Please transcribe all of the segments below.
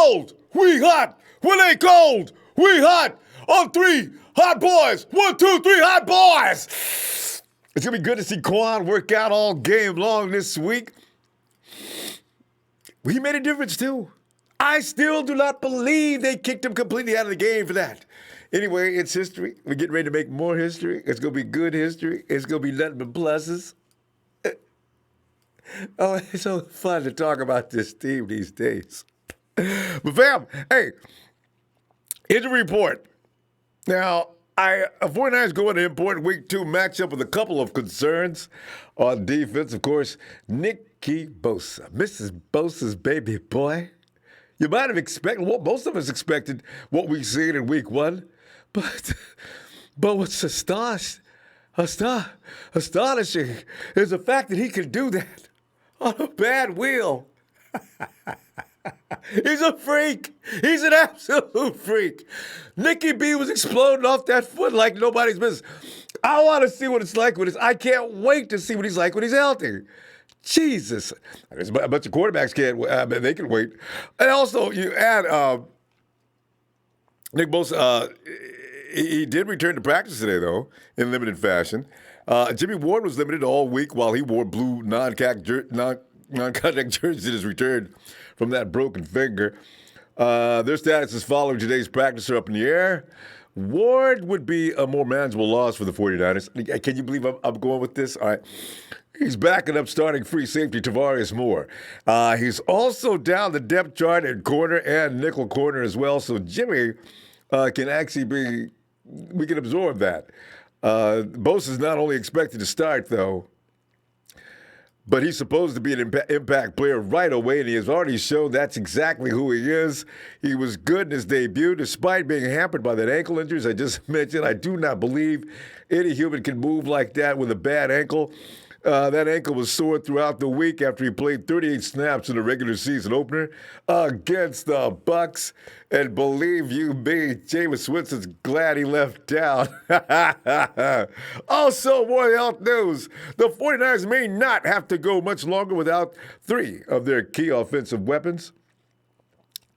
cold, we hot. When they cold, we hot. On three, hot boys. 1, 2, 3, hot boys. It's going to be good to see Quan work out all game long this week. He made a difference, too. I still do not believe they kicked him completely out of the game for that. Anyway, it's history. We're getting ready to make more history. It's going to be good history. It's going to be nothing but pluses. Oh, it's so fun to talk about this team these days. But fam, hey, injury report. Now, 49ers go into important week 2 matchup with a couple of concerns on defense. Of course, Nicky Bosa, Mrs. Bosa's baby boy. You might have expected, well, most of us expected what we've seen in week 1. But what's astonishing is the fact that he can do that on a bad wheel. He's a freak. He's an absolute freak. Nicky B was exploding off that foot like nobody's business. I want to see what it's like I can't wait to see what he's like when he's healthy. Jesus. A bunch of quarterbacks can't, they can wait. And also, you add Nick Bosa, he did return to practice today, though, in limited fashion. Jimmy Ward was limited all week while he wore blue non-contact jerseys at his return from that broken finger. Their status is following today's practice are up in the air. Ward would be a more manageable loss for the 49ers. Can you believe I'm going with this? All right. He's backing up starting free safety Tavarius Moore. He's also down the depth chart at corner and nickel corner as well. So Jimmy can actually we can absorb that. Bosa's not only expected to start, though, but he's supposed to be an impact player right away, and he has already shown that's exactly who he is. He was good in his debut, despite being hampered by that ankle injury, as I just mentioned. I do not believe any human can move like that with a bad ankle. That ankle was sore throughout the week after he played 38 snaps in the regular season opener against the Bucs. And believe you me, Jameis Winston's glad he left town. Also, more health news. The 49ers may not have to go much longer without 3 of their key offensive weapons.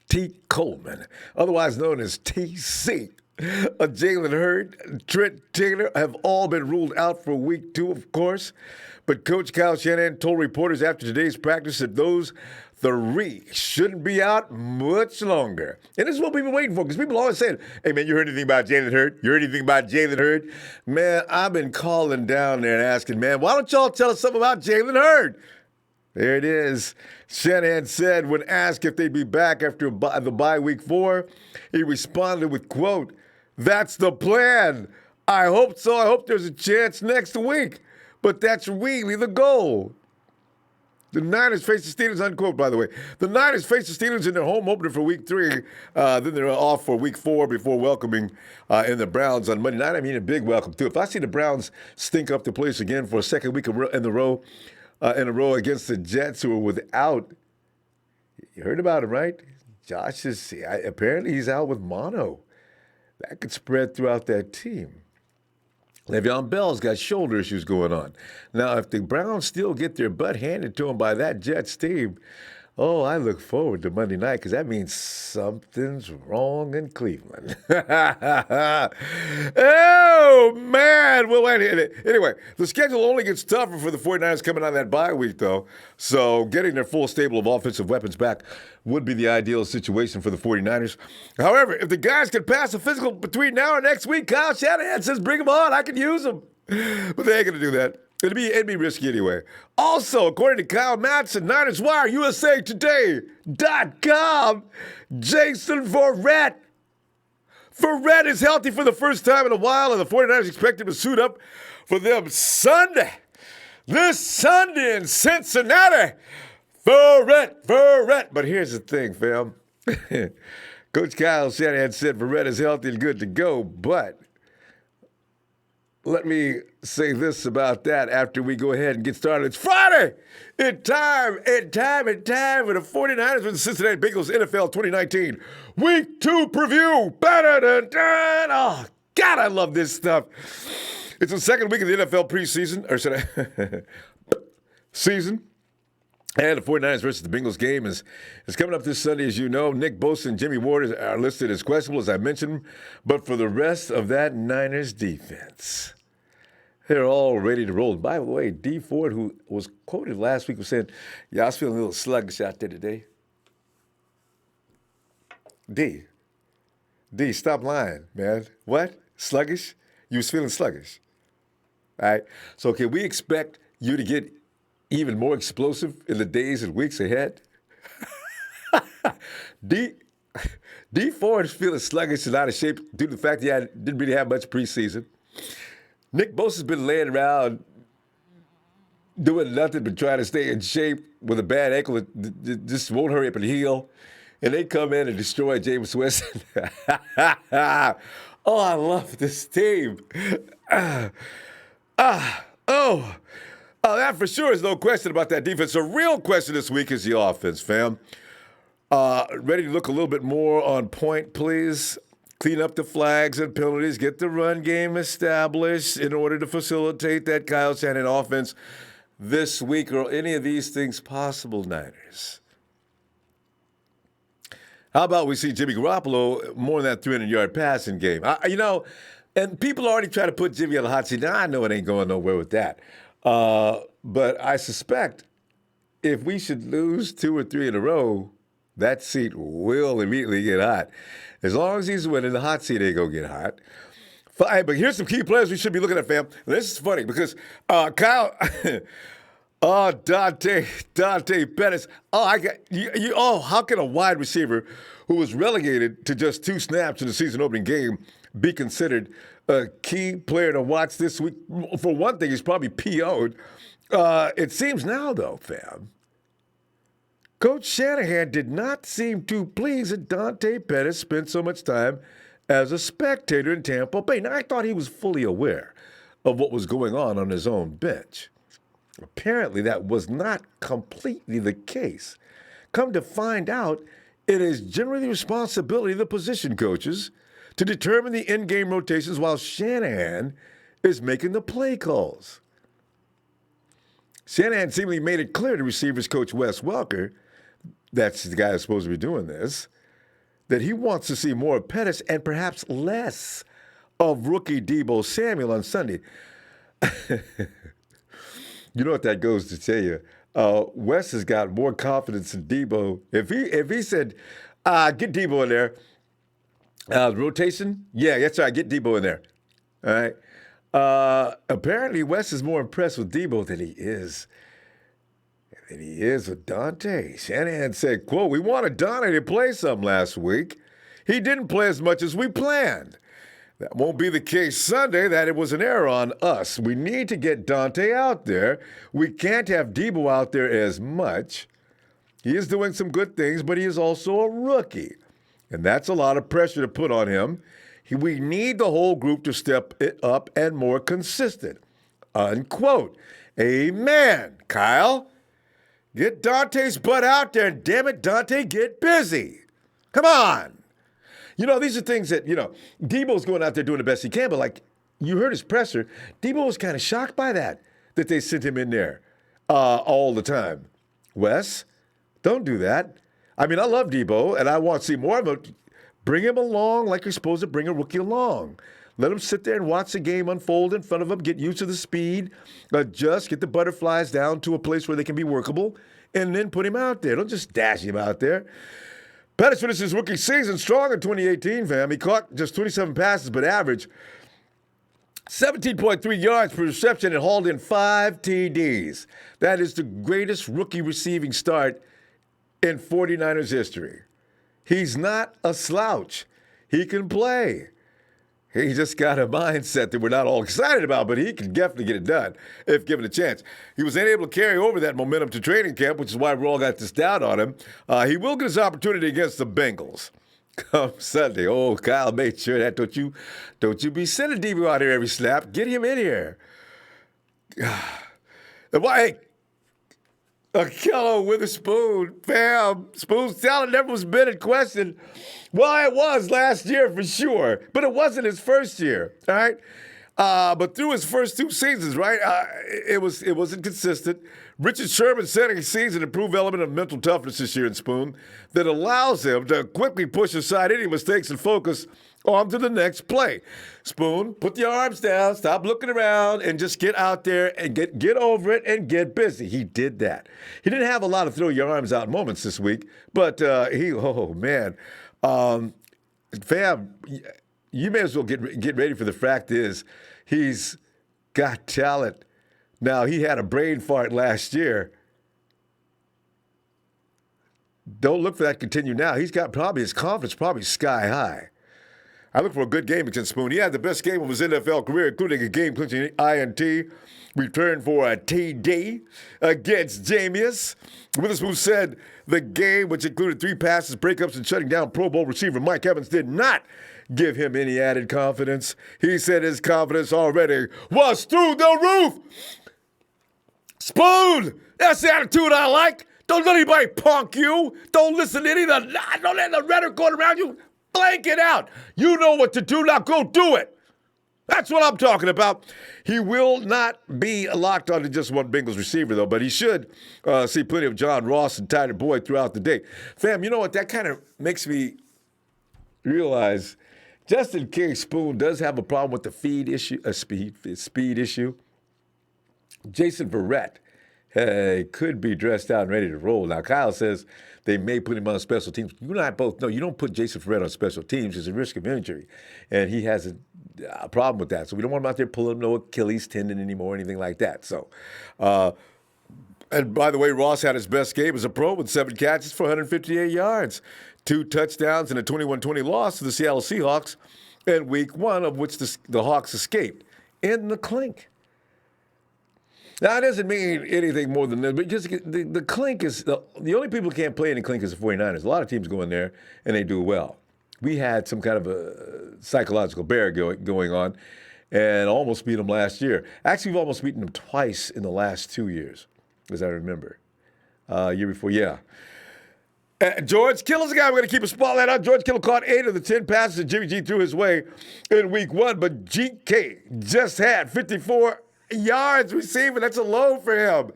T. Coleman, otherwise known as TC. Jalen Hurd, Trent Taylor have all been ruled out for week 2, of course. But Coach Kyle Shanahan told reporters after today's practice that those 3 shouldn't be out much longer. And this is what we've been waiting for, because people always saying, hey, man, you heard anything about Jalen Hurd? You heard anything about Jalen Hurd? Man, I've been calling down there and asking, man, why don't y'all tell us something about Jalen Hurd? There it is. Shanahan said when asked if they'd be back after the bye week 4, he responded with, quote, "That's the plan. I hope so. I hope there's a chance next week. But that's really the goal." The Niners face the Steelers, unquote, by the way. The Niners face the Steelers in their home opener for week 3. Then they're off for week 4 before welcoming in the Browns on Monday night. I mean, a big welcome, too. If I see the Browns stink up the place again for a second week in a row against the Jets, who are without, you heard about him, right? Josh is, apparently he's out with mono. That could spread throughout that team. Le'Veon Bell's got shoulder issues going on. Now, if the Browns still get their butt handed to them by that Jets team, oh, I look forward to Monday night, because that means something's wrong in Cleveland. Oh, man. Well, anyway, the schedule only gets tougher for the 49ers coming out of that bye week, though. So getting their full stable of offensive weapons back would be the ideal situation for the 49ers. However, if the guys can pass a physical between now and next week, Kyle Shanahan says bring them on. I can use them. But they ain't going to do that. It'd be risky anyway. Also, according to Kyle Madsen, Niners Wire, USA Today.com, Jason Verrett. Verrett is healthy for the first time in a while, and the 49ers expect him to suit up for them Sunday. This Sunday in Cincinnati. Verrett. But here's the thing, fam. Coach Kyle Shanahan said Verrett is healthy and good to go, but let me say this about that after we go ahead and get started. It's Friday! In time for the 49ers with the Cincinnati Bengals NFL 2019 Week 2 preview. Oh, God, I love this stuff. It's the second week of the NFL preseason, or should I? Season. And the 49ers versus the Bengals game is coming up this Sunday, as you know. Nick Bosa and Jimmy Ward are listed as questionable, as I mentioned. But for the rest of that Niners defense, they're all ready to roll. By the way, D Ford, who was quoted last week, was saying, yeah, I was feeling a little sluggish out there today. D, stop lying, man. What? Sluggish? You was feeling sluggish. All right. So can we expect you to get even more explosive in the days and weeks ahead? D Ford is feeling sluggish and out of shape due to the fact that he didn't really have much preseason. Nick Bosa's been laying around doing nothing but trying to stay in shape with a bad ankle that just won't hurry up and heal. And they come in and destroy Jameis Winston. Oh, I love this team. That for sure is no question about that defense. The real question this week is the offense, fam. Ready to look a little bit more on point, please. Clean up the flags and penalties. Get the run game established in order to facilitate that Kyle Shanahan offense this week. Are any of these things possible, Niners? How about we see Jimmy Garoppolo more than that 300-yard passing game? And people already try to put Jimmy on the hot seat. Now, I know it ain't going nowhere with that. But I suspect if we should lose 2 or 3 in a row, that seat will immediately get hot. As long as he's winning, the hot seat ain't going to get hot. But here's some key players we should be looking at, fam. This is funny because Kyle... Dante Pettis. How can a wide receiver who was relegated to just 2 snaps in the season opening game be considered a key player to watch this week? For one thing, he's probably PO'd. It seems now, though, fam, Coach Shanahan did not seem too pleased that Dante Pettis spent so much time as a spectator in Tampa Bay. Now, I thought he was fully aware of what was going on his own bench. Apparently, that was not completely the case. Come to find out, it is generally the responsibility of the position coaches to determine the in-game rotations while Shanahan is making the play calls. Shanahan seemingly made it clear to receivers coach Wes Welker, that's the guy who's supposed to be doing this, that he wants to see more of Pettis and perhaps less of rookie Deebo Samuel on Sunday. You know what that goes to tell you? Wes has got more confidence in Deebo. If he said, get Deebo in there, rotation, yeah, that's right, get Deebo in there. All right. Apparently, Wes is more impressed with Deebo than he is with Dante. Shanahan said, quote, we wanted Dante to play some last week. He didn't play as much as we planned. That won't be the case Sunday. That it was an error on us. We need to get Dante out there. We can't have Deebo out there as much. He is doing some good things, but he is also a rookie. And that's a lot of pressure to put on him. We need the whole group to step it up and more consistent. Unquote. Amen, Kyle. Get Dante's butt out there, and damn it, Dante, get busy. Come on. These are things that, Deebo's going out there doing the best he can, but like you heard his presser, Deebo was kind of shocked by that they sent him in there all the time. Wes, don't do that. I mean, I love Deebo, and I want to see more of him. Bring him along like you're supposed to bring a rookie along. Let him sit there and watch the game unfold in front of him, get used to the speed, adjust, get the butterflies down to a place where they can be workable, and then put him out there. Don't just dash him out there. Pettis finished his rookie season strong in 2018, fam. He caught just 27 passes, but averaged 17.3 yards per reception and hauled in 5 TDs. That is the greatest rookie receiving start in 49ers history. He's not a slouch. He can play. He just got a mindset that we're not all excited about, but he can definitely get it done if given a chance. He was unable to carry over that momentum to training camp, which is why we all got this doubt on him. He will get his opportunity against the Bengals come Sunday. Oh, Kyle made sure that. Don't you be sending Deebo out here every snap. Get him in here. And why? Kello with a spoon. Bam. Spoon's talent never was been in question. Well, it was last year for sure, but it wasn't his first year, all right? But through his first 2 seasons, right, it wasn't consistent. Richard Sherman said he sees an improved element of mental toughness this year in Spoon that allows him to quickly push aside any mistakes and focus on to the next play. Spoon, put your arms down, stop looking around, and just get out there and get over it and get busy. He did that. He didn't have a lot of throw your arms out moments this week, but fam, you may as well get ready for the fact is he's got talent. Now, he had a brain fart last year. Don't look for that to continue now. He's got his confidence probably sky high. I look for a good game against Spoon. He had the best game of his NFL career, including a game-clinching INT, return for a TD against Jameis. Witherspoon said the game, which included 3 passes, breakups, and shutting down Pro Bowl receiver Mike Evans, did not give him any added confidence. He said his confidence already was through the roof. Spoon, that's the attitude I like. Don't let anybody punk you. Don't listen to don't let the rhetoric going around you. Blank it out. You know what to do. Now go do it. That's what I'm talking about. He will not be locked onto just one Bengals receiver, though, but he should see plenty of John Ross and Tyler Boyd throughout the day. Fam, you know what? That kind of makes me realize just in case Spoon does have a problem with the speed issue, Jason Verrett could be dressed out and ready to roll. Now, Kyle says they may put him on special teams. You and I both know you don't put Jason Verrett on special teams. There's a risk of injury, and he has a problem with that. So we don't want him out there pulling no Achilles tendon anymore or anything like that. So, and by the way, Ross had his best game as a pro with 7 catches for 158 yards, 2 touchdowns, and a 21-20 loss to the Seattle Seahawks in Week 1, of which the Hawks escaped in the clink. Now, it doesn't mean anything more than that, but just the clink is the only people who can't play in the clink is the 49ers. A lot of teams go in there, and they do well. We had some kind of a psychological barrier going on and almost beat them last year. Actually, we've almost beaten them twice in the last 2 years, as I remember. Year before, yeah. George Kittle's the guy we're going to keep a spotlight on. George Kittle caught 8 of the 10 passes that Jimmy G threw his way in Week 1, but GK just had 54 yards receiving. That's a low for him.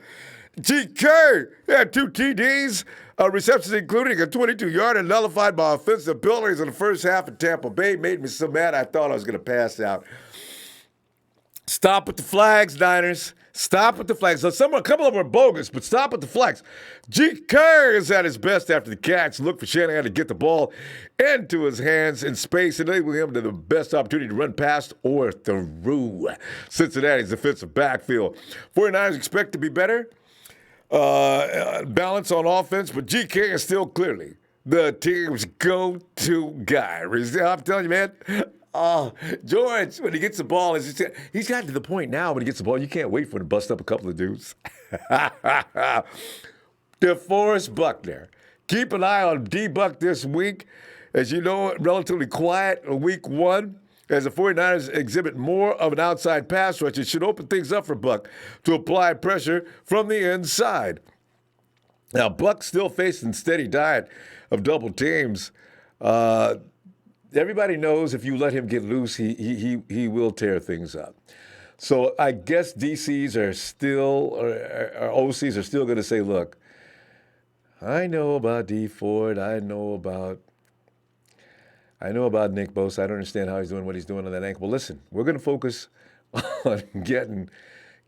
GK had 2 TDs, receptions including a 22-yarder nullified by offensive abilities in the first half of Tampa Bay. Made me so mad I thought I was going to pass out. Stop with the flags, Niners. Stop with the flags. So a couple of them are bogus, but stop with the flags. GK is at his best after the catch. Look for Shanahan to get the ball into his hands in space, enabling him to the best opportunity to run past or through Cincinnati's defensive backfield. 49ers expect to be better. Balance on offense, but GK is still clearly the team's go-to guy. I'm telling you, man. George, when he gets the ball, he's gotten to the point now when he gets the ball, you can't wait for him to bust up a couple of dudes. DeForest Buckner. Keep an eye on D-Buck this week. As you know, relatively quiet in Week 1. As the 49ers exhibit more of an outside pass rush, it should open things up for Buck to apply pressure from the inside. Now, Buck's still facing steady diet of double teams. Everybody knows if you let him get loose, he will tear things up. So I guess DCs are still, or OCs are still going to say, look, I know about D Ford. I know about Nick Bosa. I don't understand how he's doing what he's doing on that ankle. But listen, we're going to focus on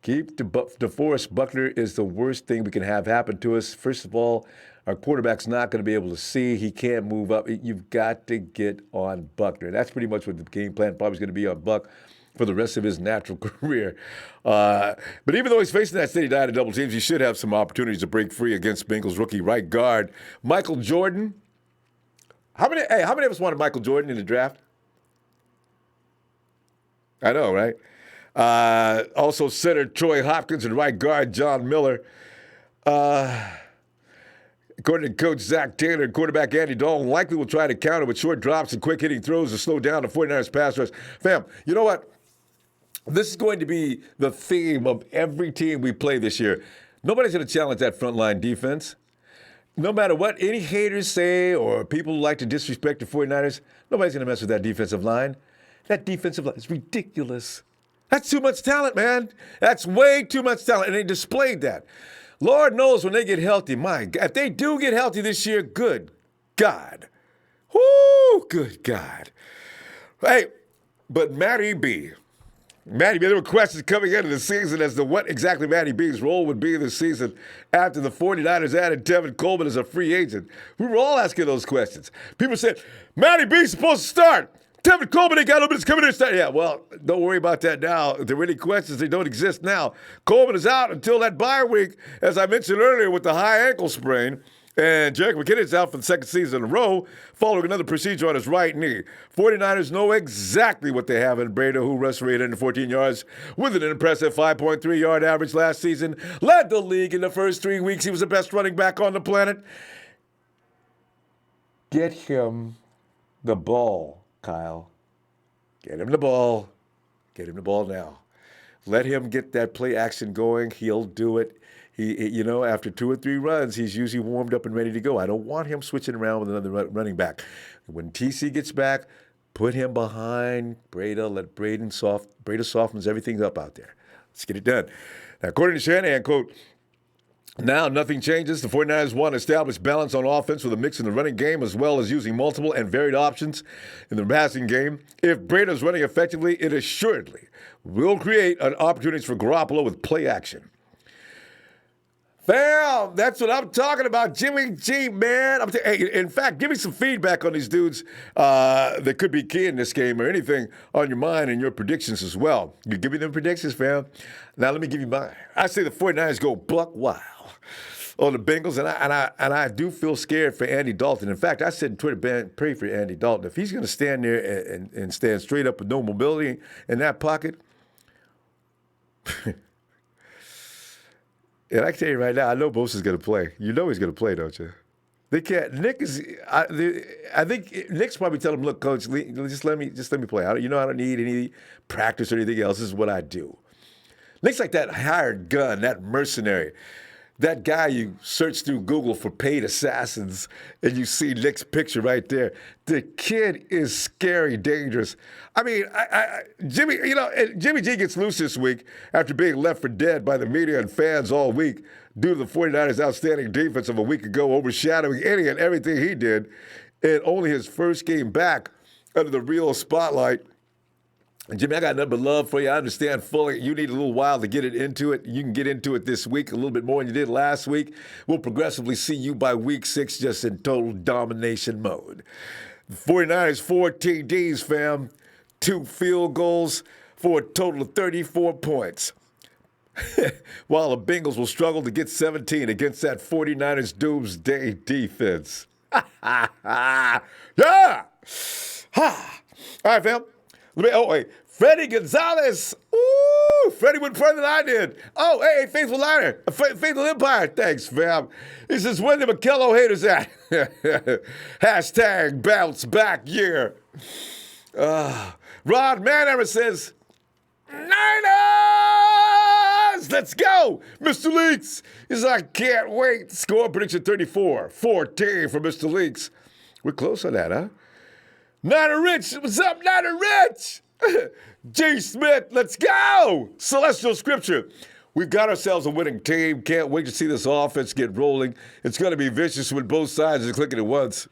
DeForest Buckner is the worst thing we can have happen to us. First of all, our quarterback's not going to be able to see. He can't move up. You've got to get on Buckner. That's pretty much what the game plan probably is going to be on Buck for the rest of his natural career. But even though he's facing that steady diet of double teams, he should have some opportunities to break free against Bengals rookie right guard Michael Jordan. How many of us wanted Michael Jordan in the draft? I know, right? Also, center Troy Hopkins and right guard John Miller. According to Coach Zach Taylor and quarterback Andy Dalton, likely will try to counter with short drops and quick-hitting throws to slow down the 49ers pass rush. Fam, you know what? This is going to be the theme of every team we play this year. Nobody's going to challenge that frontline defense. No matter what any haters say or people who like to disrespect the 49ers, nobody's going to mess with that defensive line. That defensive line is ridiculous. That's too much talent, man. That's way too much talent, and they displayed that. Lord knows when they get healthy, my God, if they do get healthy this year, good God. Whoo, good God. Hey, but Matty B, there were questions coming into the season as to what exactly Matty B's role would be this season after the 49ers added Tevin Coleman as a free agent. We were all asking those questions. People said, Matty B's supposed to start. Tevin Coleman ain't got no business coming in and start. Yeah, well, don't worry about that now. If there were any questions, they don't exist now. Coleman is out until that bye week, as I mentioned earlier, with the high ankle sprain. And Jerick McKinnon's out for the second season in a row, following another procedure on his right knee. 49ers know exactly what they have in Breida, who rushed for 814 yards with an impressive 5.3-yard average last season. Led the league in the first 3 weeks. He was the best running back on the planet. Get him the ball, Kyle. Get him the ball. Get him the ball now. Let him get that play action going. He'll do it. After 2 or 3 runs, he's usually warmed up and ready to go. I don't want him switching around with another running back. When TC gets back, put him behind Breida. Let Breida softens everything up out there. Let's get it done. Now, according to Shanahan, quote, now nothing changes. The 49ers want to establish balance on offense with a mix in the running game as well as using multiple and varied options in the passing game. If Breida's running effectively, it assuredly will create an opportunity for Garoppolo with play action. Fam, that's what I'm talking about. Jimmy G, man. In fact, give me some feedback on these dudes that could be key in this game or anything on your mind and your predictions as well. You give me them predictions, fam. Now let me give you mine. I say the 49ers go buck wild on the Bengals, and I do feel scared for Andy Dalton. In fact, I said on Twitter, pray for Andy Dalton. If he's going to stand there and stand straight up with no mobility in that pocket, and I can tell you right now, I know Bosa's going to play. You know he's going to play, don't you? They can't. Nick is. I think Nick's probably telling him, "Look, Coach, just let me play. I don't need any practice or anything else. This is what I do." Nick's like that hired gun, that mercenary, that guy you search through Google for paid assassins, and you see Nick's picture right there. The kid is scary, dangerous. I mean, Jimmy G gets loose this week after being left for dead by the media and fans all week due to the 49ers' outstanding defense of a week ago overshadowing any and everything he did in only his first game back under the real spotlight. And Jimmy, I got nothing but love for you. I understand fully you need a little while to get into it. You can get into it this week a little bit more than you did last week. We'll progressively see you by week 6 just in total domination mode. The 49ers, 4 TDs, fam. 2 field goals for a total of 34 points. While the Bengals will struggle to get 17 against that 49ers doomsday defense. Yeah! Ha! All right, fam. Freddie Gonzalez. Ooh, Freddie went further than I did. Oh, hey, Faithful Liner. Faithful Empire. Thanks, fam. He says, when the McKello haters at? Hashtag bounce back year. Rod Manhammer says, Niners! Let's go! Mr. Leaks. He says, I can't wait. Score prediction 34-14 for Mr. Leaks. We're close on that, huh? Niner Rich, what's up, Niner Rich? G. Smith, let's go! Celestial Scripture. We've got ourselves a winning team. Can't wait to see this offense get rolling. It's going to be vicious when both sides are clicking at once.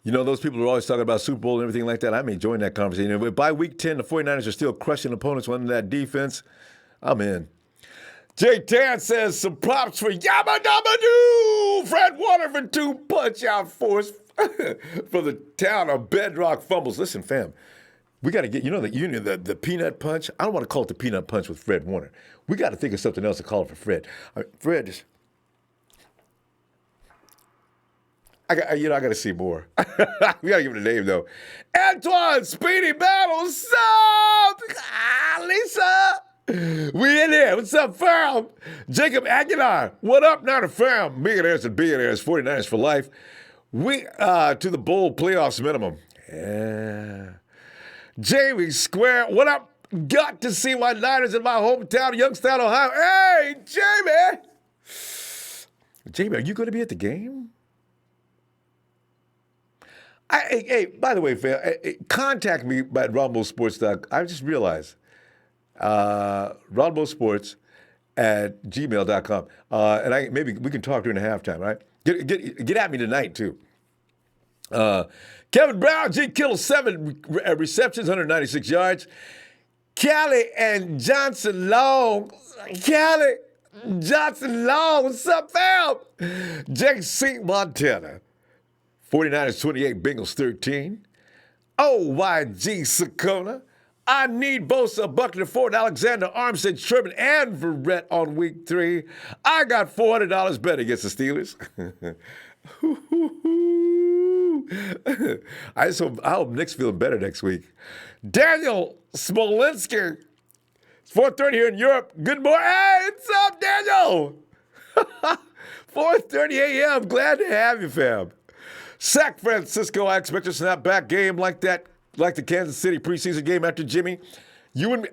You know, those people are always talking about Super Bowl and everything like that. I may join that conversation. But by week 10, the 49ers are still crushing opponents under that defense. I'm in. Jay Tan says some props for Yabba Dabba Doo. Fred Warner for 2 punch-out force for the town of Bedrock Fumbles. Listen, fam, we got to get, the peanut punch. I don't want to call it the peanut punch with Fred Warner. We got to think of something else to call it for Fred. Fred just, I got to see more. We got to give it a name, though. Antoine Speedy Battles. Sup? Lisa. We in there. What's up, fam? Jacob Aguilar. What up, not a fam? Millionaires and billionaires, 49ers for life. We to the bowl playoffs minimum. Yeah. Jamie Square. What up? Got to see my Niners in my hometown, Youngstown, Ohio. Hey, Jamie. Jamie, are you going to be at the game? Hey, by the way, fam, contact me at Ronbo Sports. I just realized Ronbo Sports at gmail.com. And maybe we can talk during the halftime, right? Get at me tonight, too. Kevin Brown, G. Kittle, 7 receptions, 196 yards. Callie and Johnson Long. Callie, Johnson Long, what's up, fam? J.C. Montana, 49ers 28, Bengals 13. OYG Sakona. I need Bosa, Buckner, Ford, Alexander, Armstead, Sherman, and Verrett on week 3. I got $400 bet against the Steelers. I hope Nick's feeling better next week. Daniel Smolinski. It's 4:30 here in Europe. Good morning. Hey, what's up, Daniel? 4:30 a.m. Glad to have you, fam. San Francisco, I expect a snapback game like that, like the Kansas City preseason game after Jimmy.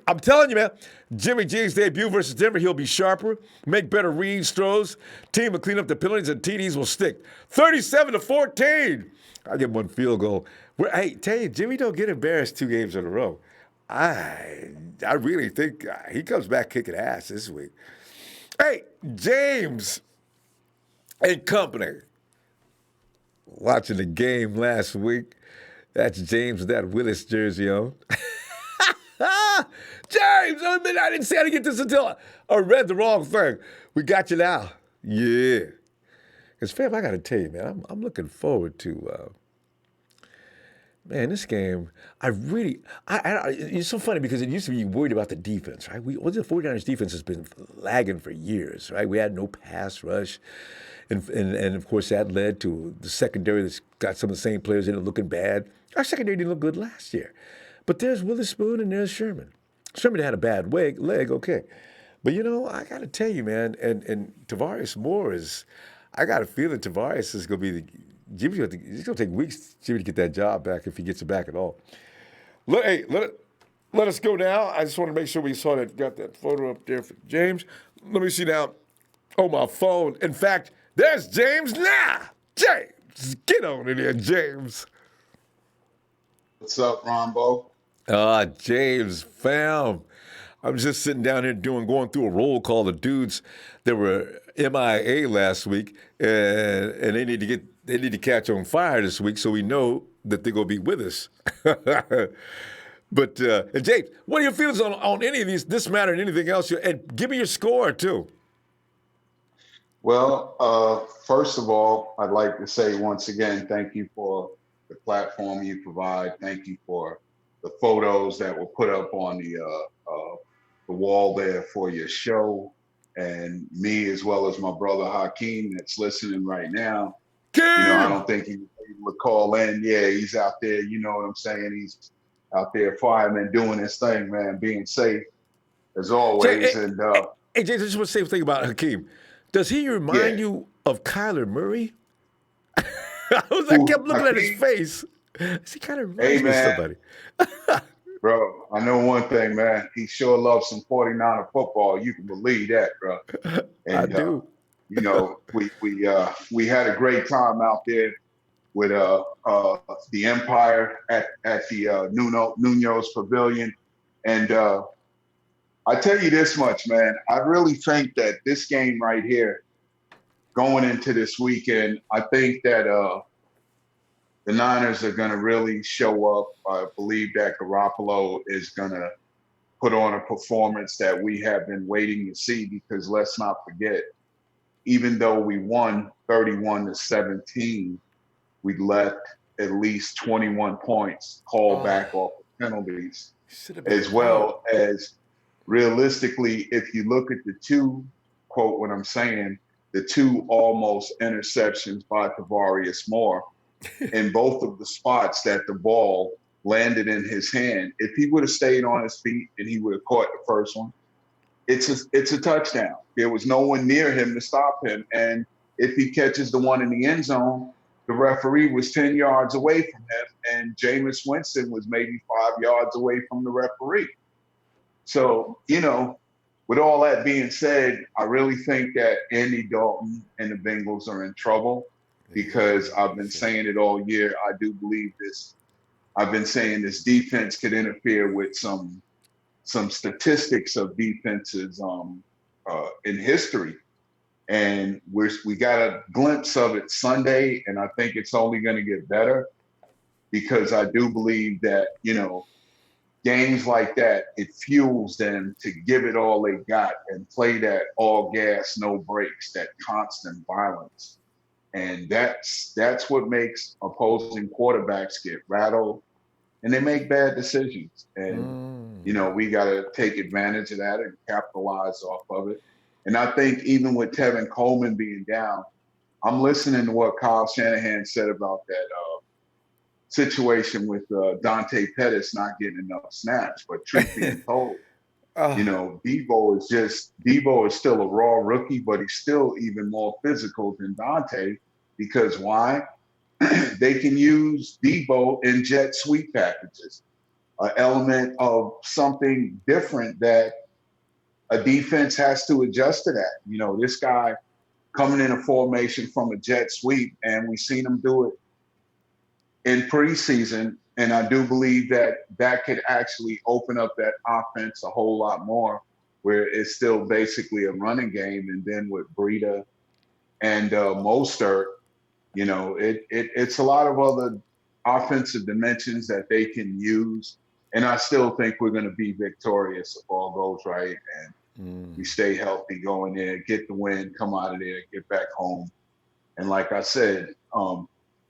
I'm telling you, man, Jimmy G's debut versus Denver, he'll be sharper, make better reads, throws. Team will clean up the penalties, and TDs will stick. 37-14. I get 1 field goal. Hey, tell you, Jimmy don't get embarrassed 2 games in a row. I really think he comes back kicking ass this week. Hey, James and company. Watching the game last week. That's James with that Willis jersey on. James, I didn't see how to get this until I read the wrong thing. We got you now. Yeah. Because, fam, I got to tell you, man, I'm looking forward to, this game. It's so funny because it used to be worried about the defense, right? The 49ers defense has been lagging for years, right? We had no pass rush. And of course, that led to the secondary that's got some of the same players in it looking bad. Our secondary didn't look good last year. But there's Witherspoon and there's Sherman. Sherman had a bad leg, okay. But, I got to tell you, man, and Tavares Moore I got a feeling Tavares is going to be it's going to take weeks, Jimmy, to get that job back if he gets it back at all. Let us go now. I just want to make sure we got that photo up there for James. Let me see now. Oh, my phone. In fact, there's James now. James, get on in here, James. What's up, Ronbo? James, fam. I'm just sitting down here going through a roll call of dudes that were MIA last week, and they need to catch on fire this week, so we know that they're gonna be with us. But and James, what are your feelings on any of this matter and anything else? And give me your score too. Well, first of all, I'd like to say once again, thank you for the platform you provide. Thank you for the photos that were put up on the wall there for your show, and me as well as my brother Hakeem that's listening right now. I don't think he would call in. Yeah, he's out there. You know what I'm saying? He's out there, fireman, doing his thing, man, being safe as always. Hey, James, I just want to say a thing about Hakeem. Does he remind you of Kyler Murray? I kept looking at his face. He kind of reminds me of somebody. Bro, I know one thing, man. He sure loves some 49er football. You can believe that, bro. And, I do. We had a great time out there with the Empire at the Nuno's Pavilion. And I tell you this much, man. I really think that this game right here, going into this weekend, I think that the Niners are going to really show up. I believe that Garoppolo is going to put on a performance that we have been waiting to see, because let's not forget, even though we won 31-17, we left at least 21 points called back off of penalties, as well as realistically, if you look at the two, quote what I'm saying, the two almost interceptions by Tavares Moore, in both of the spots that the ball landed in his hand, if he would have stayed on his feet and he would have caught the first one, it's a touchdown. There was no one near him to stop him. And if he catches the one in the end zone, the referee was 10 yards away from him, and Jameis Winston was maybe 5 yards away from the referee. So, with all that being said, I really think that Andy Dalton and the Bengals are in trouble, because I've been saying it all year. I do believe this. I've been saying this defense could interfere with some statistics of defenses in history. And we got a glimpse of it Sunday, and I think it's only going to get better because I do believe that, games like that, it fuels them to give it all they got and play that all gas, no brakes, that constant violence. And that's what makes opposing quarterbacks get rattled and they make bad decisions. And, we got to take advantage of that and capitalize off of it. And I think even with Tevin Coleman being down, I'm listening to what Kyle Shanahan said about that situation with Dante Pettis not getting enough snaps. But truth being told, Debo is still a raw rookie, but he's still even more physical than Dante because why? They can use Debo in jet sweep packages, an element of something different that a defense has to adjust to that. This guy coming in a formation from a jet sweep, and we've seen him do it in preseason. And I do believe that could actually open up that offense a whole lot more, where it's still basically a running game. And then with Breida and Mostert, it's a lot of other offensive dimensions that they can use. And I still think we're going to be victorious if all goes right. And we stay healthy, go in there, get the win, come out of there, get back home. And like I said,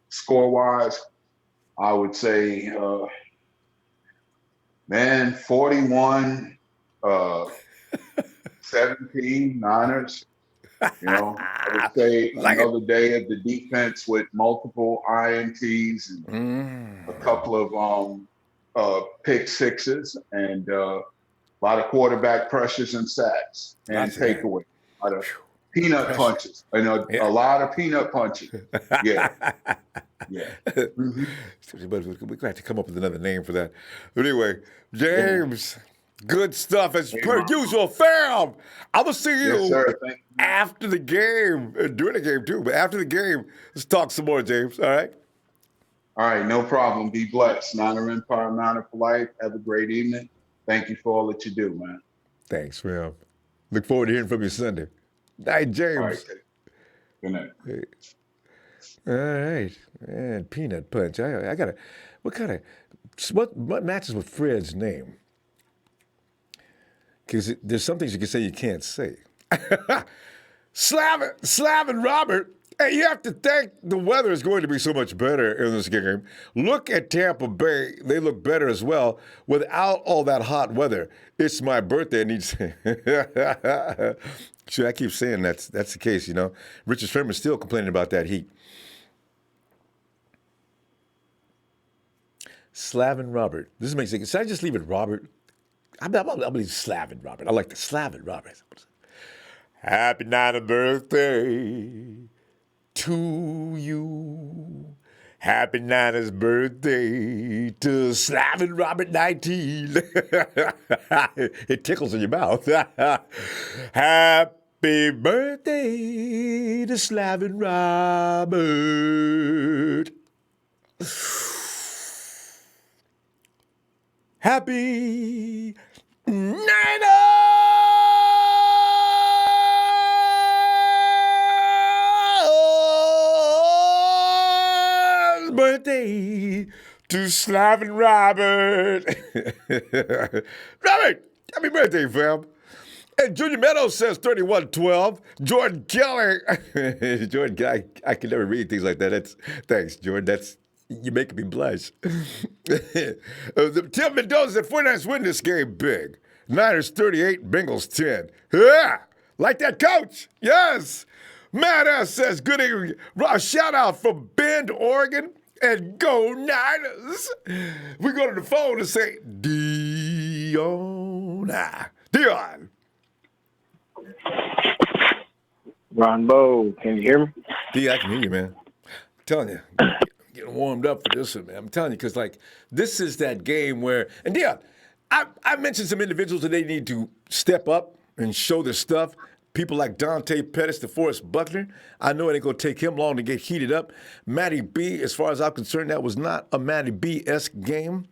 score-wise, I would say, 41, 17 Niners. I would say another day of the defense with multiple INTs and a couple of pick sixes and a lot of quarterback pressures and sacks and takeaway. A lot of peanut punches. A lot of peanut punches. Yeah. Yeah. But we're going to come up with another name for that. But anyway, James, good stuff as per usual. Fam, I will see you after the game, during the game too, but after the game, let's talk some more, James. All right? All right, no problem. Be blessed. Niner Empire, Niner for life. Have a great evening. Thank you for all that you do, man. Thanks, fam. Look forward to hearing from you Sunday. Night, James. All right. Good night. Hey. All right, man. Peanut punch. I gotta. What matches with Fred's name? Because there's some things you can say you can't say. Slavin Robert. Hey, you have to thank the weather is going to be so much better in this game. Look at Tampa Bay. They look better as well without all that hot weather. It's my birthday. Sure, I keep saying that's the case, Richard Sherman's still complaining about that heat. Slavin Robert. This makes sense. Should I just leave it Robert? I believe Slavin Robert. I like the Slavin Robert. Happy 90th birthday to you. Happy 90th birthday to Slavin Robert 19. It tickles in your mouth. Happy birthday to Slavin Robert. Happy birthday to Slavin Robert. Robert, happy birthday, fam. And Junior Meadows says 3112. Jordan Kelly. Jordan, I can never read things like that. Thanks, Jordan. You're making me blush. Tim Mendoza said 49ers win this game big. Niners 38, Bengals 10. Yeah, like that, coach. Yes. Matt S. says, good evening. Shout out from Bend, Oregon, and go Niners. We go to the phone and say, Dion. Ronbo, can you hear me? I can hear you, man. I'm telling you. Getting warmed up for this one, man. I'm telling you, because, this is that game where, and I mentioned some individuals that they need to step up and show their stuff. People like Dante Pettis, DeForest Buckner. I know it ain't going to take him long to get heated up. Matty B, as far as I'm concerned, that was not a Matty B-esque game.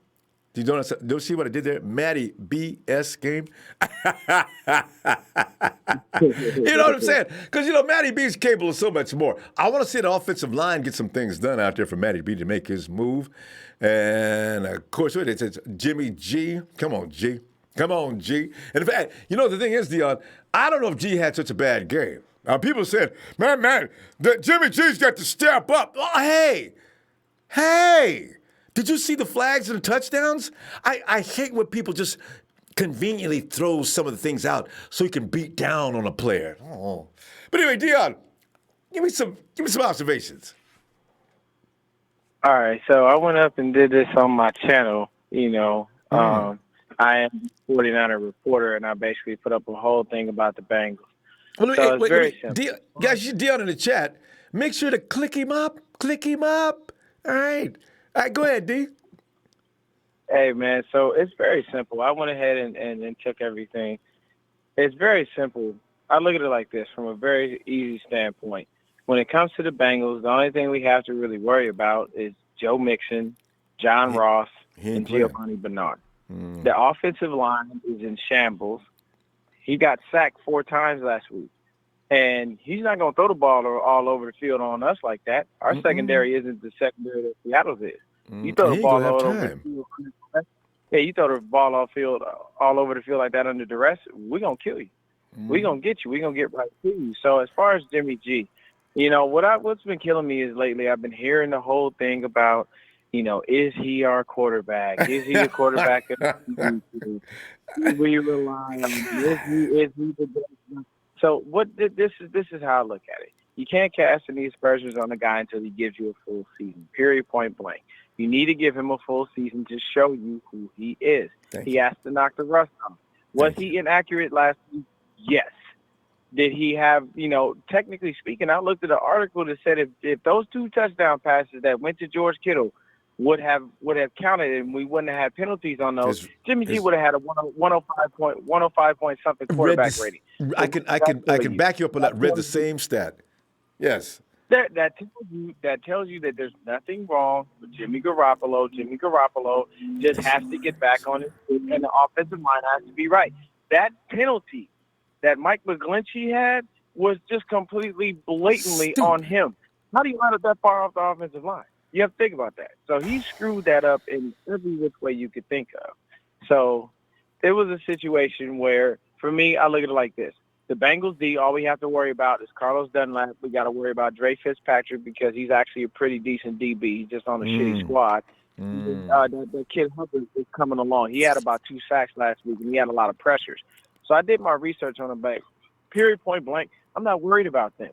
Don't see what I did there? Matty BS game. You know what I'm saying? Because, Matty B's capable of so much more. I want to see the offensive line get some things done out there for Matty B to make his move. And, of course, it's Jimmy G. Come on, G. Come on, G. And in fact, the thing is, Dion, I don't know if G had such a bad game. People said, man, Jimmy G's got to step up. Oh, hey. Did you see the flags and the touchdowns? I hate when people just conveniently throw some of the things out so he can beat down on a player. Oh. But anyway, Dion, give me some observations. All right, so I went up and did this on my channel. I am a 49er reporter, and I basically put up a whole thing about the Bengals. Well, it's very simple. Guys, you Dion in the chat. Make sure to click him up. All right, go ahead, D. Hey, man, so it's very simple. I went ahead and took everything. It's very simple. I look at it like this from a very easy standpoint. When it comes to the Bengals, the only thing we have to really worry about is Joe Mixon, John Ross, and Giovanni Bernard. The offensive line is in shambles. He got sacked 4 times last week. And he's not going to throw the ball all over the field on us like that. Our secondary isn't the secondary that Seattle's is. You throw the ball all over the field. Yeah, you throw the ball all over the field like that under duress, we're going to kill you. We're going to get you. We're going to get right to you. So as far as Jimmy G, what's been killing me is lately I've been hearing the whole thing about, is he our quarterback? Is he the quarterback? We rely on him. Is he the best? So this is how I look at it. You can't cast any aspersions on a guy until he gives you a full season, period, point blank. You need to give him a full season to show you who he is. He has to knock the rust off. Was he inaccurate last week? Yes. Did he have, technically speaking, I looked at an article that said if those 2 touchdown passes that went to George Kittle would have counted and we wouldn't have had penalties on those, Jimmy G would have had a 105 point something quarterback rating. I can back you up on that. Read the same stat. Yes. That tells you that there's nothing wrong with Jimmy Garoppolo. Jimmy Garoppolo just has to get back on his feet, and the offensive line has to be right. That penalty that Mike McGlinchey had was just completely blatantly on him. How do you line up that far off the offensive line? You have to think about that. So he screwed that up in every which way you could think of. So it was a situation where, for me, I look at it like this. The Bengals D, all we have to worry about is Carlos Dunlap. We got to worry about Dre Fitzpatrick because he's actually a pretty decent DB. He's just on a shitty squad. The kid Hubbard is coming along. He had about 2 sacks last week, and he had a lot of pressures. So I did my research on the Bengals. Period, point blank, I'm not worried about them.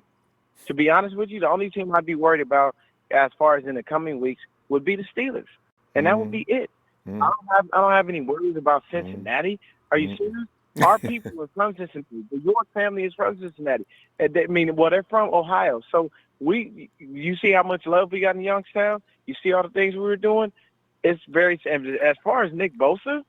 To be honest with you, the only team I'd be worried about as far as in the coming weeks would be the Steelers, and that would be it. I don't have any worries about Cincinnati. Are you serious? Our people are from Cincinnati. The York family is from Cincinnati. They're from Ohio. So you see how much love we got in Youngstown? You see all the things we were doing? It's very – as far as Nick Bosa,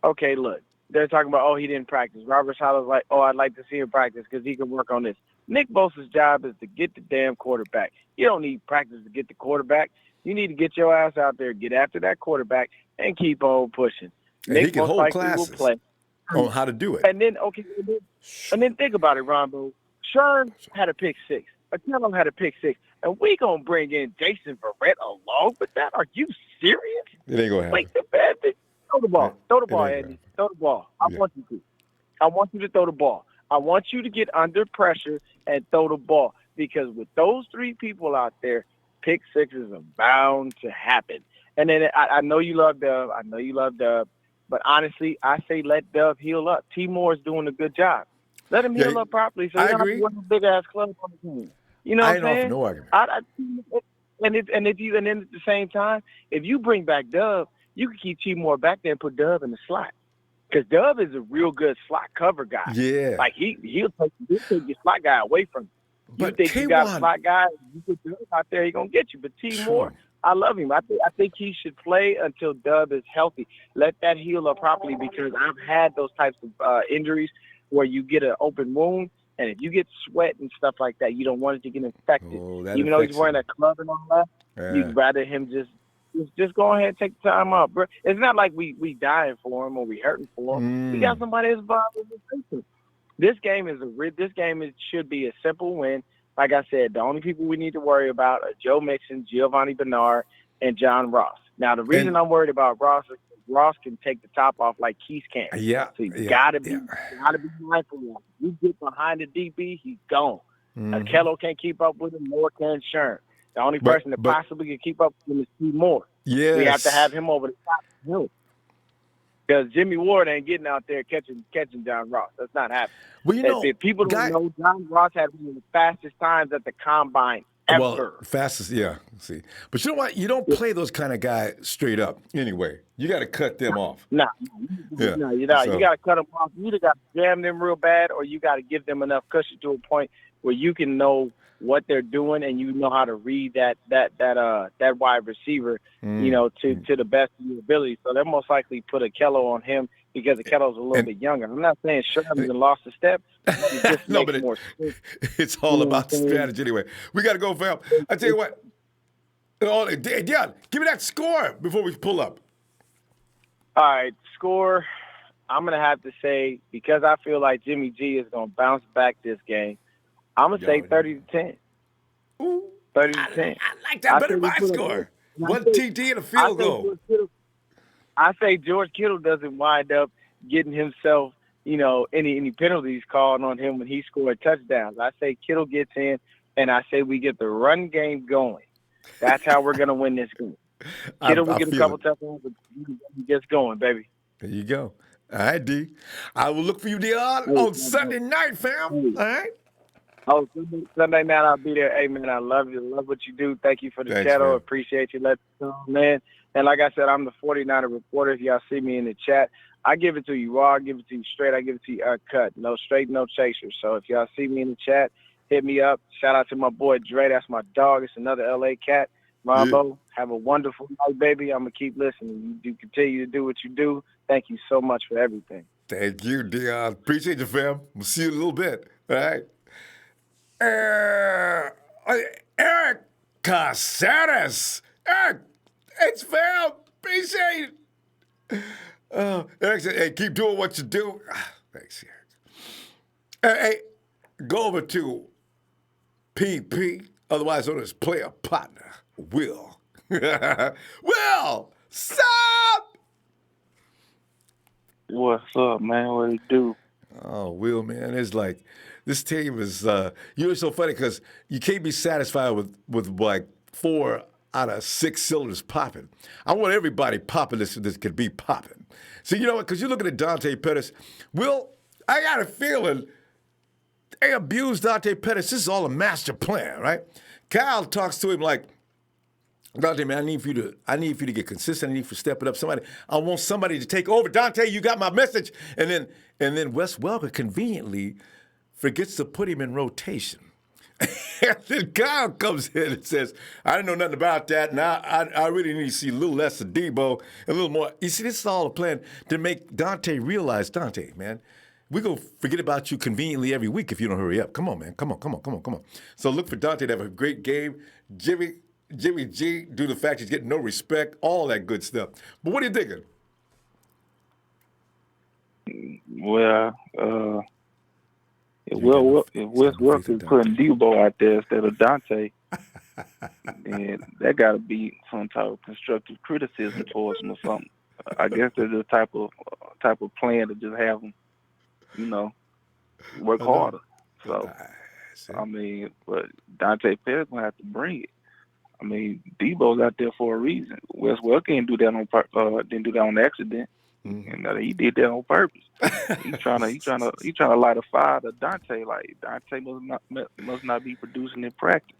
okay, look, they're talking about, he didn't practice. Robert Sala's like, I'd like to see him practice because he can work on this. Nick Bosa's job is to get the damn quarterback. You don't need practice to get the quarterback. You need to get your ass out there, get after that quarterback, and keep on pushing. And Nick he can hold classes will play. On how to do it. And then think about it, Ronbo. Sherm had a pick 6. Akello had a pick 6. And we going to bring in Jason Verrett along with that? Are you serious? It ain't going to happen. Wait, the bad thing. Throw the ball. Throw the ball, Andy. Throw the ball. I want you to. I want you to throw the ball. I want you to get under pressure and throw the ball. Because with those 3 people out there, pick 6s are bound to happen. And then I know you love Dub. But honestly, I say let Dub heal up. T. Moore's doing a good job. Let him heal up properly so you don't have one big-ass club on the team. You know what I'm saying? No argument. And then at the same time, if you bring back Dub, you can keep T. Moore back there and put Dub in the slot. Because Dub is a real good slot cover guy. Yeah. Like, he'll take your slot guy away from you. But you think you got a slot guy, you put Dub out there, he's going to get you. But T. Moore, I love him. I think he should play until Dub is healthy. Let that heal up properly because I've had those types of injuries where you get an open wound, and if you get sweat and stuff like that, you don't want it to get infected. Even though he's wearing a glove and all that, you'd rather him just Just go ahead and take the time out, bro. It's not like we dying for him or we hurting for him. We got somebody that's viable. This game should be a simple win. Like I said, the only people we need to worry about are Joe Mixon, Giovanni Bernard, and John Ross. Now, the reason I'm worried about Ross is Ross can take the top off like Keith can. Yeah. So you gotta be mindful of him. You get behind the DB, he's gone. Kello can't keep up with him, nor can Sherm. The only person that possibly can keep up with him is Steve Moore. Yes. We have to have him over the top of him. Because Jimmy Ward ain't getting out there catching John Ross. That's not happening. Well, if people don't know, John Ross had one of the fastest times at the combine ever. Well, fastest, yeah. See, but you know what? You don't play those kind of guys straight up. Anyway, you got to cut them off. No, you got to cut them off. You either got to jam them real bad, or you got to give them enough cushion to a point where you can know what they're doing and you know how to read that wide receiver, to the best of your ability. So they'll most likely put a Kello on him because the Kello's a little bit younger. I'm not saying Sherman lost a step. No, but it's all about the strategy anyway. We got to go, fam. I tell you what. Yeah, give me that score before we pull up. All right, score. I'm going to have to say, because I feel like Jimmy G is going to bounce back this game, I'm going to say 30-10. Ooh, 30-10. I like that better than my score. One TD and a field goal. I say George Kittle doesn't wind up getting himself, any penalties called on him when he scored touchdowns. I say Kittle gets in, and I say we get the run game going. That's how we're going to win this game. Kittle will get a couple touchdowns, but he gets going, baby. There you go. All right, D. I will look for you, Dion, on Sunday night, fam. All right? Oh, Sunday night I'll be there. Hey, man, I love you. Love what you do. Thank you for the shadow. Appreciate you letting me know, man. And like I said, I'm the 49er reporter. If y'all see me in the chat, I give it to you raw. I give it to you straight. I give it to you uncut. No straight, no chasers. So if y'all see me in the chat, hit me up. Shout out to my boy Dre. That's my dog. It's another L.A. cat. Ronbo, have a wonderful night, baby. I'm going to keep listening. You continue to do what you do. Thank you so much for everything. Thank you, Dion. Appreciate you, fam. We'll see you in a little bit. All right. Eric Caceres. Eric, it's fam. Appreciate it. Eric said, hey, keep doing what you do. Thanks, Eric. Hey, go over to PP, otherwise known as player partner, Will. Will, sup? What's up, man? What do you do? Oh, Will, man, it's like this team is. You're so funny because you can't be satisfied with like 4 out of 6 cylinders popping. I want everybody popping this could be popping. So you know what? Because you're looking at Dante Pettis. Will, I got a feeling they abused Dante Pettis. This is all a master plan, right? Kyle talks to him like, Dante, man, I need for you to get consistent. I need for stepping up. I want somebody to take over. Dante, you got my message. And then Wes Welker conveniently forgets to put him in rotation. And then Kyle comes in and says, I didn't know nothing about that. Now I really need to see a little less of Debo, a little more. You see, this is all a plan to make Dante realize, Dante, man, we're going to forget about you conveniently every week if you don't hurry up. Come on, man. Come on. So look for Dante to have a great game. Jimmy G, due to the fact he's getting no respect, all that good stuff. But what are you thinking? Well, if Wes Welker is putting Debo out there instead of Dante, then that got to be some type of constructive criticism towards him or something. I guess there's a type of plan to just have him, work harder. So, I mean, but Dante Pettis gonna have to bring it. I mean, Debo's out there for a reason. Wes Welker didn't do that on accident. Mm-hmm. And he did that on purpose. He's trying to light a fire to Dante. Like Dante must not be producing in practice.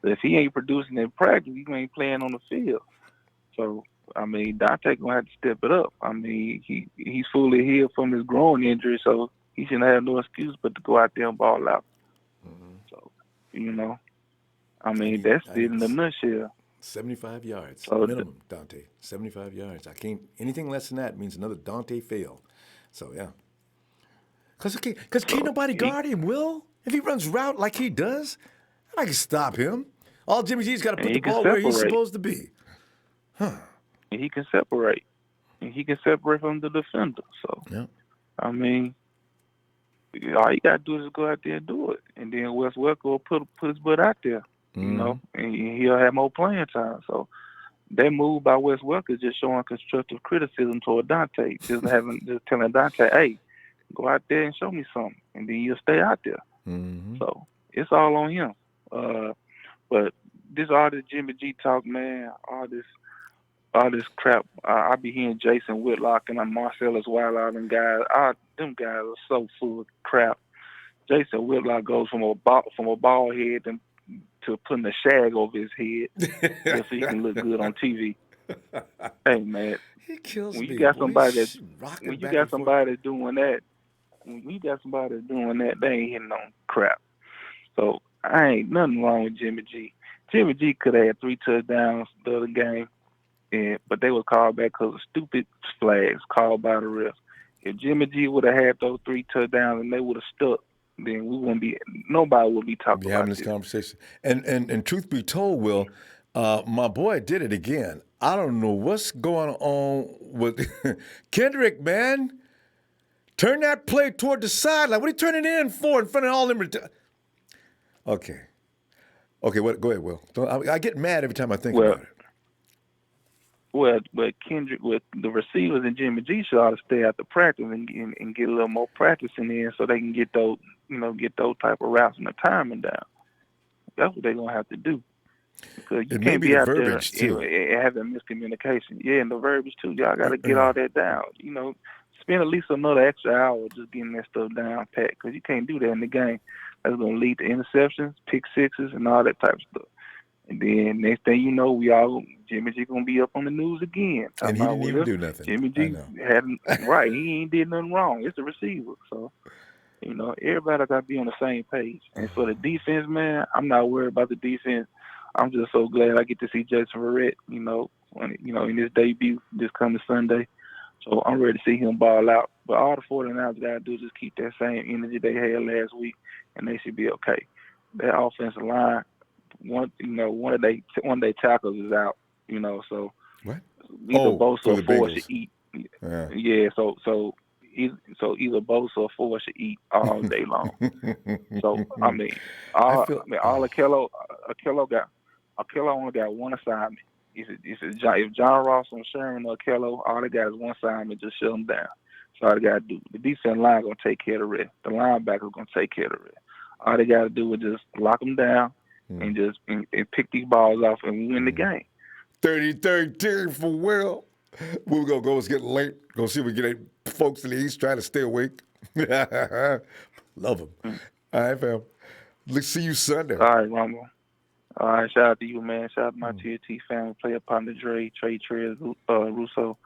But if he ain't producing in practice, he ain't playing on the field. So I mean, Dante gonna have to step it up. I mean, he's fully healed from his groin injury, so he shouldn't have no excuse but to go out there and ball out. Mm-hmm. So I mean, that's it in a nutshell. 75 yards, so minimum, Dante. 75 yards. Anything less than that means another Dante fail. So, yeah. Because can't nobody guard him, Will? If he runs route like he does, I can stop him. All Jimmy G's got to put the ball where he's supposed to be. Huh. And he can separate. And he can separate from the defender. So, Yeah. I mean, all you got to do is go out there and do it. And then Wes Welker will put his butt out there, and he'll have more playing time. So, that move by Wes Welker is just showing constructive criticism toward Dante. Just telling Dante, hey, go out there and show me something. And then you'll stay out there. Mm-hmm. So, it's all on him. But all this Jimmy G talk, man, all this crap. I be hearing Jason Whitlock and Marcellus Wilder, them guys are so full of crap. Jason Whitlock goes from a bald head to putting a shag over his head just so he can look good on TV. Hey man, He kills when me. you got Boy, somebody he's that's doing that, they ain't hitting on crap. So I ain't nothing wrong with Jimmy G. Jimmy G could have had 3 touchdowns the other game, but they was called back because of stupid flags called by the refs. If Jimmy G would have had those 3 touchdowns and they would have stuck, then nobody would be talking having about this conversation. And truth be told, Will, my boy did it again. I don't know what's going on with Kendrick, man. Turn that play toward the sideline. What are you turning it in for in front of all them? Okay. Go ahead, Will. I get mad every time I think about it. Well, but Kendrick, with the receivers and Jimmy G should ought to stay out the practice and get a little more practicing in so they can get those type of routes and the timing down. That's what they're gonna have to do. Because you can't be out there having miscommunication. Yeah, and the verbiage too. Y'all got to get all that down. Spend at least another extra hour just getting that stuff down pat. Because you can't do that in the game. That's gonna lead to interceptions, pick sixes, and all that type of stuff. And then next thing you know, Jimmy G gonna be up on the news again. And he didn't even do nothing. Jimmy G he ain't did nothing wrong. It's the receiver. So, everybody gotta be on the same page. And for the defense, man, I'm not worried about the defense. I'm just so glad I get to see Jason Verrett, in his debut this coming Sunday. So I'm ready to see him ball out. But all the 49ers gotta do is just keep that same energy they had last week, and they should be okay. That offensive line, one of their tackles is out, so what? Either Bosa or Ford Bengals. should eat. Yeah. So either Bosa or Ford should eat all day long. So all Akello only got one assignment. If John Ross and Sherman or Akello, all they got is one assignment, just shut them down. That's all they got to do. The defensive line gonna take care of the rest. The linebacker gonna take care of the rest. All they got to do is just lock them down and just and pick these balls off and win the game. 30-13 for Will. We're going to go. It's getting late. Go see if we get folks in the East trying to stay awake. Love them. All right, fam. Let's see you Sunday. All right, Ronbo. All right, shout out to you, man. Shout out to my TNT family, player partner Dre, Trey Trez, Russo,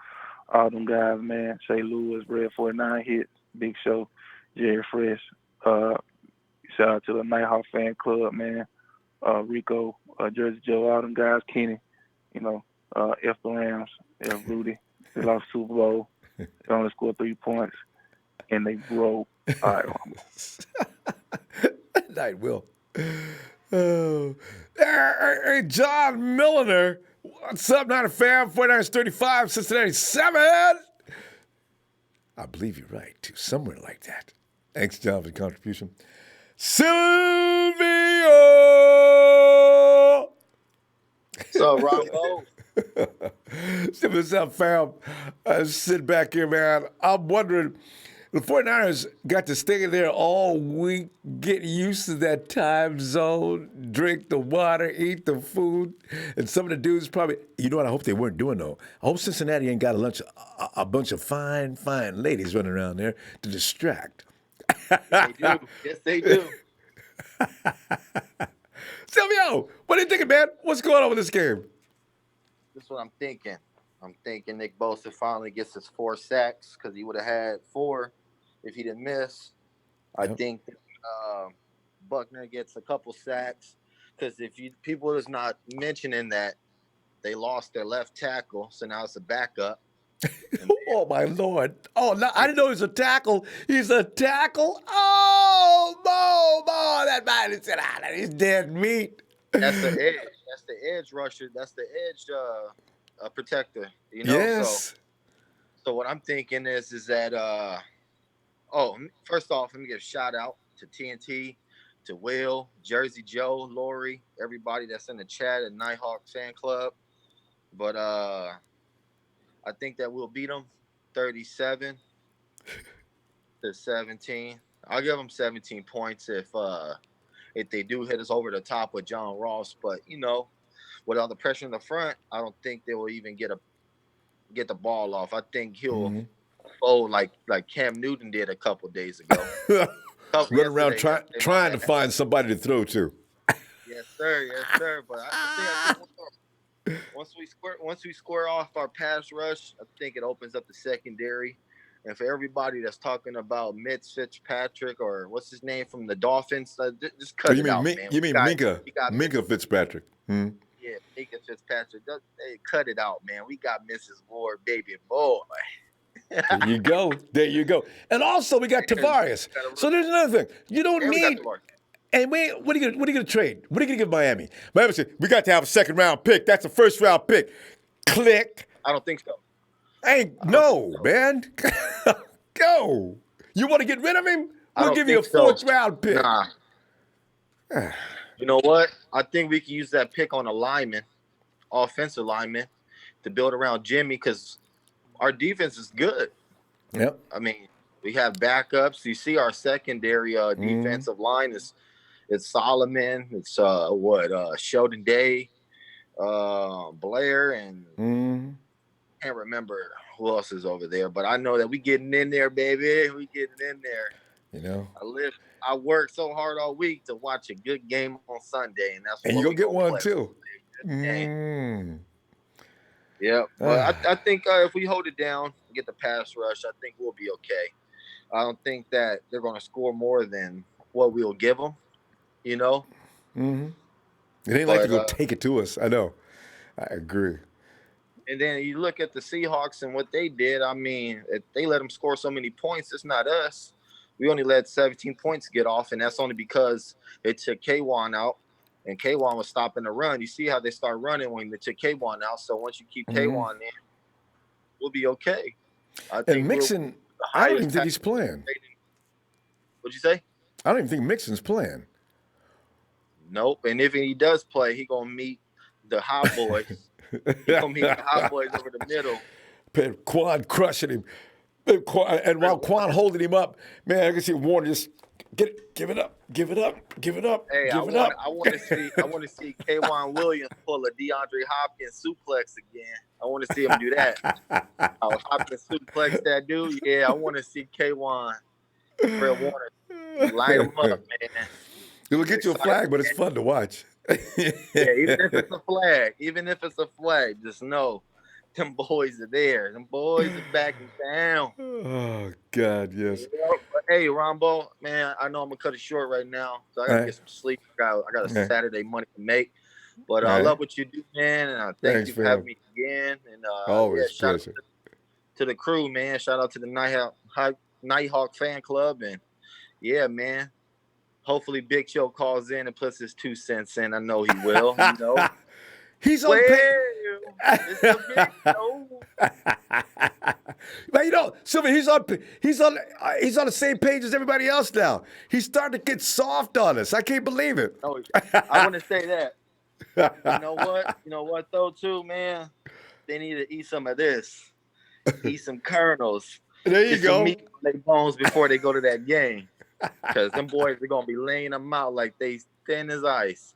all them guys, man. Shay Lewis, Red 49 Hits, Big Show, Jerry Fresh. Shout out to the Nighthawk fan club, man. Rico, Jersey Joe, all them guys, Kenny, F the Rams, F Rudy. They lost Super Bowl. They only scored 3 points, and they broke. All right, Night, Will. Oh. Hey, John Milliner. What's up, not a fan? 49ers 35, Cincinnati 7. I believe you're right, too. Somewhere like that. Thanks, John, for the contribution. Silvio! So, Ronbo. What's up, fam? Sit back here, man. I'm wondering, the 49ers got to stay there all week, get used to that time zone, drink the water, eat the food. And some of the dudes probably, you know what I hope they weren't doing, though? I hope Cincinnati ain't got a bunch of fine ladies running around there to distract. They do. Yes, they do. Silvio, what are you thinking, man? What's going on with this game? This is what I'm thinking. I'm thinking Nick Bosa finally gets his 4 sacks because he would have had 4 if he didn't miss. Yep. I think Buckner gets a couple sacks because people is not mentioning that they lost their left tackle, so now it's a backup. Oh, my Lord. Oh, no, I didn't know he was a tackle. He's a tackle? Oh, Mo, that man is he's dead meat. That's the edge. That's the edge rusher. That's the edge a protector. Yes. So what I'm thinking is that first off, let me give a shout out to TNT, to Will, Jersey Joe, Lori, everybody that's in the chat at Nighthawk Fan Club. But I think that we'll beat them 37-17. I'll give them 17 points if they do hit us over the top with John Ross. But with all the pressure in the front, I don't think they will even get the ball off. I think he'll fold like Cam Newton did a couple days ago. Run around trying to find somebody to throw to. Yes, sir. But I think once we square off our pass rush, I think it opens up the secondary. And for everybody that's talking about Minkah Fitzpatrick or what's his name from the Dolphins, just cut it out, man. You mean Minkah Fitzpatrick? Yeah, Minkah Fitzpatrick. Hey, cut it out, man. We got Mrs. Ward, baby boy. There you go. And also we got Tavares. So there's another thing. You don't need. And what are you gonna trade? What are you gonna give Miami? Miami said we got to have a second round pick. That's a first round pick. Click. I don't think so. Man. Go. You want to get rid of him? We'll give you a fourth round pick. Nah. You know what? I think we can use that pick on a lineman, offensive lineman, to build around Jimmy because our defense is good. Yep. I mean, we have backups. You see our secondary defensive line it's Solomon. It's Sheldon Day, Blair, and can't remember who else is over there. But I know that we getting in there, baby. We getting in there. I work so hard all week to watch a good game on Sunday, and that's. And you gonna get one too. Yeah, but I think if we hold it down and get the pass rush, I think we'll be okay. I don't think that they're going to score more than what we'll give them, It ain't like to go take it to us. I know. I agree. And then you look at the Seahawks and what they did. I mean, if they let them score so many points, it's not us. We only let 17 points get off, and that's only because they took K1 out. And K1 was stopping the run. You see how they start running when they took K1 out. So once you keep K1 in, we'll be okay. And Mixon, I don't even think he's playing. What'd you say? I don't even think Mixon's playing. Nope. And if he does play, he's going to meet the hot boys. He's going to meet the hot boys over the middle. Quan crushing him. And while Quan holding him up, man, I can see Warner just give it up. Hey, I want to see K'Wan Williams pull a DeAndre Hopkins suplex again. I want to see him do that. Hopkins suplex that dude. Yeah, I want to see K'Wan Fred Warner light him up, man. It'll get you a flag, but it's fun to watch. Yeah, even if it's a flag, just know them boys are there. Them boys are backing down. Oh, God, yes. But hey, Ronbo, man, I know I'm going to cut it short right now, so I got to get some sleep. I got a Saturday money to make. But I love what you do, man, and thank you for having me again. And always shout pleasure. out to the crew, man. Shout out to the Nighthawk fan club. And, yeah, man, hopefully Big Joe calls in and puts his 2 cents in. I know he will, He's on it's a Big Joe. But Sylvia, he's on the same page as everybody else now. He's starting to get soft on us. I can't believe it. No, I want to say that. You know what though, too, man? They need to eat some of this. Eat some kernels. There you go. Some meat on their bones before they go to that game. Because them boys are gonna be laying them out like they thin as ice.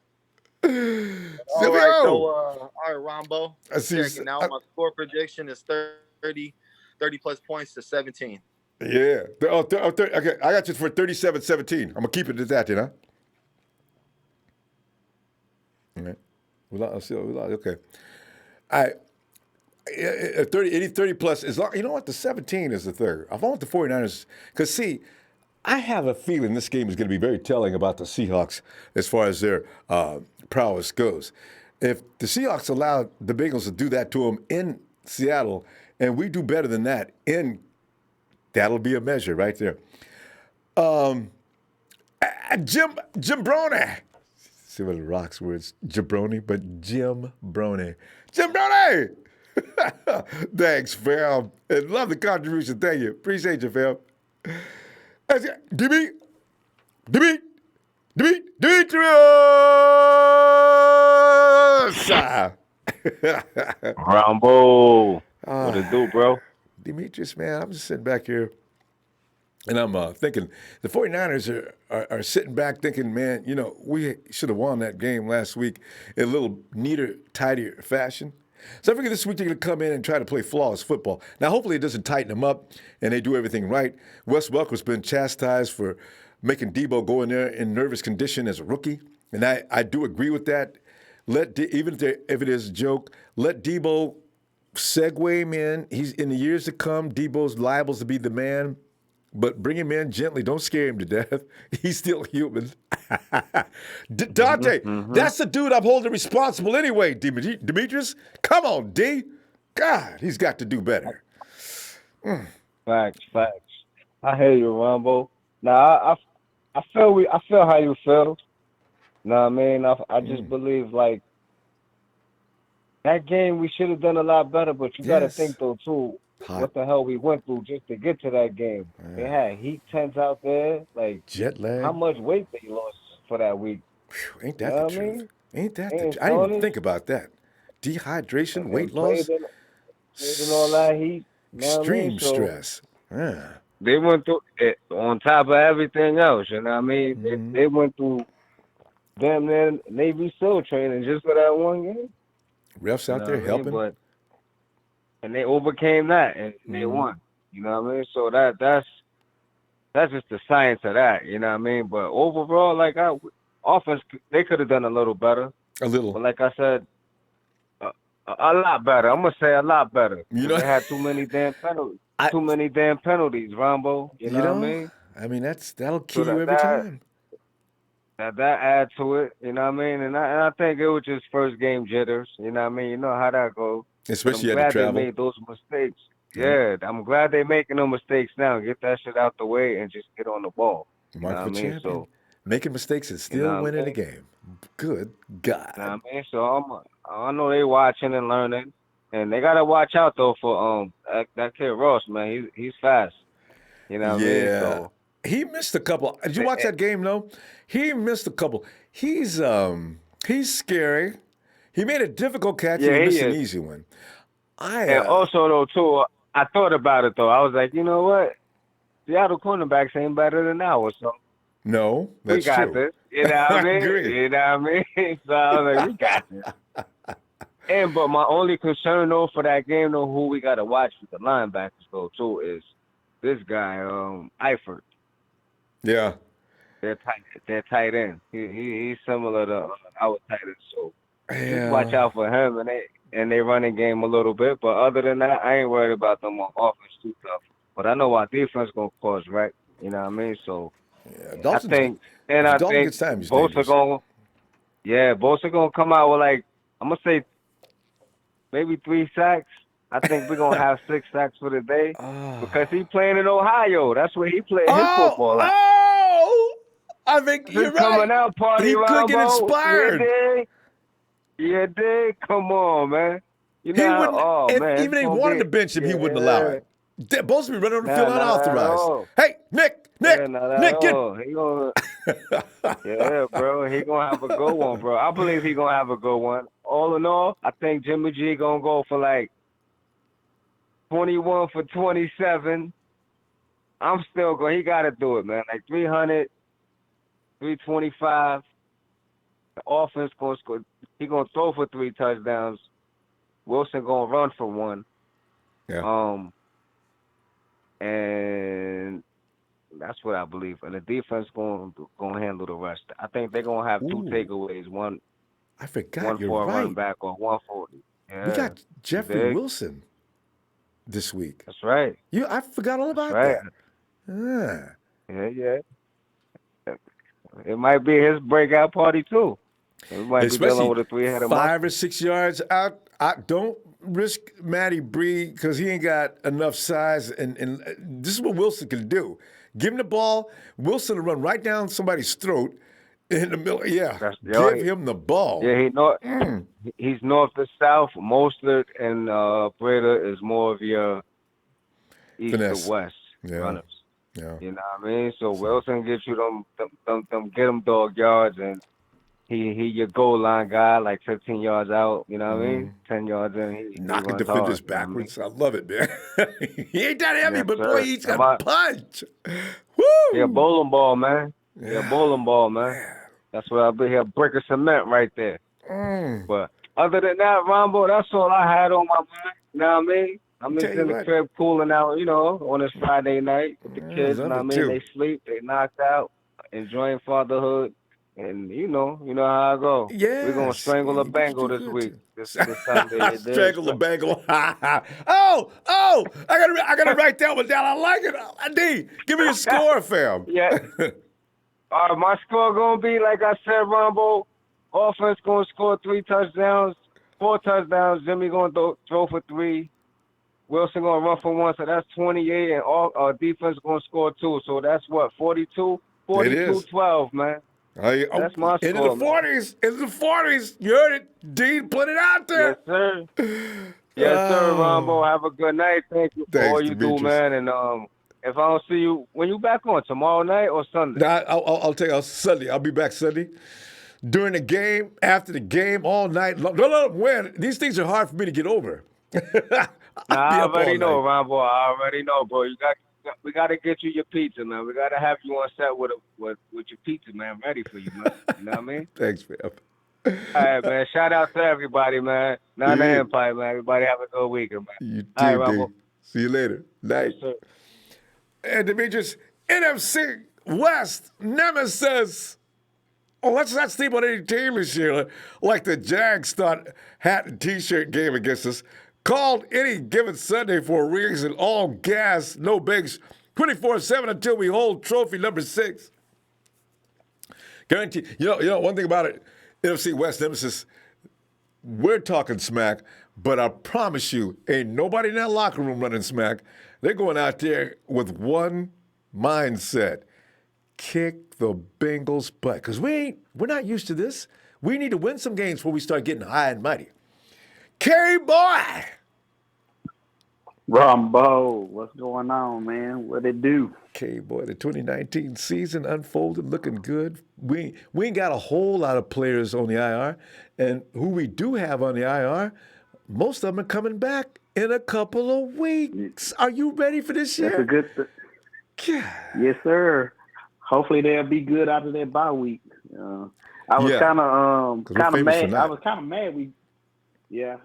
All right, Ronbo. Checking out. My score prediction is 30 plus points to 17. Yeah. Okay, I got you for 37-17. I'm gonna keep it at that, All right. Okay. All right. 30 plus is long. You know what? The 17 is the third. I want the 49ers because see. I have a feeling this game is going to be very telling about the Seahawks as far as their prowess goes. If the Seahawks allow the Bengals to do that to them in Seattle, and we do better than that, that'll be a measure right there. Jim Brony. See what the Rock's words, jabroni, but Jim Brony. Jim Brony! Thanks, fam. And love the contribution. Thank you. Appreciate you, fam. Demetrius! Ronbo. What it do, bro? Demetrius, man, I'm just sitting back here and I'm thinking the 49ers are sitting back thinking, man, you know, we should have won that game last week in a little neater, tidier fashion. So I figure this week they're going to come in and try to play flawless football. Now, hopefully it doesn't tighten them up and they do everything right. Wes Welker's been chastised for making Debo go in there in nervous condition as a rookie, and I do agree with that. Even if it is a joke, let Debo segue him in. He's in the years to come. Debo's liable to be the man, but bring him in gently. Don't scare him to death. He's still human. Dante, that's the dude I'm holding responsible anyway. Demetrius, come on, D. God, he's got to do better. Facts. I hear you, Ronbo. Now I feel how you feel. Know what I mean? I just believe like that game we should have done a lot better, but you gotta think though too, what the hell we went through just to get to that game. They had heat tents out there, like jet lag. How much weight they lost for that week? Whew, ain't that the truth? Ain't that the truth? I didn't even think about that. Dehydration, weight loss, and all that heat. Extreme stress. Yeah. They went through it on top of everything else. You know what I mean? They went through damn near Navy SEAL training just for that one game. Refs out there helping. And they overcame that and they won. You know what I mean? So that's just the science of that. You know what I mean? But overall, like offense, they could have done a little better. A little. But like I said, a lot better. I'm gonna say a lot better. You know, they had too many damn penalties. Too many damn penalties, Ronbo. You know what I mean? I mean that'll kill you every time. That add to it, you know what I mean? And I think it was just first game jitters, you know what I mean? You know how that goes. Especially at the travel. They made those mistakes. Yeah, I'm glad they're making no mistakes now. Get that shit out the way and just get on the ball. Mark the champion. So, making mistakes and still winning the game. Good God. You know what I mean? So I know they watching and learning. And they gotta watch out though for that kid Ross, man. He's fast. You know what I mean? So he missed a couple. Did you watch that game though? He missed a couple. He's scary. He made a difficult catch and he missed an easy one. And also though too, I thought about it though. I was like, you know what? Seattle cornerbacks ain't better than ours, so no, that's true. We got this. You know what I mean? Agree. You know what I mean? So I was like, we got this. But my only concern though for that game though, who we gotta watch with the linebackers though too is this guy, Eifert. Yeah. They're tight end. He's similar to our tight end, so just watch out for him and they running game a little bit. But other than that, I ain't worried about them on offense too tough. But I know our defense gonna cause right. You know what I mean? So I think Bosa gonna come out with like I'm gonna say maybe 3 sacks. I think we're gonna have 6 sacks for the day because he playing in Ohio. That's where he played his football at. I think you're right. Coming out party, he could get inspired. Yeah, dig. Come on, man. You know, even if he wanted to bench him, he wouldn't allow it. Both of me running on the field unauthorized. Hey, Nick, yeah, bro. He gonna have a good one, bro. I believe he gonna have a good one. All in all, I think Jimmy G gonna go for like 21 for 27. I'm still going. He got to do it, man. Like 300, 325. The offense going to score. He going to throw for 3 touchdowns. Wilson going to run for 1. Yeah. And that's what I believe. And the defense going to handle the rest. I think they're going to have 2 takeaways. One for a run back or 1 for. Yeah. We got Jeffrey Wilson this week. That's right. I forgot all about that. Yeah. It might be his breakout party too. It might be dealing with a 3-headed 5 or 6 yards out. Don't risk Matty Bree because he ain't got enough size. And this is what Wilson can do. Give him the ball. Wilson will run right down somebody's throat In the middle, yeah. That's Give him the ball. Yeah, he's north to south. Mostert and Breda is more of your east to Finesse. west Yeah. runners. Yeah. You know what I mean? So Wilson gets you them get him dog yards, and he your goal line guy, like 15 yards out. You know what I mean? 10 yards in, he Knocking runs defenders hard. You know what I mean? backwards. I love it, man. He ain't that heavy, Yes, but sir. boy, he's Am got punch. Woo! Yeah, bowling ball, man. Yeah, bowling ball, man. Man. That's what I'll be here. Brick of cement right there. But other than that, Ronbo, that's all I had on my mind. You know what I mean? I'm just in the crib cooling out, on this Friday night with the kids. You know what I mean? They sleep, they knocked out, enjoying fatherhood. And you know how I go. Yes. We're gonna strangle a Bengal this week. This Sunday. Strangle a Bengal. Oh! I gotta write that one down. I like it. D, give me your score, fam. Yeah. My score gonna be like I said, Ronbo. Offense gonna score 3 touchdowns, 4 touchdowns. Jimmy gonna throw for 3. Wilson gonna run for 1, so that's 28, and all defense gonna score 2. So that's what 42, 42-12, man. That's my score. Into the 40s. Into the 40s. You heard it. D, put it out there. Yes, sir. Yes, sir, Ronbo. Have a good night. Thank you for all you do, man. And if I don't see you, when you back on, tomorrow night or Sunday? I'll tell you, Sunday. I'll be back Sunday. During the game, after the game, all night long. Don't let them win. These things are hard for me to get over. I already know, Ronbo. I already know, bro. We got to get you your pizza, man. We got to have you on set with your pizza, man, ready for you, man. You know what I mean? Thanks, man. All right, man. Shout out to everybody, man. Nana Empire, man. Everybody have a good weekend, man. You too, all right, Ronbo. See you later. Night. Yes, and Demetrius, NFC West nemesis. Oh, let's not sleep on any team this year. Like the Jags thought hat and T-shirt game against us. Called any given Sunday for a reason. All gas, no bigs. 24/7 until we hold trophy number 6. Guarantee. You know one thing about it, NFC West nemesis, we're talking smack, but I promise you, ain't nobody in that locker room running smack. They're going out there with one mindset. Kick the Bengals' butt. Because we're not used to this. We need to win some games before we start getting high and mighty. K-Boy! Ronbo, what's going on, man? What it do? K-Boy, the 2019 season unfolded, looking good. We ain't got a whole lot of players on the IR. And who we do have on the IR, most of them are coming back in a couple of weeks. Are you ready for this year? That's a good Yes, sir. Hopefully they'll be good after their bye week. I was kind of mad. I was kind of mad.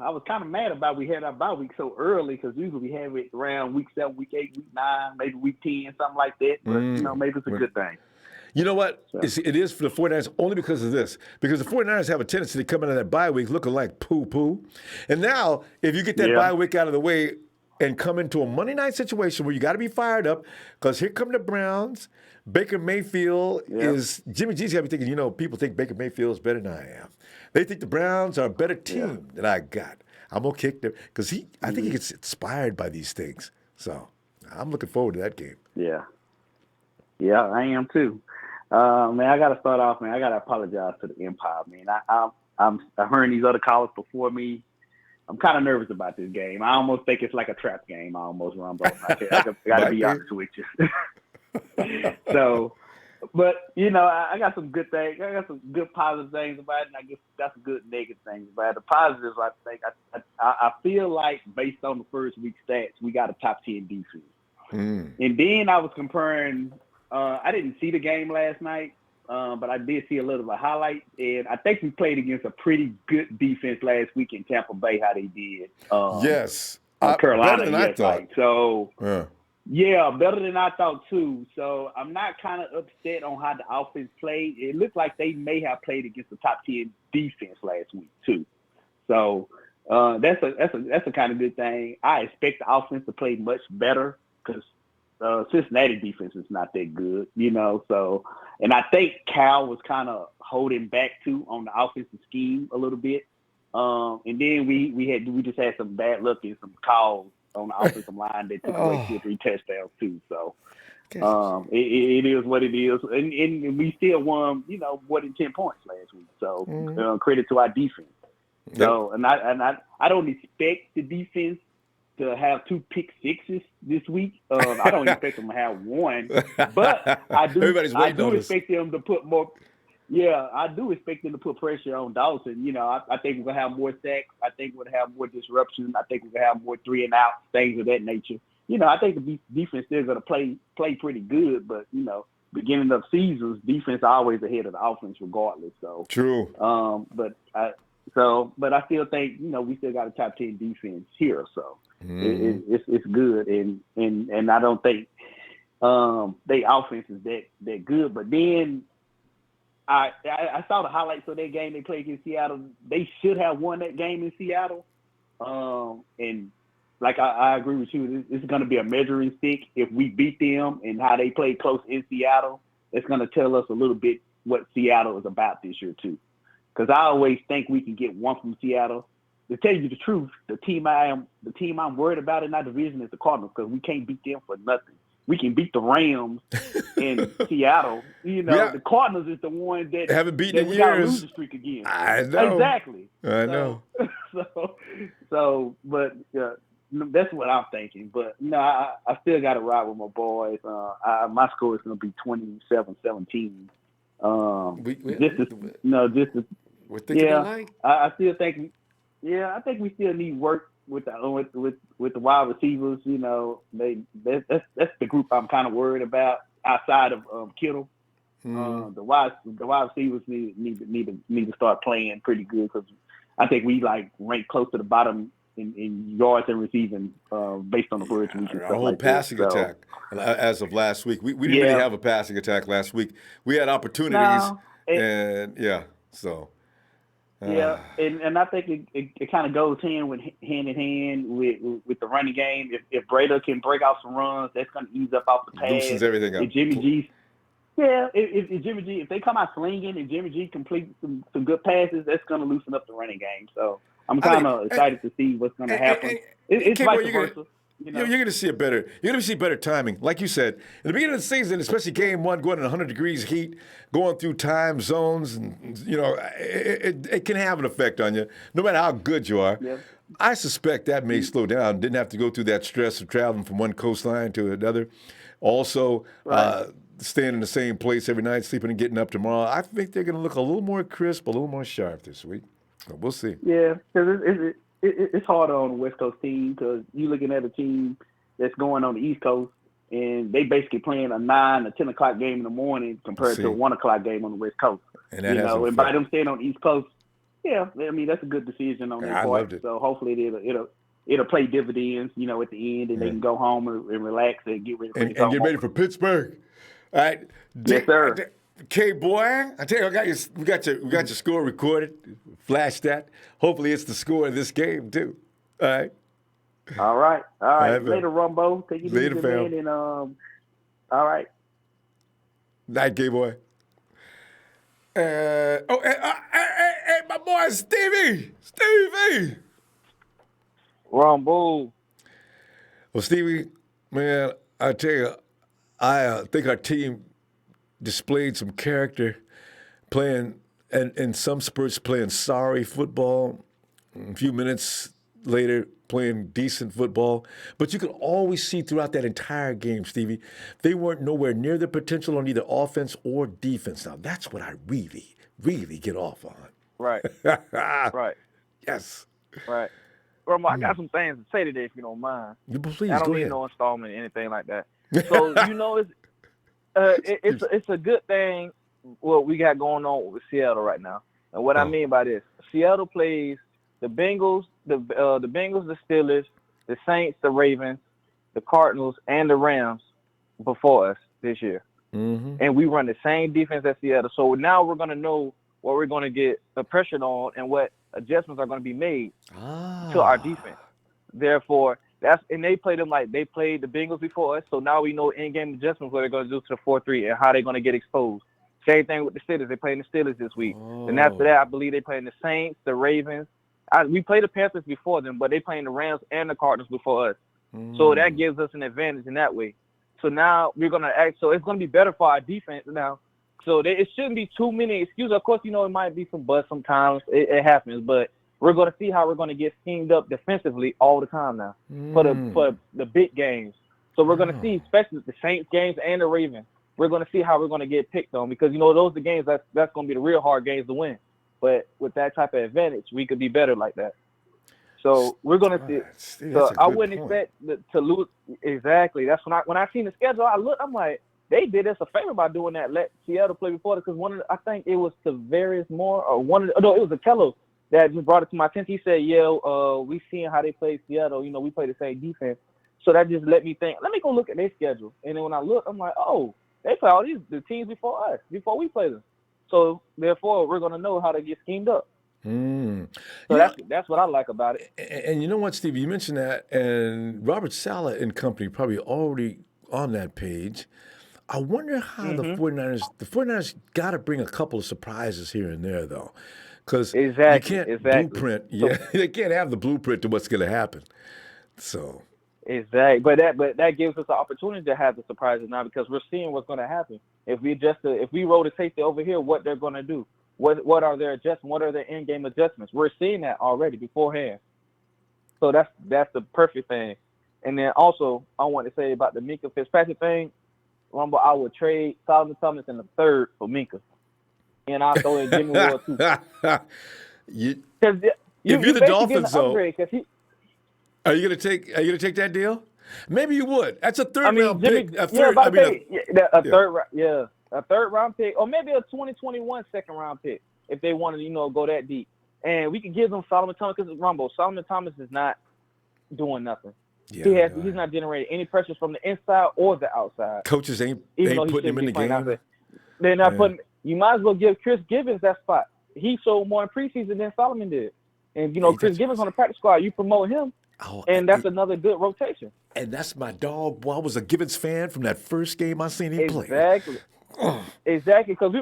I was kind of mad about we had our bye week so early because usually we have it around week 7, week 8, week 9, maybe week 10, something like that. But maybe it's a good thing. You know what? So. It is for the 49ers only because of this. Because the 49ers have a tendency to come into that bye week looking like poo-poo. And now, if you get that bye week out of the way and come into a Monday night situation where you got to be fired up because here come the Browns. Baker Mayfield is – Jimmy G's got to be thinking, people think Baker Mayfield is better than I am. They think the Browns are a better team than I got. I'm going to kick them because I think he gets inspired by these things. So I'm looking forward to that game. Yeah. Yeah, I am too. Man, I got to start off, man. I got to apologize to the Empire, man. I'm hearing these other callers before me. I'm kind of nervous about this game. I almost think it's like a trap game. I almost run, bro. I got to be honest with you. So, but I got some good things. I got some good positive things about it, and I guess got some good negative things about it. The positives, I think, I feel like based on the first week stats, we got a top 10 defense. And then I was comparing. I didn't see the game last night, but I did see a little of a highlight, and I think we played against a pretty good defense last week in Tampa Bay. How they did? Yes, Carolina. Better than I thought. So. Yeah, better than I thought, too. So I'm not kind of upset on how the offense played. It looked like they may have played against the top 10 defense last week, too. So that's a kind of good thing. I expect the offense to play much better because Cincinnati defense is not that good, So, and I think Cal was kind of holding back, too, on the offensive scheme a little bit. And then we just had some bad luck and some calls on the offensive line that took away 2 or 3 touchdowns too. So It is what it is, and we still won, more than 10 points last week. So credit to our defense. So and I don't expect the defense to have 2 pick sixes this week. I don't expect them to have one, but I do expect them to put more. Yeah, I do expect them to put pressure on Dawson. I think we're gonna have more sacks. I think we're gonna have more disruption. I think we're gonna have more 3-and-out, things of that nature. I think the defense still gonna play pretty good, but beginning of seasons, defense always ahead of the offense regardless. So true. But I still think we still got a top 10 defense here. So it's good, and I don't think their offense is that good. But then I saw the highlights of that game they played against Seattle. They should have won that game in Seattle. And like I agree with you, it's going to be a measuring stick if we beat them and how they played close in Seattle. It's going to tell us a little bit what Seattle is about this year too. Because I always think we can get one from Seattle. To tell you the truth, the team I'm worried about in our division is the Cardinals, because we can't beat them for nothing. We can beat the Rams in Seattle. The Cardinals is the one that haven't beaten in we got to years. lose the streak again. I know. Exactly. I know. But that's what I'm thinking. But I still got to ride with my boys. My score is going to be 27-17. We're thinking alike. I still think. I think we still need work with the wide receivers. That's the group I'm kind of worried about outside of Kittle. The wide receivers need to start playing pretty good, because I think we rank close to the bottom in yards and receiving based on the words we can. Our whole passing attack as of last week. We didn't really have a passing attack last week. We had opportunities, so. And I think it kind of goes hand in hand with the running game. If Breda can break out some runs, that's going to ease up off the pass. Loosens everything up. If Jimmy G, if Jimmy G, if they come out slinging and Jimmy G complete some good passes, that's going to loosen up the running game. So I'm kind of excited to see what's going to happen. It's vice versa. You're going to see better timing. Like you said, in the beginning of the season, especially game one, going in 100 degrees heat, going through time zones, and it can have an effect on you, no matter how good you are. Yep. I suspect that may slow down. Didn't have to go through that stress of traveling from one coastline to another. Also, staying in the same place every night, sleeping and getting up tomorrow. I think they're going to look a little more crisp, a little more sharp this week. So we'll see. Yeah, because it's harder on the West Coast team, because you're looking at a team that's going on the East Coast, and they basically playing a 9 or 10 o'clock game in the morning compared to a 1 o'clock game on the West Coast. And that and by them staying on the East Coast, that's a good decision on their part. Loved it. So hopefully it'll play dividends, at the end, and they can go home and relax and get ready for and get ready for Pittsburgh. All right. Yes, sir. Okay, boy, I tell you, we got your score recorded. Flash that. Hopefully, it's the score of this game too. All right. All right. Right, later, Ronbo. Take it easy, fam. Man. And all right. Night, gay boy. Hey, my boy Stevie. Ronbo. Well, Stevie, man, I tell you, I think our team displayed some character, playing and in some spurts playing sorry football. A few minutes later, playing decent football. But you could always see throughout that entire game, Stevie, they weren't nowhere near their potential on either offense or defense. Now, that's what I really, really get off on. Right. Right. Yes. Right. Well, I got some things to say today, if you don't mind. Please, I don't go need ahead. no installment or anything like that. So, it's a good thing what we got going on with Seattle right now. And what I mean by this, Seattle plays the Bengals, the Steelers, the Saints, the Ravens, the Cardinals, and the Rams before us this year. Mm-hmm. And we run the same defense as Seattle. So now we're going to know what we're going to get the pressure on and what adjustments are going to be made to our defense. Therefore, they played them like they played the Bengals before us. So now we know in-game adjustments what they're going to do to the 4-3 and how they're going to get exposed. Same thing with the Steelers. They're playing the Steelers this week. And after that, I believe they're playing the Saints, the Ravens. We played the Panthers before them, but they're playing the Rams and the Cardinals before us. So that gives us an advantage in that way. So now we're gonna act. So it's gonna be better for our defense now. So it shouldn't be too many excuses. Of course, it might be some busts sometimes. It happens, but we're gonna see how we're gonna get schemed up defensively all the time now for the big games. So we're gonna see, especially the Saints games and the Ravens. We're gonna see how we're gonna get picked on because those are the games that's gonna be the real hard games to win. But with that type of advantage, we could be better like that. So we're gonna see. So I wouldn't expect to lose. Exactly. That's when I seen the schedule. I'm like, they did us a favor by doing that. Let Seattle play before because I think it was Tavares Moore or it was Akello that just brought it to my attention. He said, we seeing how they play Seattle. We play the same defense. So that just let me think. Let me go look at their schedule. And then when I look, I'm like, oh, they play all the teams before us, before we play them. So therefore, we're gonna know how to get schemed up. So that's what I like about it. And you know what, Steve? You mentioned that, and Robert Saleh and company probably already on that page. I wonder how the 49ers got to bring a couple of surprises here and there, though. Because you can't blueprint. Yeah, they can't have the blueprint to what's going to happen. So. Exactly. But that gives us the opportunity to have the surprises now because we're seeing what's going to happen. If we roll the safety over here, what they're going to do. What are their adjustments? What are their in-game adjustments? We're seeing that already beforehand. So that's the perfect thing. And then also, I want to say about the Minkah Fitzpatrick thing, Ronbo, I would trade Solomon Thomas in the third for Minkah. And I'll throw in Jimmy Ward too. If you're the Dolphins, though, are you gonna take that deal? Maybe you would. That's a third-round pick. A third-round pick, or maybe a 2021 second-round pick if they want to, go that deep. And we can give them Solomon Thomas because Ronbo. Solomon Thomas is not doing nothing. Yeah, he's not generating any pressure from the inside or the outside. Coaches ain't putting him in the game. They're not putting. You might as well give Chris Gibbons that spot. He showed more in preseason than Solomon did. And Chris Gibbons on the practice squad, you promote him, and that's another good rotation. And that's my dog. Boy, I was a Gibbons fan from that first game I seen him play. Exactly. Because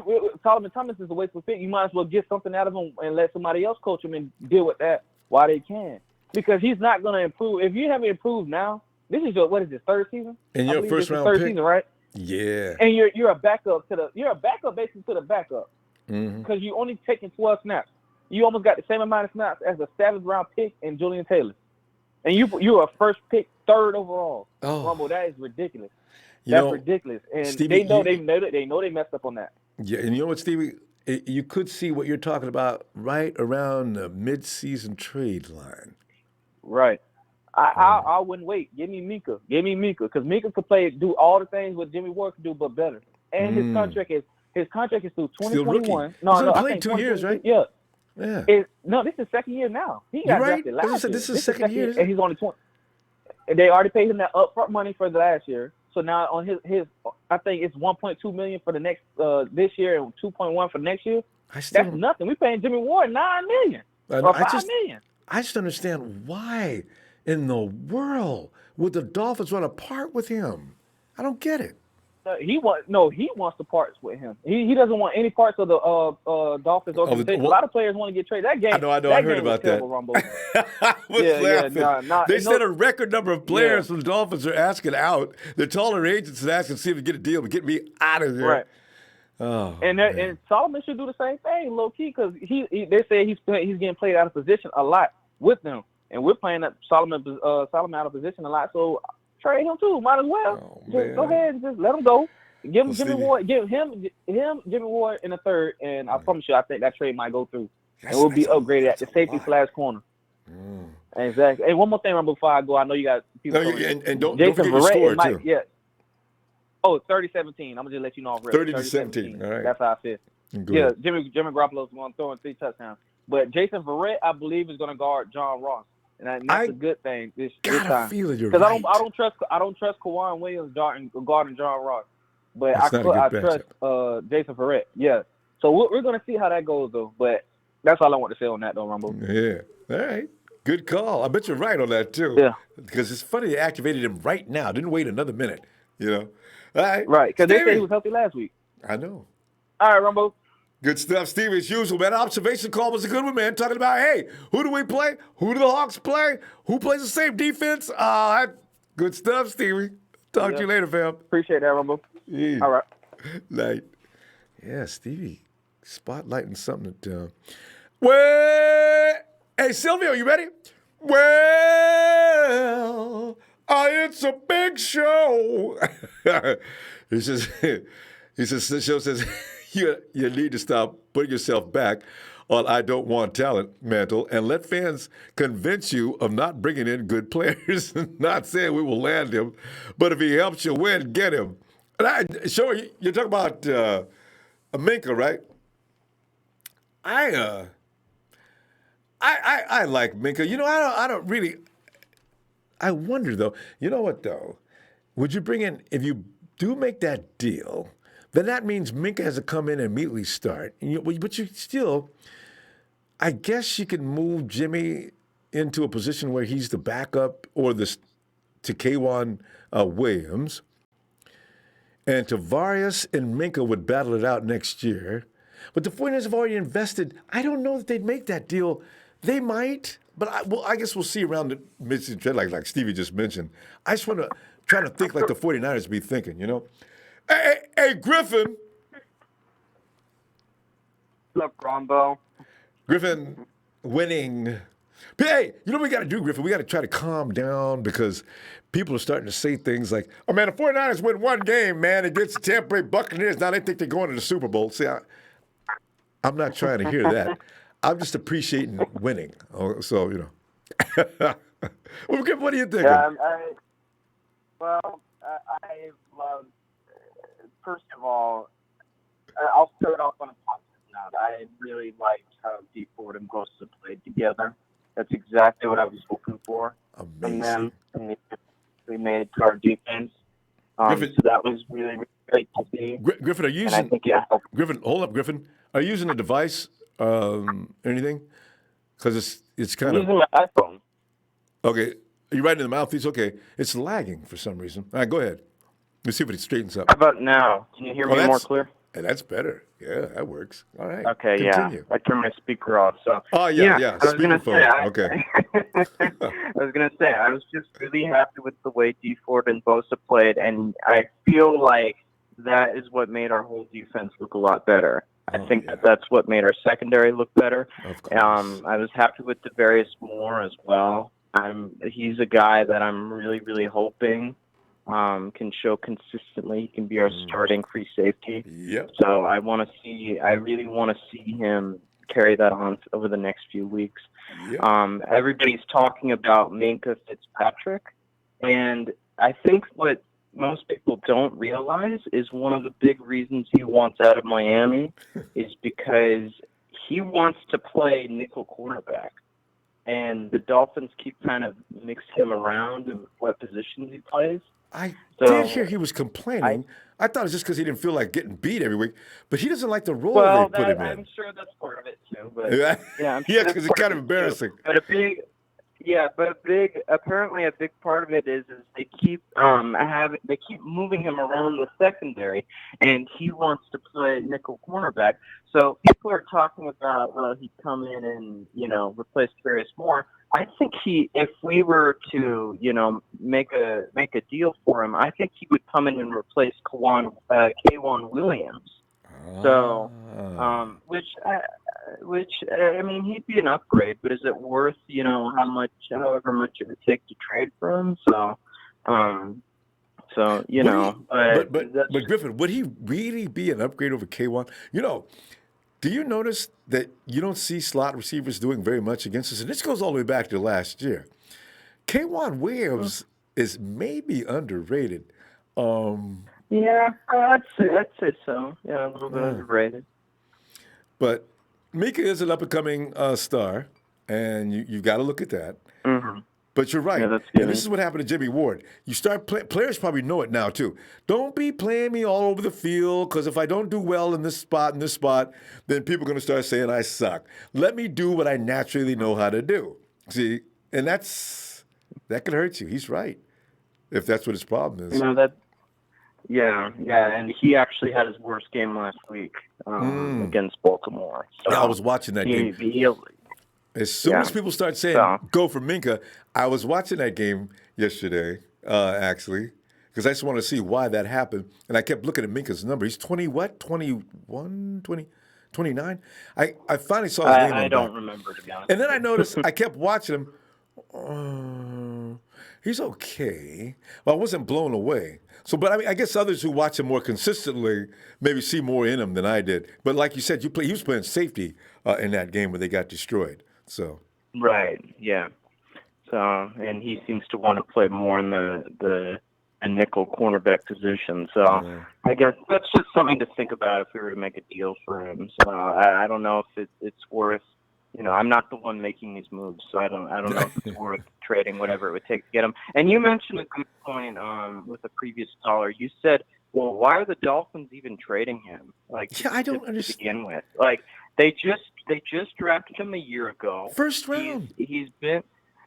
Solomon Thomas is a wasteful pick. You might as well get something out of him and let somebody else coach him and deal with that while they can. Because he's not going to improve. If you haven't improved now, this is your third season? And your first round third pick? Season, right? Yeah. And you're a backup basically to the backup. Because you only taking 12 snaps. You almost got the same amount of snaps as a 7th round pick in Julian Taylor. And you're a first pick, 3rd overall. Rumble, that is ridiculous. That's ridiculous. And Stevie, they know they messed up on that. Yeah, and you know what, Stevie? You could see what you're talking about right around the mid-season trade line. Right. I wouldn't wait. Give me Minkah. Because Minkah could do all the things what Jimmy Ward could do, but better. And his contract is through 2021. No, I think 2 years, right? Yeah. Yeah. This is his second year now. He got drafted last year. This is second year, and he's only 20. They already paid him that upfront money for the last year. So now on his I think it's $1.2 million for the next this year and $2.1 for next year. That's nothing. We paying Jimmy Ward $9 million or $5 million. I just understand why in the world would the Dolphins want to part with him? I don't get it. He wants to part with him. He doesn't want any parts of the Dolphins organization. A lot of players want to get traded. That game. I know. I heard about that. I was laughing. They said a record number of players from the Dolphins are asking out. They're telling their agents and asking to see if they get a deal, but get me out of here. Right. Oh, and Solomon should do the same thing, low key, because they say he's getting played out of position a lot with them, and we're playing Solomon out of position a lot. So trade him too. Might as well. Just go ahead and just let him go. Give him Jimmy Ward. Give him Jimmy Ward in the third, and I promise you, I think that trade might go through, and we'll be upgraded at the safety / corner. Exactly. And one more thing, before I go, I know you got people. And don't forget your score too. Yeah. Oh, 30-17. I'm gonna just let you know off. 30-17. All right. That's how I feel. Good. Yeah, Jimmy Garoppolo is going to throw in 3 touchdowns, but Jason Verrett, I believe, is going to guard John Ross, and that's a good thing this time. Because I don't trust Kawhi Williams guarding John Ross, but I trust Jason Verrett. Yeah. So we're going to see how that goes though. But that's all I want to say on that though, Rumble. Yeah. All right. Good call. I bet you're right on that too. Yeah. Because it's funny they activated him right now. Didn't wait another minute. You know. All right. Right. Because they said he was healthy last week. I know. All right, Rumble. Good stuff, Steve, as usual, man. Observation call was a good one, man. Talking about, hey, who do we play? Who do the Hawks play? Who plays the same defense? Good stuff, Stevie. Talk to you later, fam. Appreciate that, Ronbo. Yeah. All right. Night. Yeah, Stevie spotlighting something that. Well, hey, Silvio, you ready? Well, it's a big show. he says, the show says, you need to stop putting yourself back on I don't want talent mantle and let fans convince you of not bringing in good players. Not saying we will land him, but if he helps you win, get him. And you're talking about Minkah, right? I like Minkah. You know, I don't really. I wonder though. You know what though? Would you bring in if you do make that deal? Then that means Minkah has to come in and immediately start. But you still, I guess you can move Jimmy into a position where he's the backup or to K'Wan Williams. And Tavarius and Minkah would battle it out next year. But the 49ers have already invested. I don't know that they'd make that deal. They might, but I guess we'll see around the midseason trade like Stevie just mentioned. I just want to try to think like the 49ers be thinking, you know? Hey, Griffin. What's up, Ronbo? Griffin winning. Hey, you know what we got to do, Griffin? We got to try to calm down because people are starting to say things like, oh, man, the 49ers win one game, man, against the Tampa Bay Buccaneers. Now they think they're going to the Super Bowl. See, I'm not trying to hear that. I'm just appreciating winning. So, you know. Well, Griffin, what are you thinking? I love, first of all, I'll start off on a positive note. I really liked how D Ford and Bosa played together. That's exactly what I was hoping for from them. And we made to our defense. Griffin, so that was really, really great to see. Griffin, are you using? Griffin, hold up, Griffin. Are you using a device? Anything? Because it's kind of. I'm using my iPhone. Okay, are you writing in the mouthpiece? Okay, it's lagging for some reason. All right, go ahead. Let's see if it straightens up. How about now? Can you hear me more clear? That's better. Yeah, that works. All right. Okay, continue. I turned my speaker off. So. Oh yeah. Speakerphone. Okay. I was gonna say I was just really happy with the way D Ford and Bosa played, and I feel like that is what made our whole defense look a lot better. I think that's what made our secondary look better. Of course. I was happy with Tavarius Moore as well. He's a guy that I'm really, really hoping can show consistently. He can be our starting free safety. Yep. So I really want to see him carry that on over the next few weeks. Yep. Everybody's talking about Minkah Fitzpatrick, and I think what most people don't realize is one of the big reasons he wants out of Miami is because he wants to play nickel cornerback. And the Dolphins keep kind of mixing him around in what positions he plays. I did hear he was complaining. I thought it was just because he didn't feel like getting beat every week. But he doesn't like the role they put him in. I'm sure that's part of it too. But yeah, because it's kind of embarrassing. But apparently a big part of it is they keep moving him around the secondary, and he wants to play nickel cornerback. So people are talking about he'd come in and replace Tavarius Moore. I think if we were to make a deal for him, I think he would come in and replace K'Wan Williams. So, which I mean, he'd be an upgrade, but is it worth however much it would take to trade for him? But Griffin, would he really be an upgrade over K'Wan? Do you notice that you don't see slot receivers doing very much against us? And this goes all the way back to last year. K'Wan Williams is maybe underrated. Yeah, I'd say so. Yeah, a little bit underrated. But Minkah is an up-and-coming star, and you've got to look at that. Mm-hmm. But you're right. Yeah, that's and this is what happened to Jimmy Ward. You start players probably know it now too. Don't be playing me all over the field because if I don't do well in this spot, then people are going to start saying I suck. Let me do what I naturally know how to do. See, and that could hurt you. He's right. If that's what his problem is. Yeah, and he actually had his worst game last week against Baltimore. So yeah, I was watching that game. As soon as people start saying, go for Minkah, I was watching that game yesterday, actually, because I just want to see why that happened. And I kept looking at Minkah's number. He's 20 what? 21, 20, 29? I finally saw his name on I the don't back. remember, to be honest. And then I noticed, I kept watching him. He's okay. Well, I wasn't blown away. So, but I mean, I guess others who watch him more consistently maybe see more in him than I did. But like you said, he was playing safety in that game where they got destroyed. So. Right. Yeah. So, and he seems to want to play more in the nickel cornerback position. So, I guess that's just something to think about if we were to make a deal for him. So, I don't know if it's worth. I'm not the one making these moves, so I don't know if it's worth trading whatever it would take to get him. And you mentioned a good point with the previous caller. You said, well, why are the Dolphins even trading him? I don't understand. To begin with, they just drafted him a year ago. First round. He's been,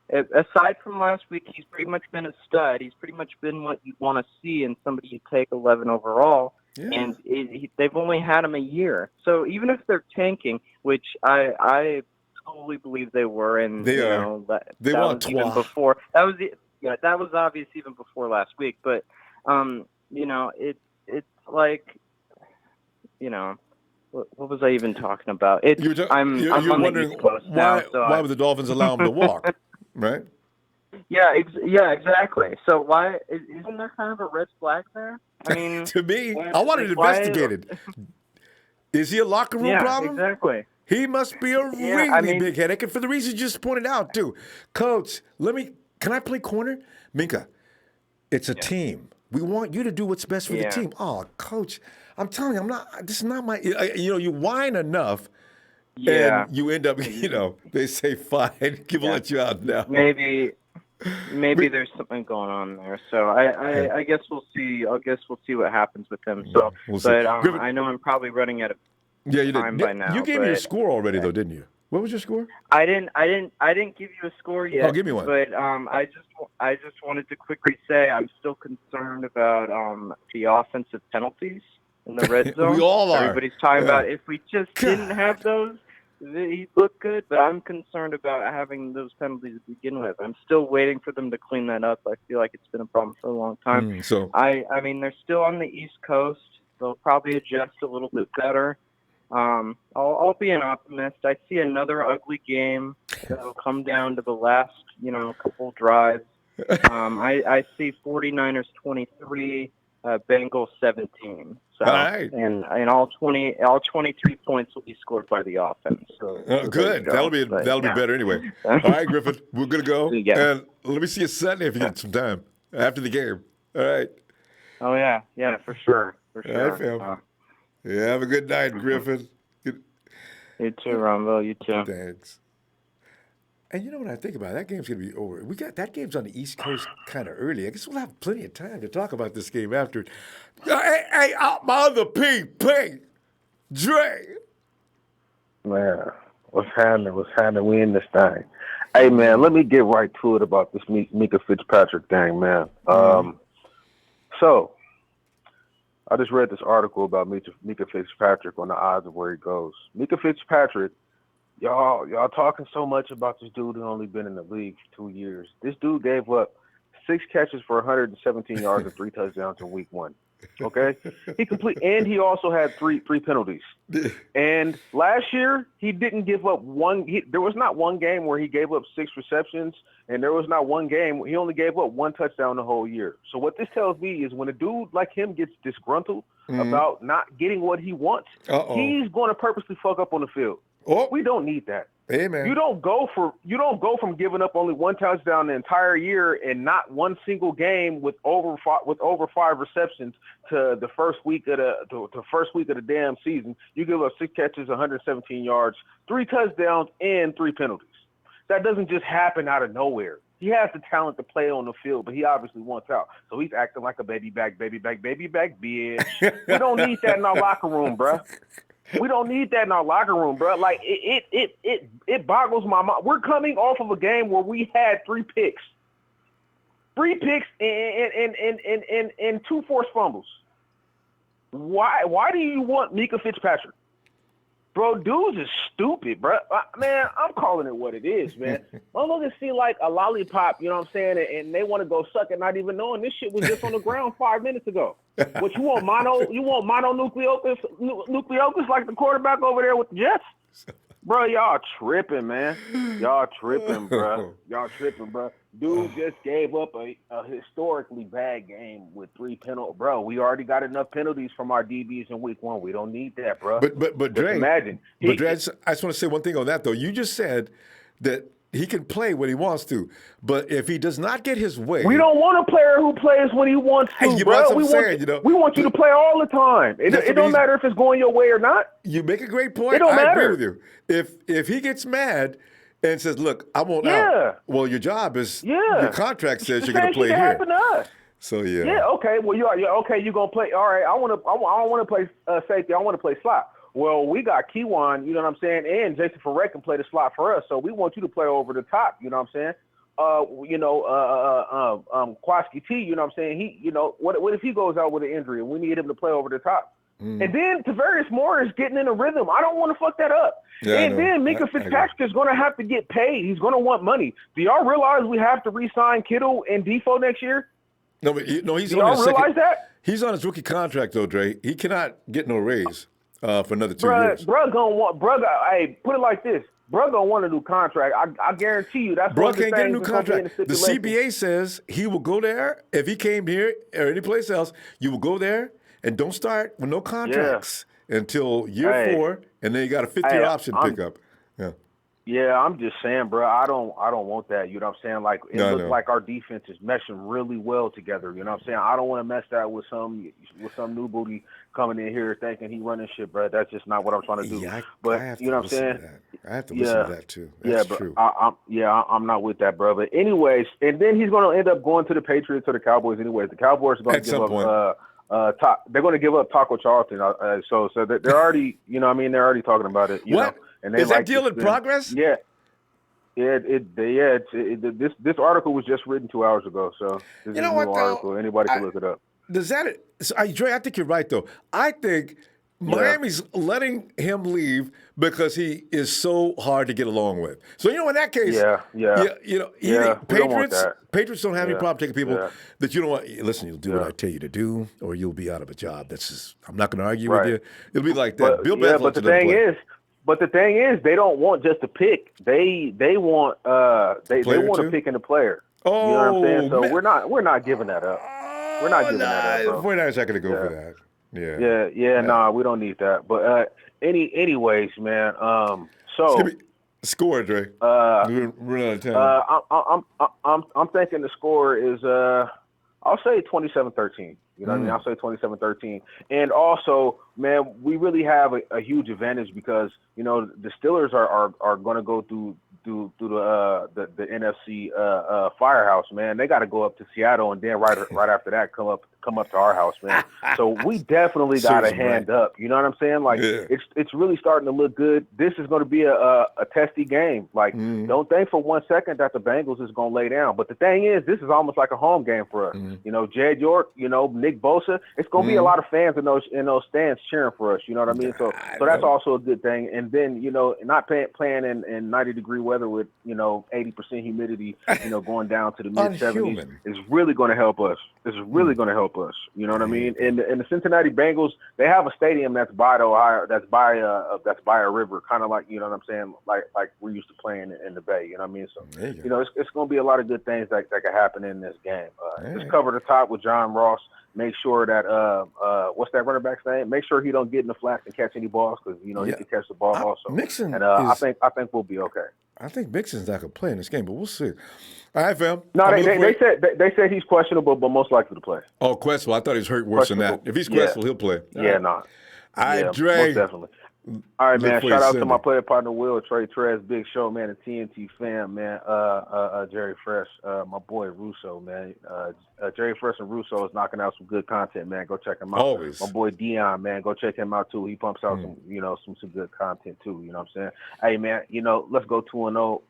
aside from last week, he's pretty much been a stud. He's pretty much been what you want to see in somebody you take 11 overall. Yeah. And they've only had him a year. So even if they're tanking, which I totally believe they were, and they want was even before. That was obvious even before last week. But it's like, what was I even talking about? I'm wondering why would the Dolphins allow him to walk, right? Yeah, exactly. So why isn't there kind of a red flag there? I mean, to me, I want it investigated. Is he a locker room problem? Yeah, exactly. He must be a really big headache, and for the reasons you just pointed out, too. Coach, can I play corner? Minkah, it's a team. We want you to do what's best for the team. Oh, Coach, I'm telling you, this is not my, you whine enough, and you end up, they say, fine, we'll let you out now. Maybe there's something going on there. So I guess we'll see. I guess we'll see what happens with him. So, I know I'm probably running out of time by now. You gave me your score already, though, didn't you? What was your score? I didn't give you a score yet. Oh, give me one. But I just wanted to quickly say I'm still concerned about the offensive penalties in the red zone. We all are. Everybody's talking about if we just didn't have those, he'd look good. But I'm concerned about having those penalties to begin with. I'm still waiting for them to clean that up. I feel like it's been a problem for a long time. I mean, they're still on the East Coast. They'll probably adjust a little bit better. I'll be an optimist. I see another ugly game that'll come down to the last, couple drives. I see 49ers 23, Bengals 17. So, all right. And all 23 points will be scored by the offense. So good. That'll be better anyway. All right, Griffin, we're gonna go. And let me see you Sunday if you get some time after the game. All right. Oh yeah, for sure. All right, fam. Have a good night, Griffin. You too, Ronbo. You too. Thanks. And you know what I think about it? That game's going to be over. That game's on the East Coast kind of early. I guess we'll have plenty of time to talk about this game after. Hey, out my other PP, Dre. Man, what's happening? We in this thing. Hey, man, let me get right to it about this Minkah Fitzpatrick thing, man. So, I just read this article about Minkah Fitzpatrick on the odds of where he goes. Minkah Fitzpatrick, y'all talking so much about this dude who only been in the league for 2 years. This dude gave up 6 catches for 117 yards and 3 touchdowns in week 1. Okay, he also had three penalties. And last year he didn't give up one. There was not one game where he gave up 6 receptions, and there was not one game he only gave up 1 touchdown the whole year. So what this tells me is when a dude like him gets disgruntled about not getting what he wants, he's going to purposely fuck up on the field. We don't need that. Hey, man. You don't go from giving up only 1 touchdown the entire year and not one single game with over 5 receptions to the first week of the damn season. You give up 6 catches, 117 yards, 3 touchdowns, and 3 penalties. That doesn't just happen out of nowhere. He has the talent to play on the field, but he obviously wants out. So he's acting like a baby back, bitch. We don't need that in our locker room, bruh. We don't need that in our locker room, bro. Like it boggles my mind. We're coming off of a game where we had 3 picks, and 2 forced fumbles. Why do you want Minkah Fitzpatrick? Bro, dudes is stupid, bro. Man, I'm calling it what it is, man. Motherfuckers see like a lollipop, you know what I'm saying, and they want to go suck it, not even knowing this shit was just on the ground 5 minutes ago. What you want, mononucleosis like the quarterback over there with the Jets? Bro, y'all tripping, man. Y'all tripping, bro. Dude just gave up a historically bad game with 3 penalties. Bro, we already got enough penalties from our DBs in week 1. We don't need that, bro. But Dre, imagine. I just want to say one thing on that, though. You just said that he can play when he wants to, but if he does not get his way, we don't want a player who plays when he wants to, bro. We want you to play all the time. It don't matter if it's going your way or not. You make a great point. It don't matter. I agree with you. If he gets mad and says, "Look, I won't out," well, your job is your contract says you're going to play here. Happen to us. So yeah. Yeah. Okay. Well, you're okay. You're gonna play. All right. I don't want to play safety. I want to play slot. Well, we got Keywan, you know what I'm saying, and Jason Ferret can play the slot for us, so we want you to play over the top, you know what I'm saying? Kwaski T, you know what I'm saying? He, what if he goes out with an injury and we need him to play over the top? And then Tavarius Moore is getting in a rhythm. I don't want to fuck that up. Yeah, and then Minkah Fitzpatrick is going to have to get paid. He's going to want money. Do y'all realize we have to re-sign Kittle and Defoe next year? No, but he's on his realize that? He's on his rookie contract, though, Dre. He cannot get no raise. For another 2 years. Hey, put it like this. Bro gonna want a new contract. I guarantee you that's Bro can't get a new contract. The CBA says he will go there. If he came here or any place else, you will go there and don't start with no contracts until year 4, and then you got a 5th-year option pickup. Yeah. Yeah, I'm just saying, bro. I don't want that. You know what I'm saying? Like it looks like our defense is meshing really well together. You know what I'm saying? I don't want to mess that with some new booty coming in here thinking he running shit, bro. That's just not what I'm trying to do. Yeah, but you know what I'm saying? I have to listen to that too. That's true. I'm not with that, bro. But anyways, and then he's going to end up going to the Patriots or the Cowboys. Anyways, the Cowboys are going to give up. They're going to give up Taco Charlton. So they're already, you know what I mean? They're already talking about it. You know? And is that deal in progress? Yeah. This article was just written 2 hours ago, so this is a new article. Anybody can look it up. Dre, I think you're right, though. I think Miami's letting him leave because he is so hard to get along with. So, in that case, Patriots don't have any problem taking people that you don't want. Listen, you'll do what I tell you to do, or you'll be out of a job. I'm not going to argue with you. It'll be like that. But the thing is, they don't want just a pick. They want they want a pick in the player. Oh, you know what I'm saying? So we're not giving that up. We're not giving that up, bro. We're not going to go for that. Nah, we don't need that. But anyways, man. So score, Dre. We're out of time. I'm thinking the score is I'll say 27-13. You know what I mean? I'll say 27-13. And also, man, we really have a huge advantage because the Steelers are going to go through the NFC firehouse, man. They got to go up to Seattle and then right after that come up to our house, man. So we definitely got a hand up. You know what I'm saying? Like it's really starting to look good. This is going to be a testy game. Like don't think for 1 second that the Bengals is going to lay down. But the thing is, this is almost like a home game for us. Jed York, Nick Bosa. It's going to be a lot of fans in those stands cheering for us. You know what I mean? So that's also a good thing. And then not playing in 90-degree weather with 80% humidity, going down to the mid-70s is really going to help us. It's really going to help us. You know what I mean? And the Cincinnati Bengals, they have a stadium that's by the Ohio, that's by a river, kind of like what I'm saying, like we're used to playing in the Bay. You know what I mean? So it's going to be a lot of good things that could happen in this game. Just cover the top with John Ross. Make sure that what's that running back's name? Make sure he don't get in the flats and catch any balls because he can catch the ball also. Mixon and I think we'll be okay. I think Mixon's not gonna play in this game, but we'll see. All right, fam. No, they said he's questionable, but most likely to play. Oh, questionable. I thought he was hurt worse than that. If he's questionable, he'll play. All right, Dre. Most definitely. All right, man. Shout out to my player partner Will, Trey Trez, Big Show, man, the TNT fam, man. Jerry Fresh, my boy Russo, man. Jerry Fresh and Russo is knocking out some good content, man. Go check him out. Always. My boy Dion, man. Go check him out too. He pumps out some good content too. You know what I'm saying? Hey, man. Let's go 2-0.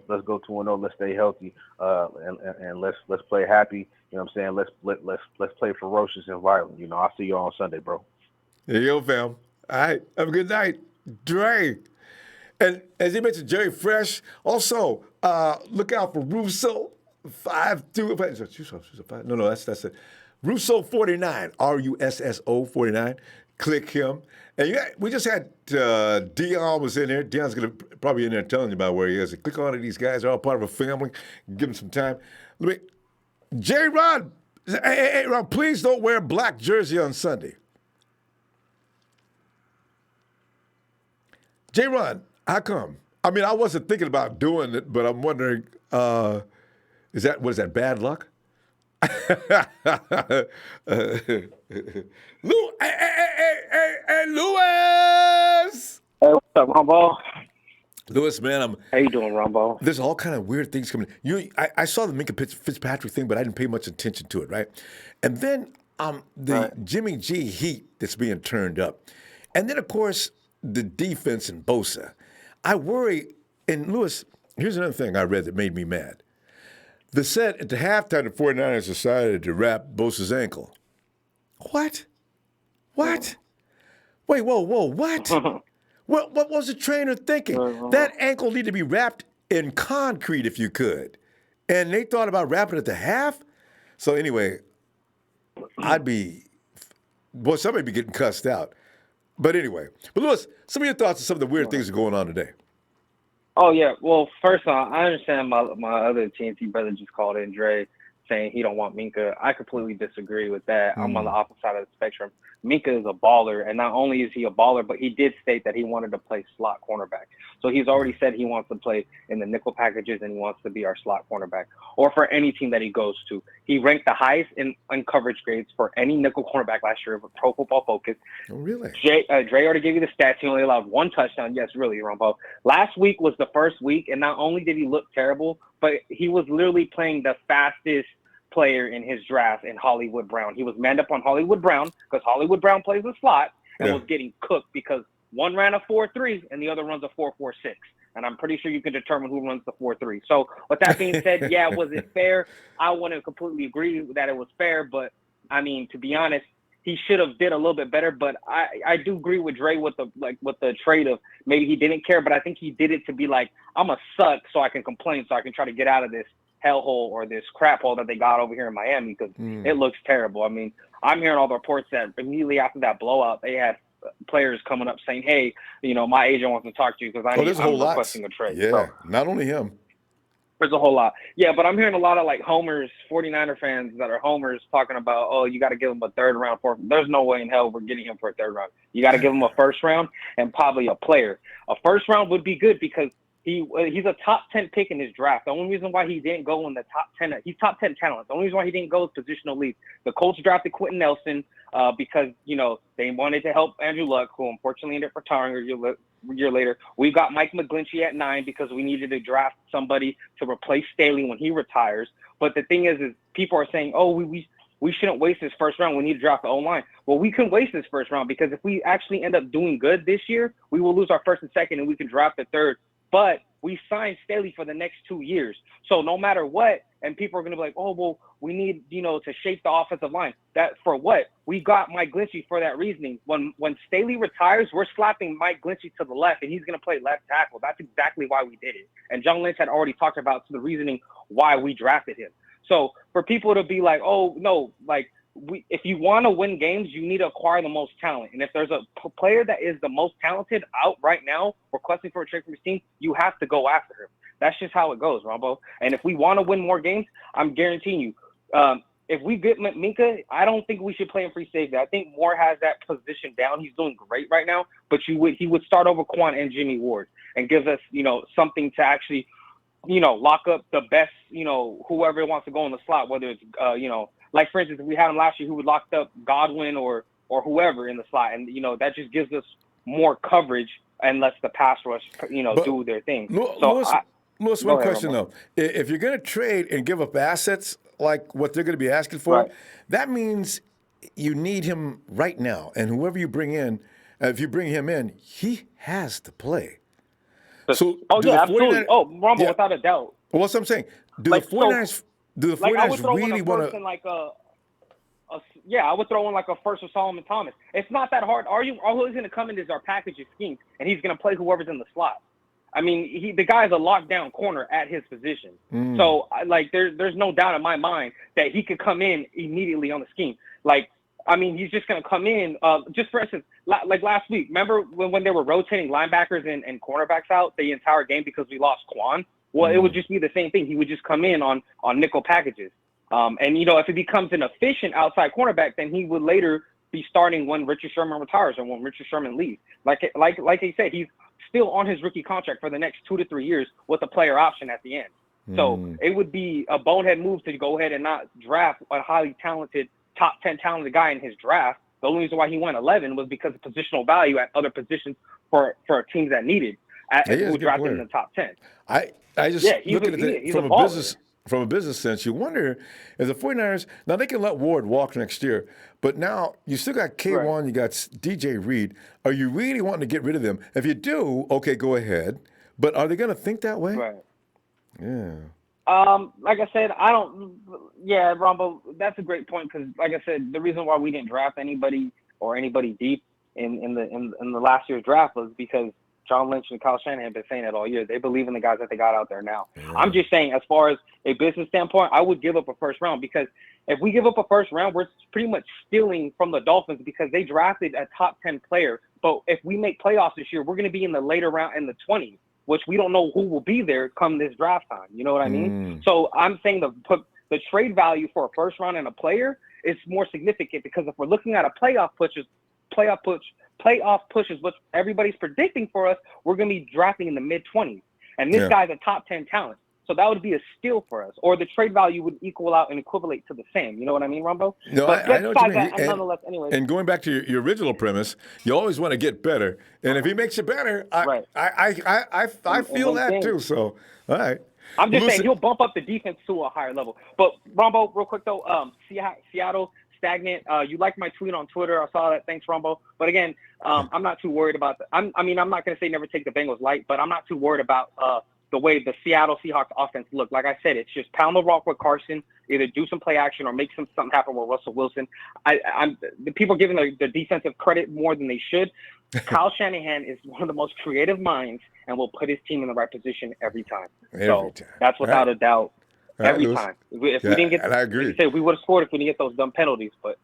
Let's go 2-0. Let's stay healthy. And let's play happy. You know what I'm saying? Let's play ferocious and violent. I'll see you on Sunday, bro. There you go, fam. All right. Have a good night. Dre. And as he mentioned, Jerry Fresh. Also, look out for Russo 52. No, that's it. Russo 49. Russo 49. Click him. And we just had Dion was in there. Dion's gonna probably in there telling you about where he is. Click on it. These guys are all part of a family. Give them some time. Jerry Rod. Hey, Ron, please don't wear a black jersey on Sunday. J. Ron, how come? I mean, I wasn't thinking about doing it, but I'm wondering, is that bad luck? Hey, Lewis! Hey, what's up, Ronbo? Lewis, man, how you doing, Ronbo? There's all kind of weird things coming. I saw the Minkah Fitzpatrick thing, but I didn't pay much attention to it, right? And then the Jimmy G heat that's being turned up, and then of course the defense in Bosa. I worry. And Lewis, here's another thing I read that made me mad. The set at the halftime, the 49ers decided to wrap Bosa's ankle. What? Wait, whoa, what? What was the trainer thinking? That ankle needed to be wrapped in concrete if you could. And they thought about wrapping it at the half? So anyway, somebody be getting cussed out. But anyway, Lewis, some of your thoughts on some of the weird things that are going on today. Oh, yeah. Well, first off, I understand my other TNT brother just called in, Dre, saying he don't want Minkah. I completely disagree with that. I'm on the opposite side of the spectrum. Minkah is a baller, and not only is he a baller, but he did state that he wanted to play slot cornerback. So he's already said he wants to play in the nickel packages and he wants to be our slot cornerback, or for any team that he goes to. He ranked the highest in coverage grades for any nickel cornerback last year with Pro Football Focus. Oh, really? Dre already gave you the stats. He only allowed one touchdown. Yes, really, Ronbo. Last week was the first week, and not only did he look terrible, but he was literally playing the fastest player in his draft in Hollywood Brown. He was manned up on Hollywood Brown because Hollywood Brown plays the slot and was getting cooked because one ran a 4.3 and the other runs a 4.46. And I'm pretty sure you can determine who runs the 4.3. So with that being said, yeah, was it fair? I wouldn't completely agree that it was fair, but I mean, to be honest, he should have did a little bit better. But I do agree with Dre with the trade of maybe he didn't care, but I think he did it to be like, I'm a suck so I can complain, so I can try to get out of this hellhole or this crap hole that they got over here in Miami because it looks terrible. I mean, I'm hearing all the reports that immediately after that blowout, they had players coming up saying, hey, my agent wants to talk to you because I'm requesting a trade. Yeah, so, not only him. There's a whole lot. Yeah, but I'm hearing a lot of homers, 49er fans that are homers talking about, oh, you got to give him a third round. There's no way in hell we're getting him for a third round. You got to give him a first round and probably a player. A first round would be good because he's a top 10 pick in his draft. The only reason why he didn't go in the top 10, he's top 10 talent. The only reason why he didn't go is positional lead. The Colts drafted Quentin Nelson because, they wanted to help Andrew Luck, who unfortunately ended up retiring a year later. We got Mike McGlinchey at 9 because we needed to draft somebody to replace Staley when he retires. But the thing is people are saying, oh, we shouldn't waste this first round. We need to draft the O-line. Well, we can waste this first round because if we actually end up doing good this year, we will lose our first and second and we can draft the third. But we signed Staley for the next 2 years. So no matter what, and people are going to be like, oh, well, we need, to shape the offensive line. That for what? We got Mike Glinchey for that reasoning. When Staley retires, we're slapping Mike Glinchey to the left, and he's going to play left tackle. That's exactly why we did it. And John Lynch had already talked about the reasoning why we drafted him. So for people to be like, oh, no, if you want to win games, you need to acquire the most talent. And if there's a player that is the most talented out right now requesting for a trade from his team, you have to go after him. That's just how it goes, Ronbo. And if we want to win more games, I'm guaranteeing you, if we get Minkah, I don't think we should play him free safety. I think Moore has that position down. He's doing great right now, but he would start over Quan and Jimmy Ward and gives us, something to actually, lock up the best, whoever wants to go in the slot, whether it's, like, for instance, if we had him last year, who would locked up Godwin or whoever in the slot. And, that just gives us more coverage and lets the pass rush, do their thing. Lewis, one question, though. If you're going to trade and give up assets like what they're going to be asking for, that means you need him right now. And whoever you bring in, if you bring him in, he has to play. So, absolutely. Ronbo, without a doubt. Well, what's what I'm saying? Do the 49ers really want to? I would throw in like a first or Solomon Thomas. It's not that hard. All he's going to come in is our package scheme, and he's going to play whoever's in the slot. I mean, the guy's a lockdown corner at his position. So, like, there's no doubt in my mind that he could come in immediately on the scheme. Like, I mean, he's just going to come in. Just for instance, like last week, remember when they were rotating linebackers and cornerbacks out the entire game because we lost Quan? Well, it would just be the same thing. He would just come in on nickel packages. And, you know, if he becomes an efficient outside cornerback, then he would later be starting when Richard Sherman retires or when Richard Sherman leaves. Like he said, he's still on his rookie contract for the next 2 to 3 years with a player option at the end. So it would be a bonehead move to go ahead and not draft a highly talented, top 10 talented guy in his draft. The only reason why he went 11 was because of positional value at other positions for teams that needed who drafted in the top 10. I just look at it from a business sense, you wonder if the 49ers, now they can let Ward walk next year, but now you still got K1, you got DJ Reed. Are you really wanting to get rid of them? If you do, okay, go ahead. But are they going to think that way? Right. Yeah. Like I said, Ronbo, that's a great point because, like I said, the reason why we didn't draft anybody deep in the last year's draft was because John Lynch and Kyle Shanahan have been saying it all year. They believe in the guys that they got out there now. Yeah. I'm just saying, as far as a business standpoint, I would give up a first round because if we give up a first round, we're pretty much stealing from the Dolphins because they drafted a top 10 player. But if we make playoffs this year, we're going to be in the later round in the 20s, which we don't know who will be there come this draft time. You know what I mean? So I'm saying the trade value for a first round and a player is more significant because if we're looking at a playoff push, what everybody's predicting for us, we're going to be drafting in the mid-20s. And this guy's a top 10 talent. So that would be a steal for us. Or the trade value would equal out and equivalent to the same. You know what I mean, Ronbo? No, I know what you mean. Nonetheless, anyway. And going back to your original premise, you always want to get better. And if he makes you better, I feel that too. So, all right. I'm just saying he'll bump up the defense to a higher level. But, Ronbo, real quick, though, Seattle – stagnant. You liked my tweet on Twitter. I saw that. Thanks, Ronbo. But again, I'm not too worried about that. I'm not going to say never take the Bengals light, but I'm not too worried about the way the Seattle Seahawks offense look. Like I said, it's just pound the rock with Carson, either do some play action or make something happen with Russell Wilson. The people giving the defensive credit more than they should. Kyle Shanahan is one of the most creative minds and will put his team in the right position every time. That's without a doubt. Every time. If we didn't get, I agree. We would have scored if we didn't get those dumb penalties. But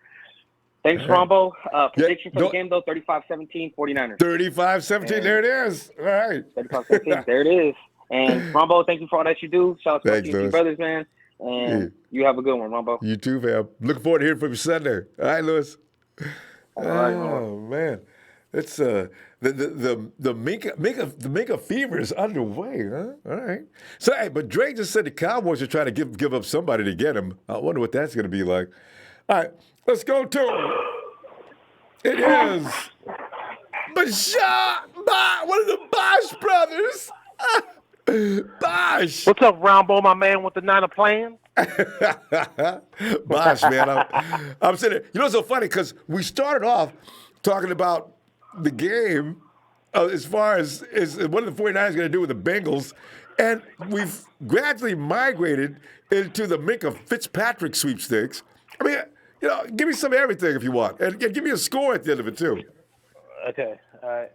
thanks, Ronbo. Prediction for the game, though, 35-17, 49ers. 35-17, there it is. All right. 35-17, there it is. And, Ronbo, thank you for all that you do. Shout out to you brothers, man. And you have a good one, Ronbo. You too, fam. Looking forward to hearing from you Sunday. All right, Lewis. All right, man. It's the Minkah fever is underway, huh? All right. So, hey, but Drake just said the Cowboys are trying to give up somebody to get him. I wonder what that's going to be like. All right, let's go to it is one of the Bosch brothers. Bosch. What's up, Ronbo, my man with the Niner plan? Bosch, man. I'm sitting there. You know, it's so funny because we started off talking about the game as far as what are the 49ers going to do with the Bengals, and we've gradually migrated into the Minkah Fitzpatrick sweepstakes. I mean, you know, give me some of everything if you want, and give me a score at the end of it too. Okay, all right.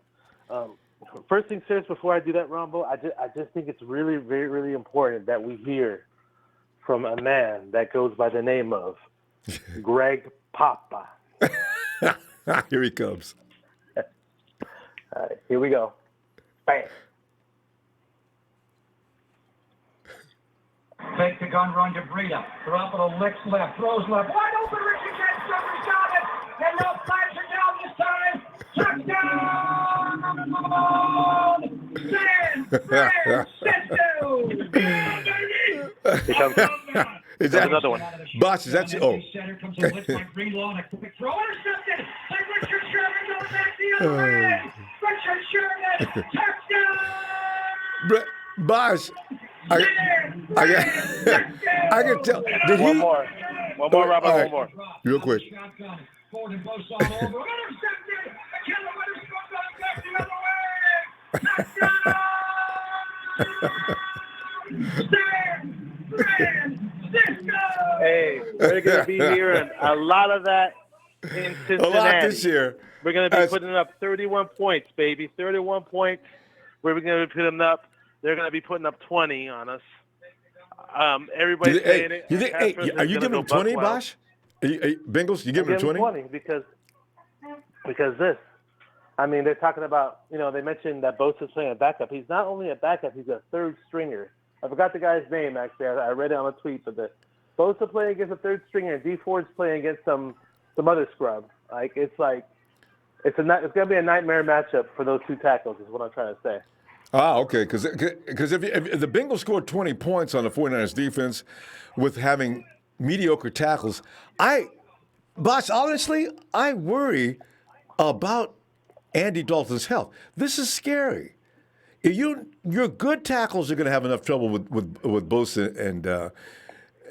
First thing first, before I do that, Ronbo, I just think it's really, very, really important that we hear from a man that goes by the name of Greg Papa. Here he comes. All right, here we go. Bam. Fake the gun run to Breida. Garoppolo licks left, throws left. Wide open, Richard Jefferson got it. And no flags are down this time. Touchdown! Is that another one? Bosch, is that you? Oh. Center comes a blitz by Greenlaw and a quick throw. Intercepted by Richard Sherman going back the other way. Richard Sherman, touchdown! Bosch, I can tell. Did he? One more, Robert. Right. One more. Real quick. Ford and Bosa all over. Intercepted. McKinley Witherspoon going back the other way. Touchdown! San Francisco! Hey, we're going to be hearing a lot of that in Cincinnati. A lot this year. We're going to be putting up 31 points, baby. 31 points. We're going to be putting up. They're going to be putting up 20 on us. Everybody's saying it. Are you giving them 20, Bosh? Bengals, you giving them 20? Because this. I mean, they're talking about, they mentioned that Bosa's playing a backup. He's not only a backup, he's a third stringer. I forgot the guy's name, actually. I read it on a tweet, but Bosa playing against a third stringer, and D Ford's playing against some other scrub. It's going to be a nightmare matchup for those two tackles, is what I'm trying to say. Ah, okay, because if the Bengals scored 20 points on the 49ers defense with having mediocre tackles, Bosh, honestly, I worry about Andy Dalton's health. This is scary. Your good tackles are going to have enough trouble with Bosa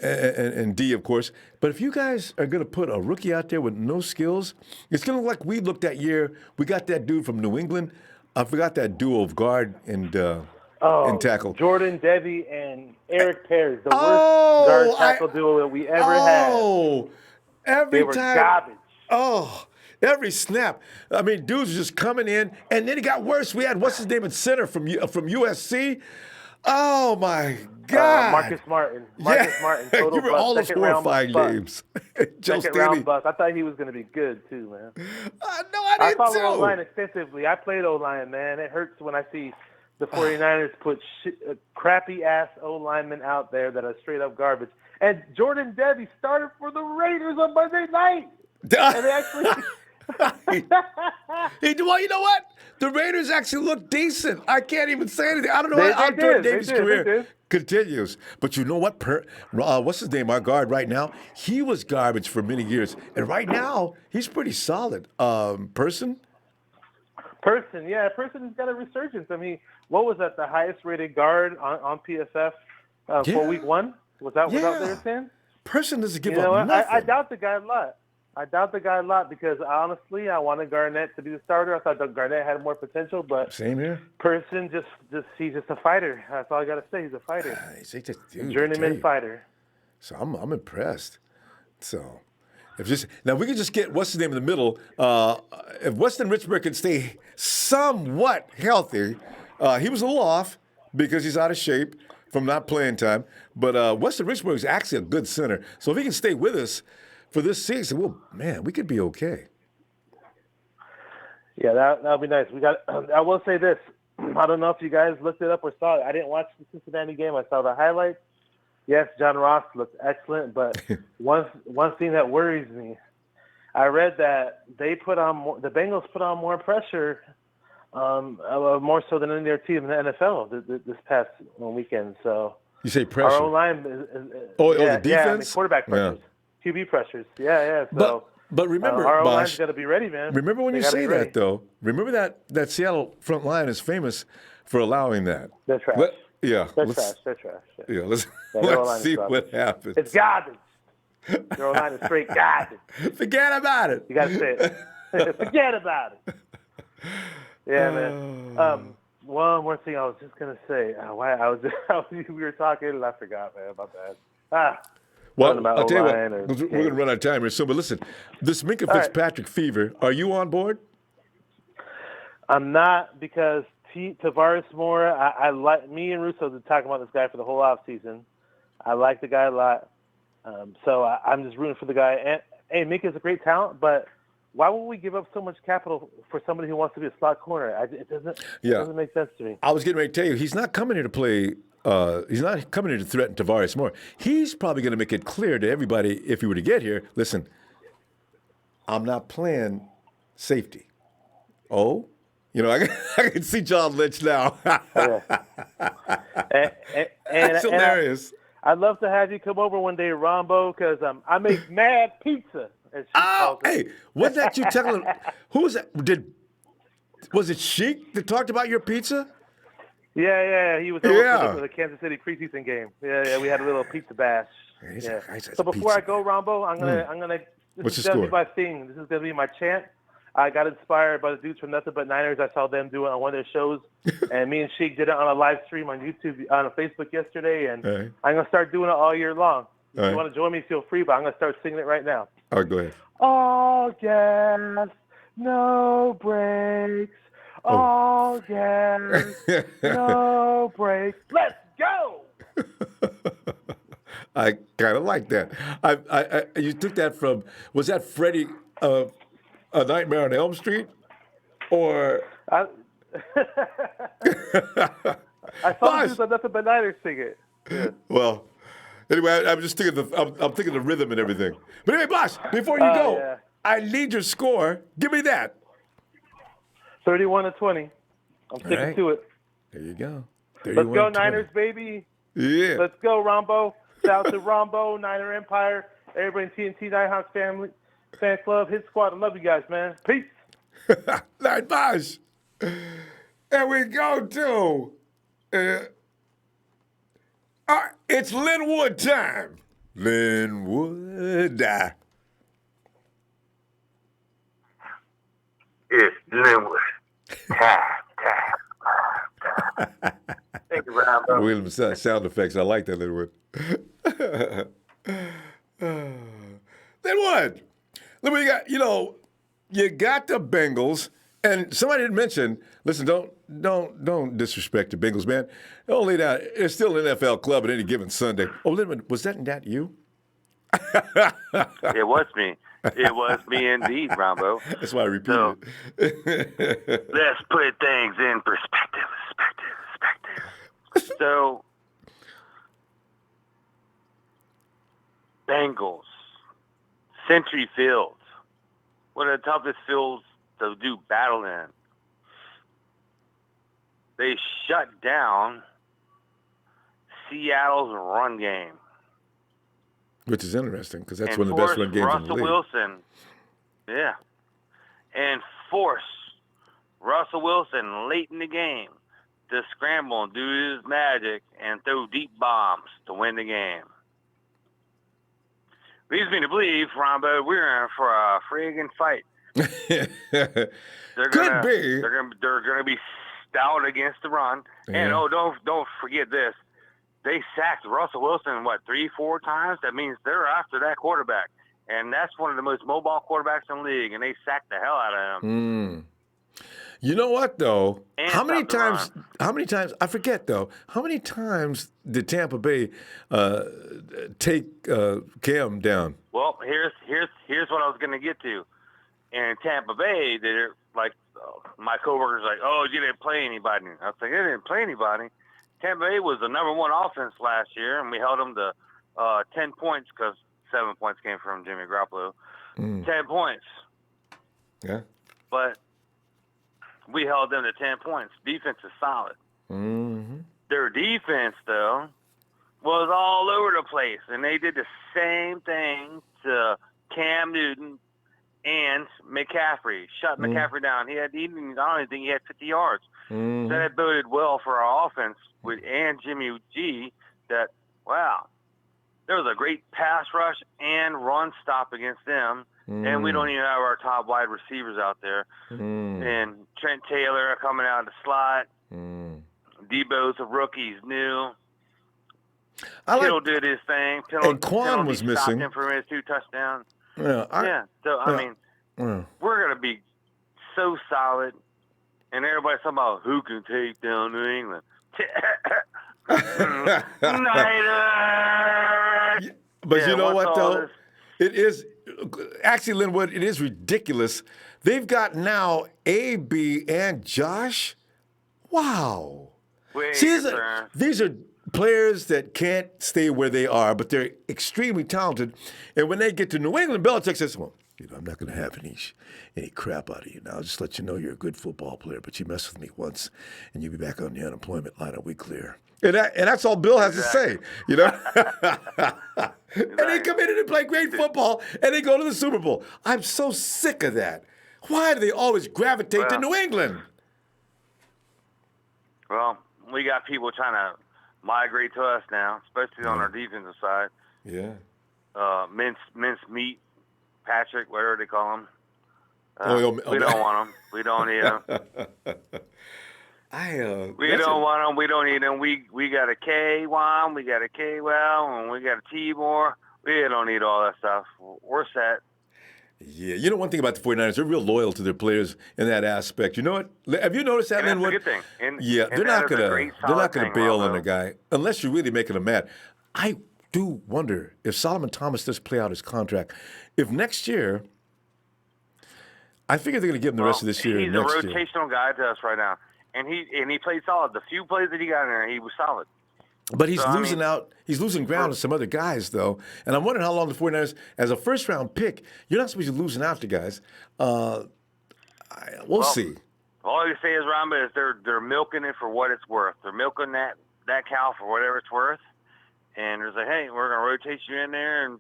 and D, of course. But if you guys are going to put a rookie out there with no skills, it's going to look like we looked that year. We got that dude from New England. I forgot that duo of guard and tackle. Jordan Devy and Eric Pears, the worst guard tackle duo that we ever had. Every they were time. Garbage. Every snap. I mean, dudes just coming in, and then it got worse. We had, what's his name at center from USC? Oh, my God. Marcus Martin. Martin. You were all those horrifying names. Second round bust. I thought he was going to be good, too, man. I follow O-line extensively. I played O-line, man. It hurts when I see the 49ers put crappy-ass O-linemen out there that are straight-up garbage. And Jordan Devy started for the Raiders on Monday night. And they actually... Well, you know what? The Raiders actually look decent. I can't even say anything. I don't know how Jordan Davis' career continues. But you know what? What's his name? Our guard right now, he was garbage for many years. And right now, he's pretty solid. Person, yeah. Person's got a resurgence. I mean, what was that? The highest rated guard on PFF for week one? Was that what they were saying? Person doesn't give up nothing. I doubt the guy a lot. Because honestly, I wanted Garnett to be the starter. I thought Garnett had more potential, but same here. Person he's just a fighter. That's all I gotta say. He's a fighter. He's just a journeyman fighter. So I'm impressed. So now we can just get what's his name in the middle. If Weston Richburg can stay somewhat healthy, he was a little off because he's out of shape from not playing time. But Weston Richburg is actually a good center. So if he can stay with us for this season, well, man, we could be okay. Yeah, that'll be nice. I will say this. I don't know if you guys looked it up or saw it. I didn't watch the Cincinnati game. I saw the highlights. Yes, John Ross looked excellent, but one thing that worries me, I read that the Bengals put on more pressure, more so than any other team in the NFL this past weekend. So you say pressure? Our O-line the defense? Yeah, I mean, quarterback pressures. Yeah. QB pressures. Yeah. So, but remember, our Bosh, got to be ready, man. Remember when you say that, though. Remember that Seattle front line is famous for allowing that. They're trash. They're trash. Yeah, let's see what happens. It's garbage. Their O-line is straight garbage. Forget about it. You got to say it. Forget about it. Yeah, man. One more thing I was just gonna say. We were talking and I forgot, man, about that. Well, I'll tell you what, we're going to run out of time here soon. But listen, this Minkah Fitzpatrick fever, are you on board? I'm not, because Tavares Moore, I like, me and Russo have been talking about this guy for the whole offseason. I like the guy a lot. So I'm just rooting for the guy. And hey, Minkah's a great talent, but why would we give up so much capital for somebody who wants to be a slot corner? It doesn't make sense to me. I was getting ready to tell you, he's not coming here to play. He's not coming here to threaten Tavares Moore. He's probably going to make it clear to everybody, if he were to get here, listen, I'm not playing safety. Oh? You know, I can see John Lynch now. That's hilarious. I'd love to have you come over one day, Ronbo, because I make mad pizza. Hey, was that you telling? Who was that? Was it Sheik that talked about your pizza? Yeah, he was over for the Kansas City preseason game. Yeah, we had a little pizza bash. Yeah. So before I go, Ronbo, I'm gonna. This is gonna be my thing. This is gonna be my chant. I got inspired by the dudes from Nothing But Niners. I saw them do it on one of their shows, and me and Sheik did it on a live stream on YouTube, on Facebook yesterday, and I'm gonna start doing it all year long. If you want to join me, feel free, but I'm going to start singing it right now. All right, go ahead. All gas, no brakes. All gas, no brakes. Let's go! I kind of like that. You took that from, was that Freddie, A Nightmare on Elm Street? Or... I saw him do nothing but nighters sing it. Yeah. Well, anyway, I'm just thinking I'm thinking the rhythm and everything. But anyway, Bosh, before you go, yeah. I need your score. Give me that. 31-20. I'm sticking to it. There you go. Let's go, Niners, baby. Yeah. Let's go, Ronbo. Shout out to Ronbo, Niner Empire, everybody in TNT Nighthawks family, fan club, hit squad. I love you guys, man. Peace. All right, Bosh. And we go to, it's Linwood time. Linwood. It's Linwood. Thank you, Ronbo. Williams sound effects. I like that, Linwood. Linwood, you got, you got the Bengals, and somebody didn't mention. Listen, don't disrespect the Bengals, man. Don't lay down. It's still an NFL club at any given Sunday. Oh, Linwood, was that you? It was me. It was me indeed, Ronbo. That's why I repeated it. Let's put things in perspective. So, Bengals, Century Field, one of the toughest fields to do battle in. They shut down Seattle's run game. Which is interesting because that's one of the best run games in the league. Wilson, yeah, and force Russell Wilson late in the game to scramble and do his magic and throw deep bombs to win the game. Leads me to believe, Ronbo, we're in for a friggin' fight. They're gonna be stout against the run, and don't forget this. They sacked Russell Wilson, 3-4 times? That means they're after that quarterback. And that's one of the most mobile quarterbacks in the league, and they sacked the hell out of him. You know what, though? And how many times, I forget, though, how many times did Tampa Bay take Cam down? Well, here's what I was going to get to. In Tampa Bay, they're my coworkers like, oh, you didn't play anybody. I was like, I didn't play anybody. Tampa Bay was the number one offense last year, and we held them to 10 points because 7 points came from Jimmy Garoppolo. 10 points. Yeah. But we held them to 10 points. Defense is solid. Mm-hmm. Their defense, though, was all over the place, and they did the same thing to Cam Newton and McCaffrey. Shut McCaffrey down. I don't even think he had 50 yards. So that boded well for our offense and Jimmy G that, wow, there was a great pass rush and run stop against them, and we don't even have our top wide receivers out there. And Trent Taylor coming out of the slot. Debo's a rookie. He's new. Kittle did his thing. And Quan was missing. Stopped him for his 2 touchdowns. Yeah. So, I mean, we're going to be so solid. And everybody's talking about who can take down New England. But you know what, though? It is actually, Linwood, it is ridiculous. They've got now A.B. and Josh. Wow. These are players that can't stay where they are, but they're extremely talented. And when they get to New England, Belichick says, well, I'm not going to have any crap out of you now. I'll just let you know you're a good football player, but you mess with me once, and you'll be back on the unemployment line a week later. And that's all Bill has to say, And they come in and play great football, and they go to the Super Bowl. I'm so sick of that. Why do they always gravitate to New England? Well, we got people trying to migrate to us now, especially on our defensive side. Yeah. Mince meat, Patrick, whatever they call him. We don't want him. We don't need him. We don't want them. We don't need them. We got a K Juan, we got a K Well, and we got a T Moore. We don't need all that stuff. We're set. Yeah, you know one thing about the 49ers, they're real loyal to their players in that aspect. You know what? Have you noticed that, And that's Linwood? a good thing. They're not gonna bail on the guy unless you're really making him mad. I do wonder if Solomon Thomas does play out his contract. If next year, I figure they're gonna give him the rest of this year. He's and next a rotational guy to us right now, and he played solid. The few plays that he got in there, he was solid. But he's losing out. He's losing ground to some other guys, though. And I'm wondering how long the 49ers, as a first-round pick, you're not supposed to be losing out to guys. We'll see. All I can say is, Ronbo, is they're milking it for what it's worth. They're milking that cow for whatever it's worth. And they're like, hey, we're going to rotate you in there and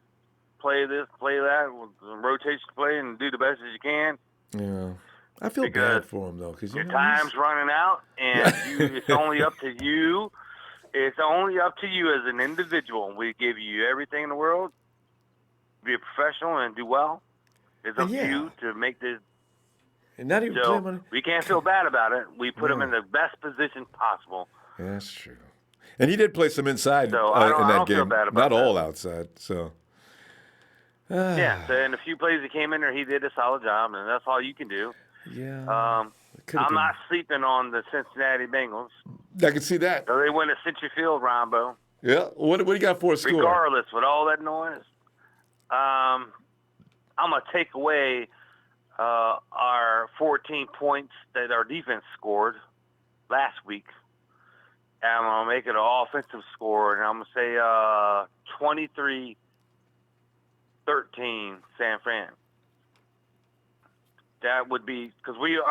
play this, play that, rotation play, and do the best as you can. Yeah. I feel bad for him, though. Cause, your time's running out, and it's only up to you. It's only up to you as an individual. We give you everything in the world. Be a professional and do well. It's up to you to make this. And not even play money. We can't feel bad about it. We put him in the best position possible. Yeah, that's true. And he did play some inside So in that don't game. Feel bad about not all outside. So. Yeah. So in a few plays he came in there, he did a solid job, and that's all you can do. Yeah. I'm not sleeping on the Cincinnati Bengals. I can see that. So they win at Century Field, Ronbo. Yeah. What do you got for a score? Regardless, with all that noise, I'm going to take away our 14 points that our defense scored last week. And I'm going to make it an offensive score, and I'm going to say 23-13 San Fran. That would be because we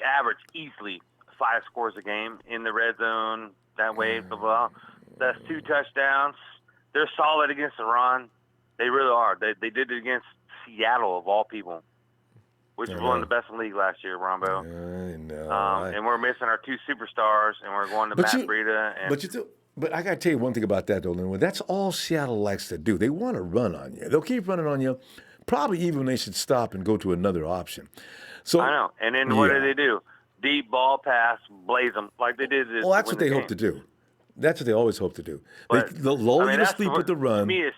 average easily 5 scores a game in the red zone. That way, blah, blah. That's 2 touchdowns. They're solid against the run. They really are. They did it against Seattle, of all people, which was one of the best in the league last year, Ronbo. I know. And we're missing our 2 superstars, and we're going to Matt Breida. But I got to tell you one thing about that, though, Linwood. That's all Seattle likes to do. They want to run on you. They'll keep running on you, probably even when they should stop and go to another option. So I know. And then what do? Deep ball pass, blaze them like they did this. Well, that's what they hope to do. That's what they always hope to do. They'll lull you to sleep with the run. To me, it's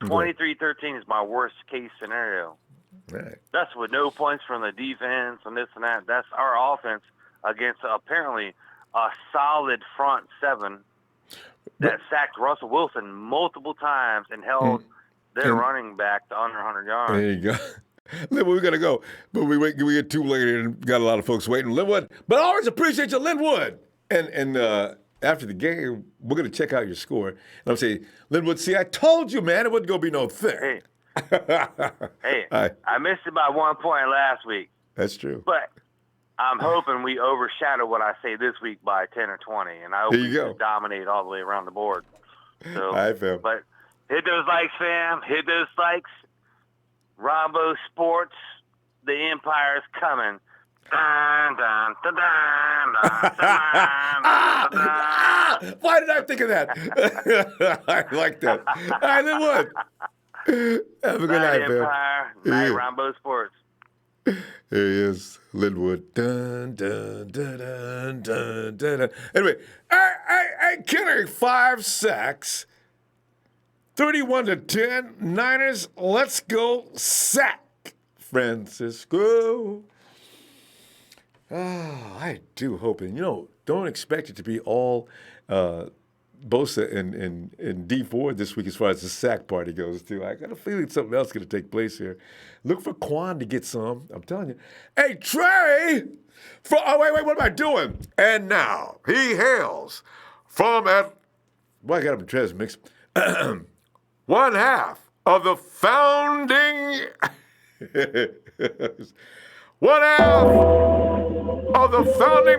23-13 is my worst case scenario. Right. That's with no points from the defense and this and that. That's our offense against apparently a solid front 7 that sacked Russell Wilson multiple times and held their running back to under 100 yards. There you go. Linwood, we got to go. But we get too late and got a lot of folks waiting. Linwood, but I always appreciate you, Linwood. And after the game, we're going to check out your score. And I'm saying, Linwood, see, I told you, man, it wasn't going to be no thing. Hey, I missed it by 1 point last week. That's true. But I'm hoping we overshadow what I say this week by 10 or 20. And I hope we just dominate all the way around the board. So, all right, fam. But hit those likes, fam. Hit those likes. Ronbo Sports, the Empire's coming. Dun, dun, dun, dun, dun, dun, dun. Why did I think of that? I like that. All right, Linwood. Have a good night, man. Empire, night, Ronbo Sports. Here he is, Linwood. Dun, dun, dun, dun, dun, dun, dun. Anyway, hey, Kenny, 5 sacks. 31-10, Niners, let's go San Francisco. I do hope, and don't expect it to be all Bosa and D Ford this week as far as the sack party goes, too. I got a feeling something else is going to take place here. Look for Quan to get some, I'm telling you. Hey, Trey! Wait, what am I doing? And now, he hails from I got him in Trez mix. One half of the founding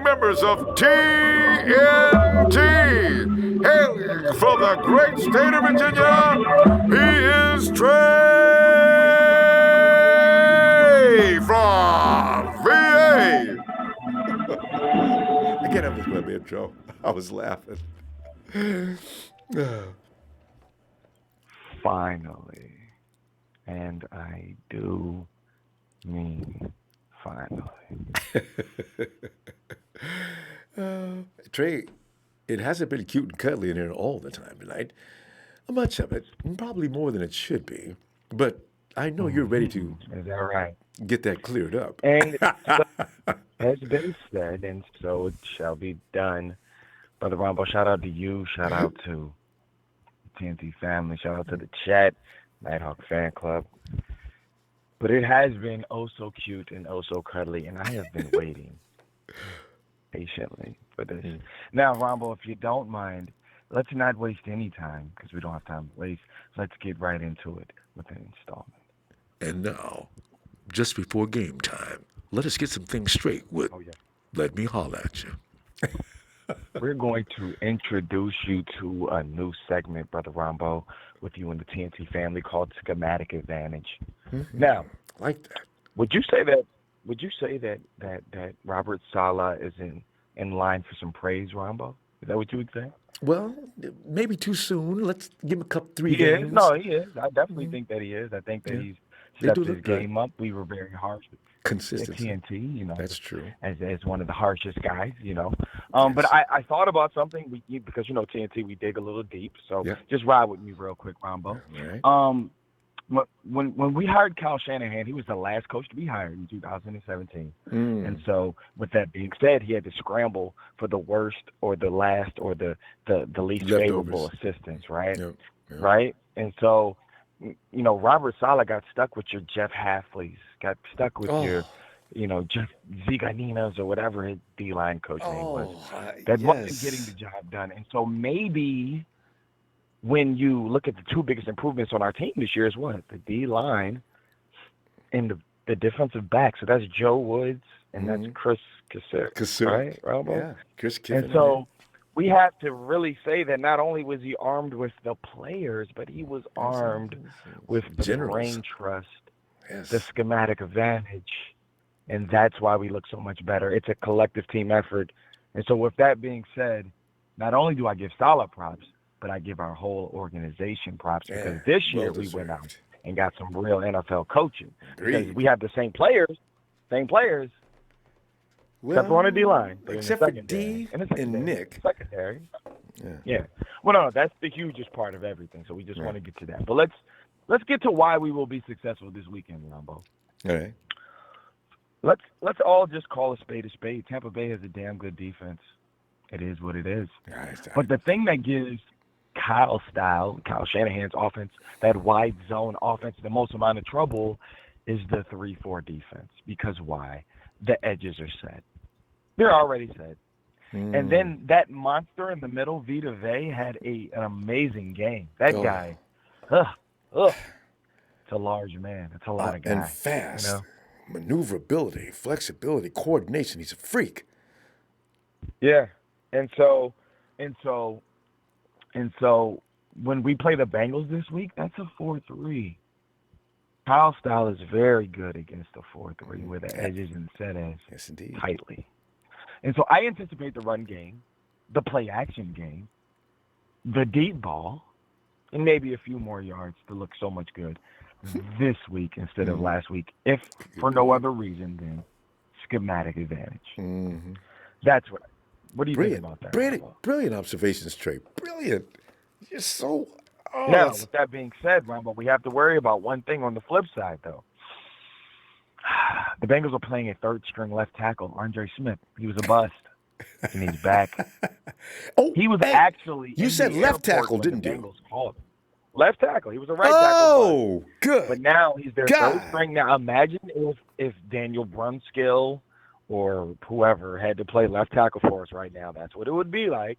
members of TNT, hailing from the great state of Virginia, he is Trey from VA. I can't have this web intro. I was laughing. Finally, and I do mean Finally. Trey, it hasn't been cute and cuddly in here all the time tonight. Much of it, probably more than it should be. But I know you're ready to Is that right? get that cleared up. And has been said, and so it shall be done. Brother Ronbo, shout out to you. Shout out to the TNT family. Shout out to the chat, Nighthawk fan club. But it has been oh so cute and oh so cuddly, and I have been waiting patiently for this. Now, Ronbo, if you don't mind, let's not waste any time because we don't have time to waste. Let's get right into it with an installment. And now, just before game time, let us get some things straight with Let Me Holler at You. We're going to introduce you to a new segment, Brother Ronbo, with you and the TNT family called Schematic Advantage. Now, like that. Would you say that Robert Saleh is in line for some praise, Ronbo? Is that what you would say? Well, maybe too soon. Let's give him a couple, 3 He games. is. No, he is. I definitely think that he is. I think that he's stepped his game up. We were very harsh Consistency. at TNT, you know. That's true. As one of the harshest guys, you know. But I thought about something because, you know, TNT, we dig a little deep. So just ride with me real quick, Ronbo. Right. When we hired Kyle Shanahan, he was the last coach to be hired in 2017. And so with that being said, he had to scramble for the worst or the last or the least favorable assistants, right? Yep. Right? And so, you know, Robert Saleh got stuck with your Jeff Hafleys, got stuck with your, you know, Jeff Ziganinas or whatever his D-line coach name was. That wasn't getting the job done. And so maybe when you look at the two biggest improvements on our team this year is what? The D-line and the defensive back. So that's Joe Woods and that's Chris Kassir, right, Robo? Yeah, Chris Kiffin. And so we have to really say that not only was he armed with the players, but he was armed with the brain trust, the schematic advantage, and that's why we look so much better. It's a collective team effort. And so with that being said, not only do I give Saleh props, but I give our whole organization props because this year we went out and got some real NFL coaching. Because we have the same players, except for on the D-line. Except for D and Nick. Secondary. Yeah. Well, no, that's the hugest part of everything. So we just want to get to that. But let's get to why we will be successful this weekend, Ronbo. All right. Let's all just call a spade a spade. Tampa Bay has a damn good defense. It is what it is. But the thing that gives Kyle Shanahan's offense, that wide zone offense, the most amount of trouble is the 3-4 defense. Because why? The edges are set. They're already set. And then that monster in the middle, Vita Vea, had an amazing game. That guy, it's a large man. It's a lot of guys. And fast. You know? Maneuverability, flexibility, coordination. He's a freak. Yeah. And so when we play the Bengals this week, that's a 4-3. Kyle's style is very good against the 4-3 where the edges and set as tightly. And so I anticipate the run game, the play action game, the deep ball, and maybe a few more yards to look so much good this week instead of last week, if for no other reason than schematic advantage. That's what do you think about that? Brilliant observations, Trey. Brilliant. You're so... Now, with that being said, Ronbo, we have to worry about one thing on the flip side, though. The Bengals are playing a third-string left tackle, Andre Smith. He was a bust, and he's back. He was actually... You said left tackle, didn't you? Left tackle. He was a right tackle. Oh, good. But now he's their third string. Now, imagine if Daniel Brunskill or whoever had to play left tackle for us right now. That's what it would be like.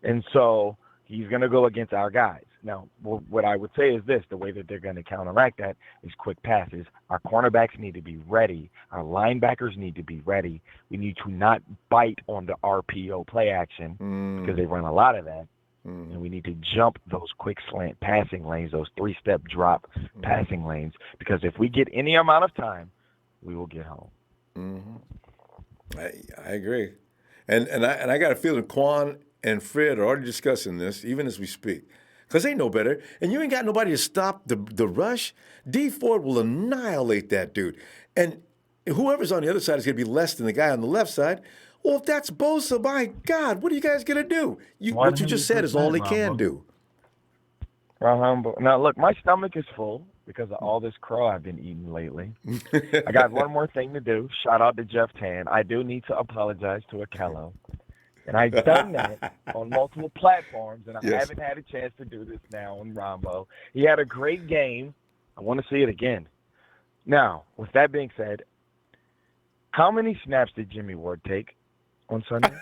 And so he's going to go against our guys. Now, what I would say is this. The way that they're going to counteract that is quick passes. Our cornerbacks need to be ready. Our linebackers need to be ready. We need to not bite on the RPO play action because they run a lot of that. And we need to jump those quick slant passing lanes, those three-step drop passing lanes, because if we get any amount of time, we will get home. I agree. And I got a feeling Quan and Fred are already discussing this, even as we speak, because they know better. And you ain't got nobody to stop the rush. D Ford will annihilate that dude. And whoever's on the other side is going to be less than the guy on the left side. Well, if that's Bosa, my God, what are you guys going to do? What you just said is all he can do. Now, look, my stomach is full because of all this crow I've been eating lately. I got one more thing to do. Shout out to Jeff Tan. I do need to apologize to Akello. And I've done that on multiple platforms, and I haven't had a chance to do this now on Ronbo. He had a great game. I want to see it again. Now, with that being said, how many snaps did Jimmy Ward take on Sunday?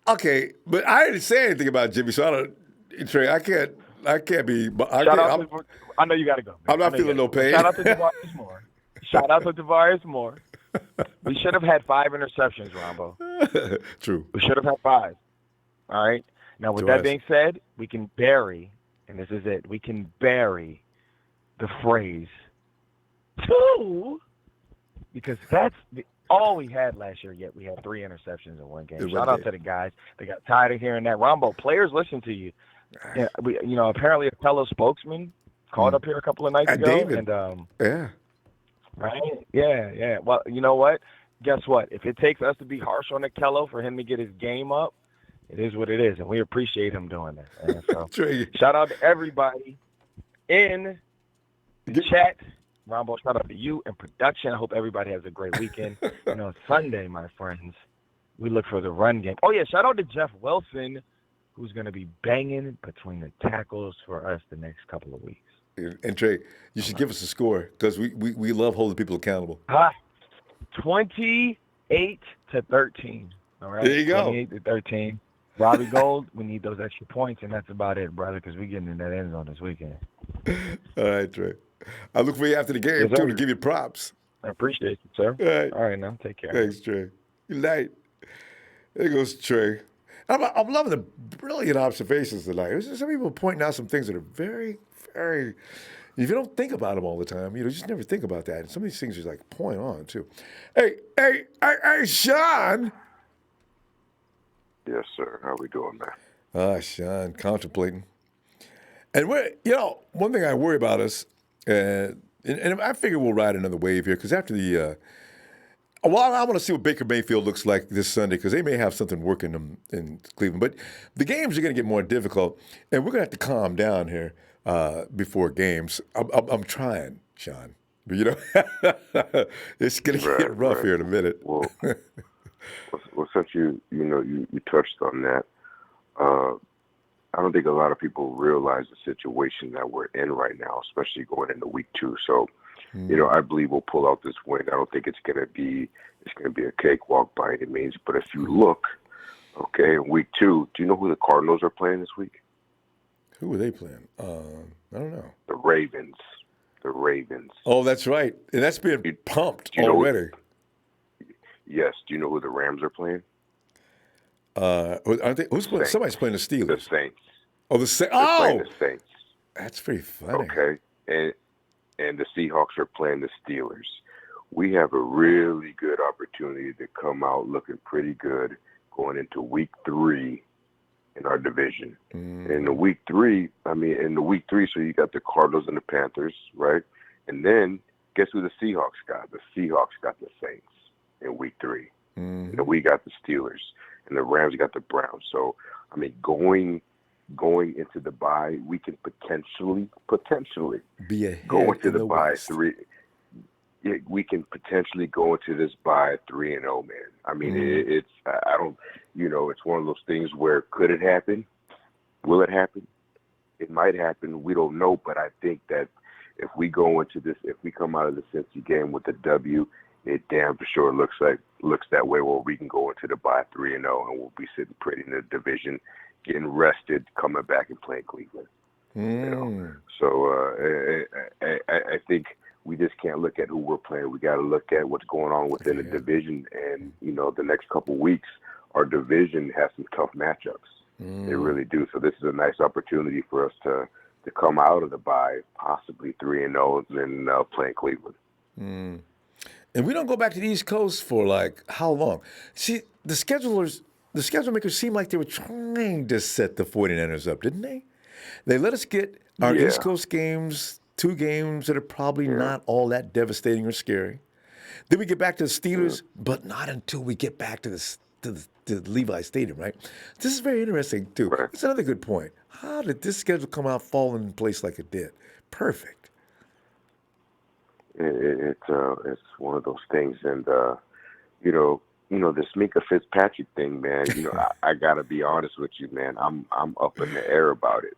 Okay, but I didn't say anything about Jimmy, so I don't. Trey, I can't be. I know you got to go. Man. I'm not feeling no pain. Shout out to Devarius Moore. We should have had 5 interceptions, Ronbo. True. We should have had 5. All right. Now, with that being said, we can bury, and this is it, we can bury the phrase 2, because that's all we had last year, yet we had 3 interceptions in one game. Shout out to the guys. They got tired of hearing that. Ronbo, players listen to you. Yeah, apparently a fellow spokesman called up here a couple of nights ago. David. And, yeah. Right? Yeah. Well, you know what? Guess what? If it takes us to be harsh on Akello for him to get his game up, it is what it is, and we appreciate him doing that. And so, shout out to everybody in the chat. Ronbo, shout out to you and production. I hope everybody has a great weekend. Sunday, my friends, we look for the run game. Oh, yeah, shout out to Jeff Wilson, who's going to be banging between the tackles for us the next couple of weeks. And Trey, you should give us a score because we love holding people accountable. 28-13. All right. There you go. 28-13. Robbie Gold, we need those extra points, and that's about it, brother, because we're getting in that end zone this weekend. All right, Trey. I look for you after the game, too, to give you props. I appreciate you, sir. All right, now. Take care. Thanks, Trey. Good night. There goes Trey. I'm loving the brilliant observations tonight. Some people pointing out some things that are very, very. If you don't think about them all the time, you just never think about that. And some of these things are like point on too. Hey, Sean. Yes, sir. How we doing, man? Sean, contemplating. And one thing I worry about us, and I figure we'll ride another wave here because after the. I want to see what Baker Mayfield looks like this Sunday because they may have something working in Cleveland. But the games are going to get more difficult, and we're going to have to calm down here before games. I'm trying, Sean. But, it's going to get rough here in a minute. Well, since you touched on that, I don't think a lot of people realize the situation that we're in right now, especially going into week 2. So, I believe we'll pull out this win. I don't think it's going to be a cakewalk by any means. But if you look, okay, in week 2, do you know who the Cardinals are playing this week? Who are they playing? I don't know. The Ravens. Oh, that's right. And that's being pumped already. Yes. Do you know who the Rams are playing? Aren't they? Who's playing? Somebody's playing the Steelers. The Saints. Oh, the Saints. Oh, playing the Saints. That's pretty funny. Okay, and the Seahawks are playing the Steelers. We have a really good opportunity to come out looking pretty good going into week 3 in our division. In the week 3, so you got the Cardinals and the Panthers, right? And then guess who the Seahawks got? The Seahawks got the Saints in week 3. And we got the Steelers. And the Rams got the Browns. So, going into the bye, we can potentially be ahead go into the bye West. 3. Yeah, we can potentially go into this bye 3-0, man. I mean, it's one of those things where could it happen? Will it happen? It might happen. We don't know, but I think that if we go into this, if we come out of the Cincy game with a W, it damn for sure looks that way where we can go into the bye 3-0 and we'll be sitting pretty in the division, getting rested, coming back and playing Cleveland. So I think we just can't look at who we're playing. We got to look at what's going on within the division. And, the next couple of weeks, our division has some tough matchups. They really do. So this is a nice opportunity for us to come out of the bye, possibly 3-0 and playing Cleveland. And we don't go back to the East Coast for like how long? See, the schedule makers seemed like they were trying to set the 49ers up, didn't they? They let us get our East Coast games 2 games that are probably not all that devastating or scary. Then we get back to the Steelers, but not until we get back to the Levi Stadium, right? This is very interesting, too. Right. That's another good point. How did this schedule come out falling in place like it did? Perfect. It's one of those things, and this Minkah Fitzpatrick thing, man. I gotta be honest with you, man. I'm up in the air about it.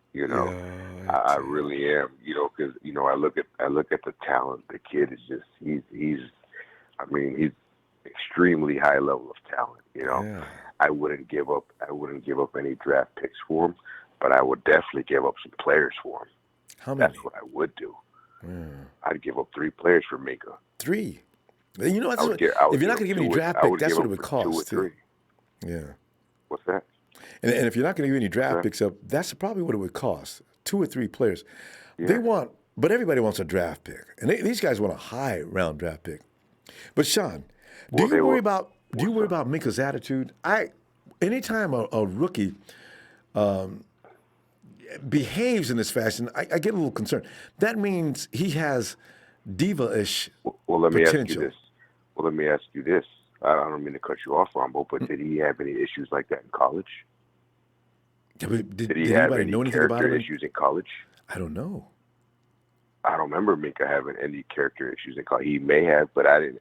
I really am. Because I look at the talent. The kid is just he's extremely high level of talent. I wouldn't give up any draft picks for him, but I would definitely give up some players for him. How many? That's what I would do. I'd give up 3 players for Minkah. 3. If you're not going to give any draft I would picks, that's give what it up would for cost, 2 or 3. Yeah. What's that? And if you're not going to give any draft picks up, that's probably what it would cost. 2 or 3 players. Yeah. But everybody wants a draft pick, and these guys want a high round draft pick. But Sean, do you worry about Minkah's attitude? Anytime a rookie behaves in this fashion, I get a little concerned. That means he has diva-ish Let me potential. ask you this. I don't mean to cut you off, Ronbo, but did he have any issues like that in college? Did he have anybody any know anything about character him? issues in college? I don't know. I don't remember Minkah having any character issues in college. He may have, but I didn't.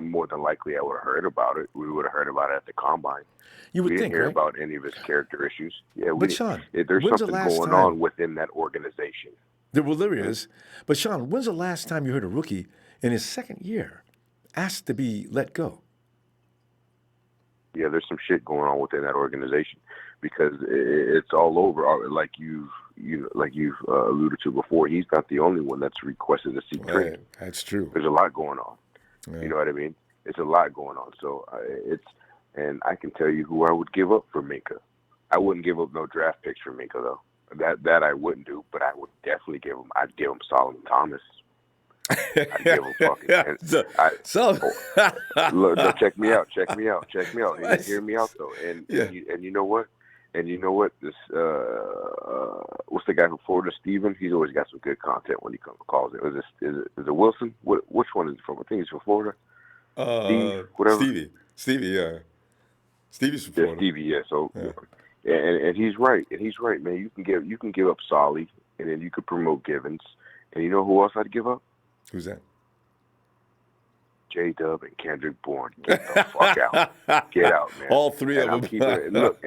More than likely, I would have heard about it. We would have heard about it at the combine. You would we think, didn't hear right? about any of his character issues. Yeah, But Sean, there's when's the something last going time- on within that organization. There is. But Sean, when's the last time you heard a rookie in his second year asked to be let go? Yeah, there's some shit going on within that organization because it's all over. Like you've alluded to before, he's not the only one that's requested to seek trade. That's true. There's a lot going on. Yeah. You know what I mean? It's a lot going on. So and I can tell you who I would give up for Minkah. I wouldn't give up no draft picks for Minkah though. That I wouldn't do, but I would definitely give him. I'd give him Solomon Thomas. I'd give him fucking. Look, no, check me out. Hear me out though. And you know what? This what's the guy from Florida, Steven? He's always got some good content when he calls it. Is it Wilson? Which one is he from? I think he's from Florida. Steve, whatever. Stevie, yeah. Stevie's from Florida. Yeah, Stevie, yeah. So, and he's right. Man. You can give up Solly, and then you could promote Givens. And you know who else I'd give up? Who's that? J-Dub and Kendrick Bourne. Get the fuck out. Get out, man. All 3 and of them. Look,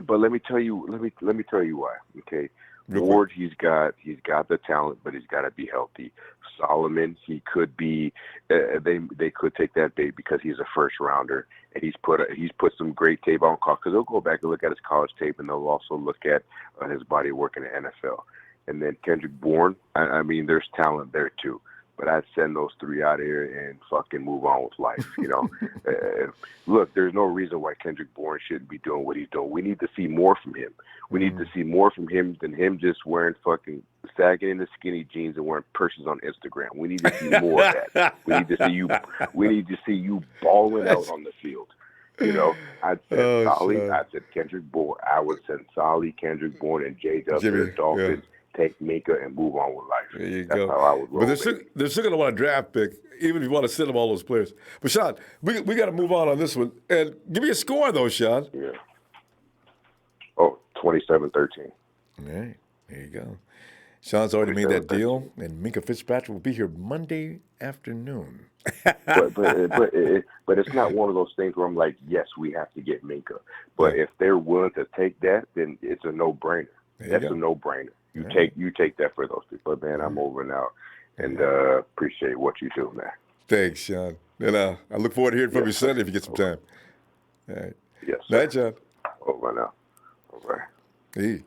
but let me tell you why. Okay, Ward, he's got the talent, but he's got to be healthy. Solomon, he could be. They could take that bait because he's a first rounder, and he's put some great tape on college. Because they'll go back and look at his college tape, and they'll also look at his body work in the NFL. And then Kendrick Bourne, I mean, there's talent there too. But I'd send those 3 out here and fucking move on with life, Look, there's no reason why Kendrick Bourne shouldn't be doing what he's doing. We need to see more from him. We need to see more from him than him just wearing fucking sagging in the skinny jeans and wearing purses on Instagram. We need to see more of that. We need to see you balling out on the field. I'd send Solly. I'd send Kendrick Bourne. I would send Solly, Kendrick Bourne, and J-Dub to the Dolphins. Yeah. Take Minkah and move on with life. There you That's go. how I would roll. But they're still going to want a draft pick, even if you want to send them all those players. But Sean, we got to move on this one. And give me a score, though, Sean. Yeah. Oh, 27-13. All right. There you go. Sean's already made that deal, and Minkah Fitzpatrick will be here Monday afternoon. but it's not one of those things where I'm like, yes, we have to get Minkah. But if they're willing to take that, then it's a no-brainer. That's a no-brainer. You take that for those people. But man, I'm over now, and appreciate what you do, man. Thanks, Sean. And I look forward to hearing from you Sunday if you get some time. All right. Yes. Night, Sean. Over now. Over. Hey.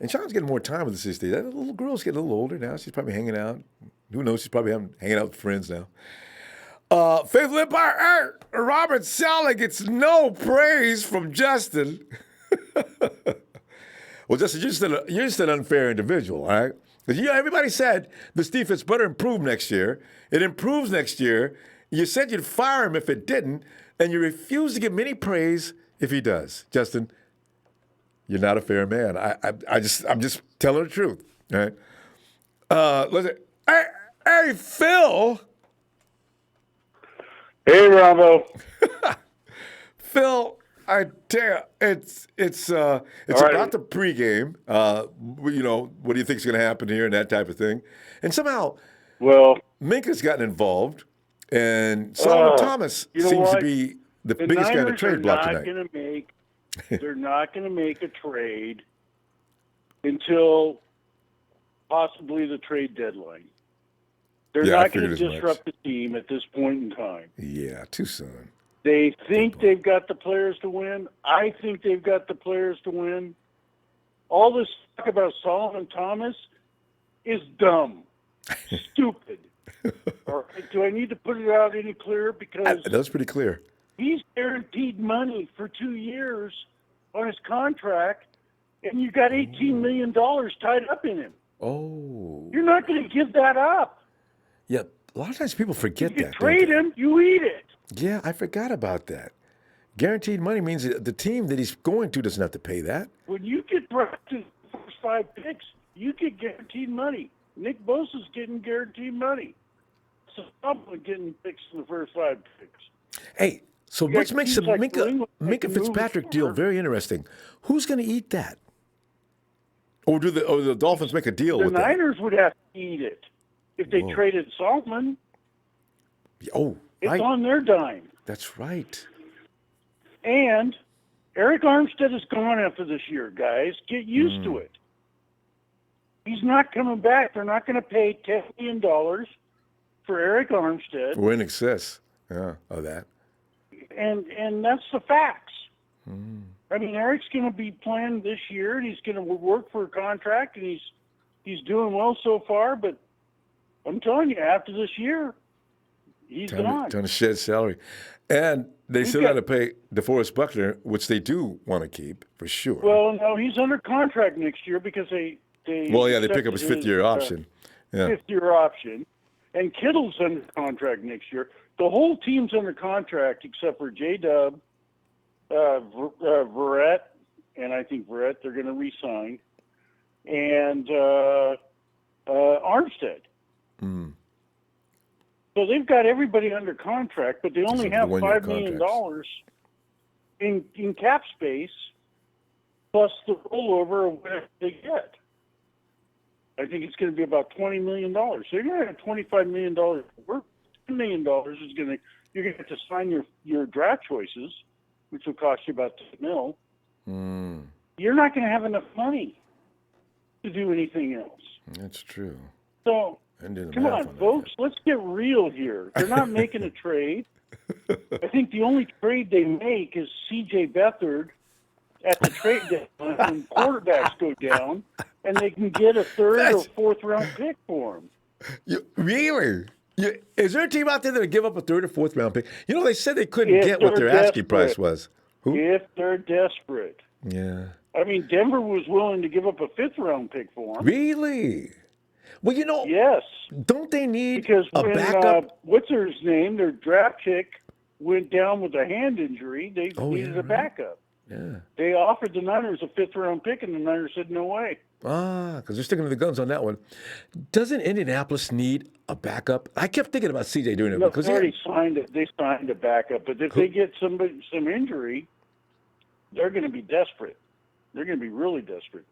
And Sean's getting more time with the city. That little girl's getting a little older now. She's probably hanging out. Who knows? She's probably hanging out with friends now. Faithful Empire, Robert Saleh gets no praise from Justin. Well, Justin, you're just an unfair individual, all right? Because everybody said this defense better improve next year. It improves next year. You said you'd fire him if it didn't, and you refuse to give him any praise if he does. Justin, you're not a fair man. I'm just telling the truth, all right? Listen. Hey, Phil. Hey, Ronbo. Phil, I tell you, it's about the pregame. What do you think is going to happen here and that type of thing. And somehow, Minkah's gotten involved, and Solomon Thomas seems to be the biggest guy in the trade block tonight. They're not going to make a trade until possibly the trade deadline. They're not going to disrupt the team at this point in time. Yeah, too soon. They think they've got the players to win. I think they've got the players to win. All this talk about Solomon Thomas is dumb, stupid. All right, do I need to put it out any clearer? Because that's pretty clear. He's guaranteed money for 2 years on his contract, and you got $18 million tied up in him. Oh. You're not going to give that up. Yeah, a lot of times people forget that. Trade him, you eat it. Yeah, I forgot about that. Guaranteed money means that the team that he's going to doesn't have to pay that. When you get drafted the first 5 picks, you get guaranteed money. Nick Bosa's getting guaranteed money. So I'm getting picks in the first 5 picks. Hey, so which makes the Minkah Fitzpatrick deal very interesting. Who's going to eat that? Or do the Dolphins make a deal with that? The Niners would have to eat it if they traded Solomon. Oh, it's on their dime. That's right. And Eric Armstead is gone after this year, guys. Get used to it. He's not coming back. They're not going to pay $10 million for Eric Armstead. We're in excess of that. And that's the facts. I mean, Eric's going to be playing this year, and he's going to work for a contract, and he's doing well so far. But I'm telling you, after this year, he's gone. Trying to shed salary. And they still got to pay DeForest Buckner, which they do want to keep, for sure. Well, no, he's under contract next year because they pick up his fifth-year option. Fifth-year option. And Kittle's under contract next year. The whole team's under contract except for J-Dub, Verrett, and I think Verrett they're going to re-sign, and Armstead. So they've got everybody under contract, but they only have $5 million in cap space, plus the rollover of whatever they get. I think it's going to be about $20 million. So you're going to have $25 million work. $10 million is going to you're going to have to sign your draft choices, which will cost you about $10 million. You're not going to have enough money to do anything else. That's true. So come on, folks, let's get real here. They're not making a trade. I think the only trade they make is C.J. Beathard at the trade deadline when quarterbacks go down, and they can get a third or fourth round pick for him. Really? Is there a team out there that'll give up a third or fourth round pick? You know, they said they couldn't get what their asking price was. Who? If they're desperate. Yeah. I mean, Denver was willing to give up a fifth round pick for him. Really? Well, you know, yes. Don't they need because a when, backup? What's her name? Their draft pick went down with a hand injury. They needed a backup. Yeah. They offered the Niners a fifth round pick, and the Niners said no way. Because they're sticking to the guns on that one. Doesn't Indianapolis need a backup? I kept thinking about CJ doing it because they already signed it. They signed a backup, but if they get some injury, they're going to be desperate. They're going to be really desperate.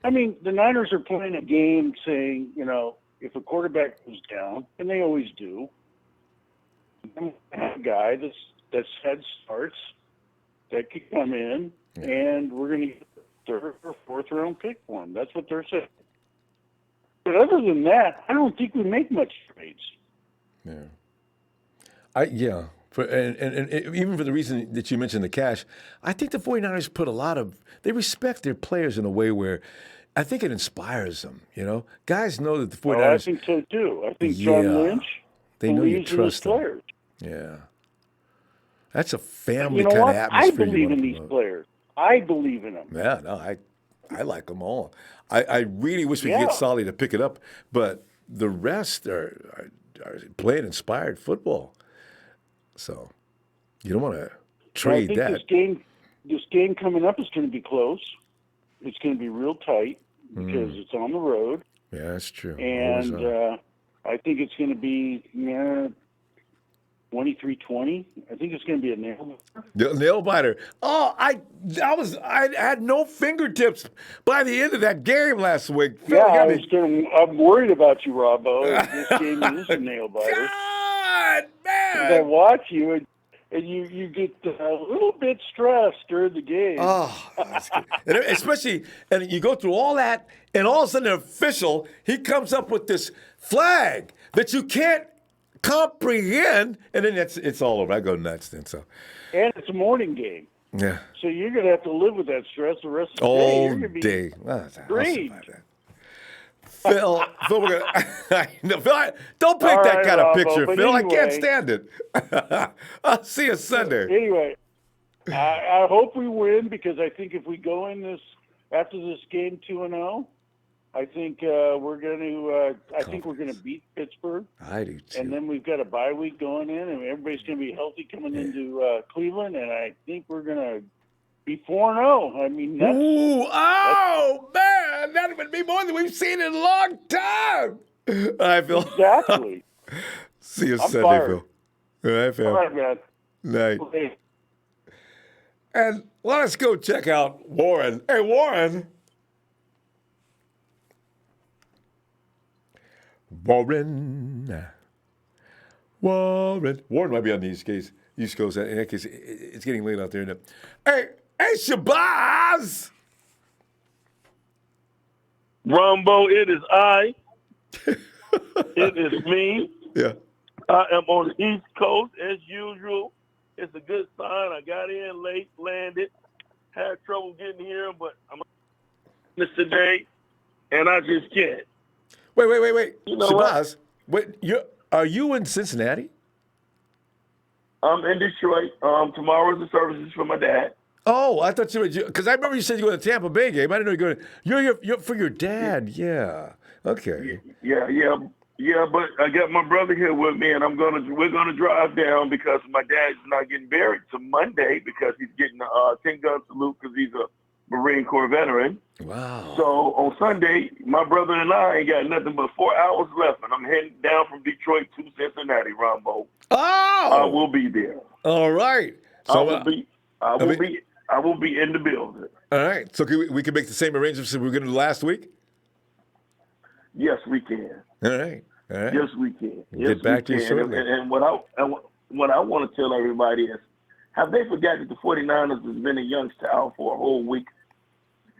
I mean, the Niners are playing a game saying, you know, if a quarterback goes down, and they always do, a guy that's had starts that could come in, and we're going to get a third or fourth round pick for him. That's what they're saying. But other than that, I don't think we make much trades. Yeah. And even for the reason that you mentioned the cash, I think the 49ers put they respect their players in a way where I think it inspires them, you know? Guys know that the 49ers... I think so, too. I think John Lynch they know you trust them. Players. Yeah. That's a family kind of atmosphere. I believe in these players. I believe in them. Yeah, no, I like them all. I really wish we could get Solly to pick it up, but the rest are playing inspired football. So you don't want to trade that. This game coming up is going to be close. It's going to be real tight because it's on the road. Yeah, that's true. And I think it's going to be 23-20. I think it's going to be a nail biter. Oh, I had no fingertips by the end of that game last week. Phil, I'm worried about you, Ronbo. This game is a nail biter. God, man! Because I watch you and you get a little bit stressed during the game. Oh, that's good. And especially, and you go through all that, and all of a sudden, the official, he comes up with this flag that you can't comprehend, and then it's all over. I go nuts then. So, and it's a morning game. Yeah. So you're going to have to live with that stress the rest of the day. All You're going to day. Great. Phil, we're gonna, Phil, don't paint that kind of picture, Phil. Anyway, I can't stand it. I'll see you Sunday. Anyway, I hope we win, because I think if we go in after this game 2-0, I think we're going to beat Pittsburgh. I do too. And then we've got a bye week going in, and everybody's going to be healthy coming into Cleveland, and I think we're going to be 4-0. I mean, man, that would be more than we've seen in a long time. All right, Phil. Exactly. See you I'm Sunday, fired. Phil. All right, Phil. All right, man. Night. And let us go check out Warren. Hey, Warren. Warren might be on the East Coast. In that case, it's getting late out there, isn't it? Hey, Shabazz! Ronbo, it is I. It is me. Yeah. I am on the East Coast as usual. It's a good sign. I got in late, landed, had trouble getting here, but I'm this today, and I just can't. Wait. You know Shabazz, are you in Cincinnati? I'm in Detroit. Tomorrow's the services for my dad. Oh, I thought you were, because I remember you said you were going to the Tampa Bay game. I didn't know you were going. You're for your dad. Yeah. Okay. Yeah. But I got my brother here with me, and we're gonna drive down because my dad's not getting buried till Monday because he's getting a 10-gun salute because he's a Marine Corps veteran. Wow. So on Sunday, my brother and I ain't got nothing but 4 hours left, and I'm heading down from Detroit to Cincinnati, Ronbo. Oh. I will be there. All right. So I will be in the building. All right. So we can make the same arrangements that we were going to do last week? Yes, we can. All right. Yes, we can. Get back to you shortly. And what I want to tell everybody is, have they forgotten that the 49ers has been in Youngstown for a whole week?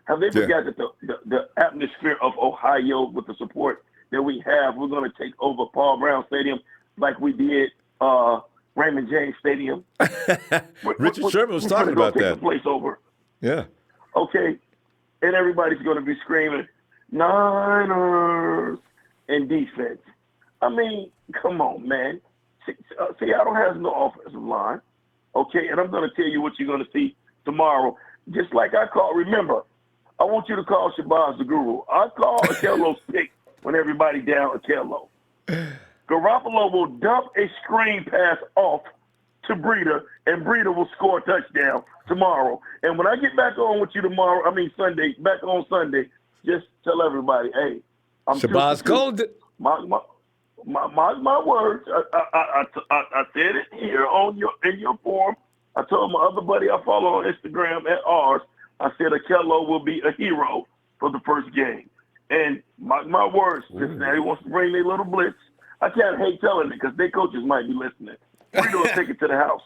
Have they forgotten that the atmosphere of Ohio, with the support that we have, we're going to take over Paul Brown Stadium like we did Raymond James Stadium? Richard Sherman was talking about that. Take the place over. Yeah. Okay. And everybody's going to be screaming, Niners, and defense. I mean, come on, man. Seattle has no offensive line. Okay, and I'm going to tell you what you're going to see tomorrow. Just like I call, remember, I want you to call Shabazz the guru. I call Akello's pick when everybody down Akello. Garoppolo will dump a screen pass off to Breida, and Breida will score a touchdown tomorrow. And when I get back on with you Sunday, back on Sunday, just tell everybody, hey, I'm Shabazz called it. My words. I said it here in your forum. I told my other buddy I follow on Instagram at ours. I said Akello will be a hero for the first game. And my words, Cincinnati wants to bring their little blitz. I can't hate telling it because their coaches might be listening. Breida will take it to the house.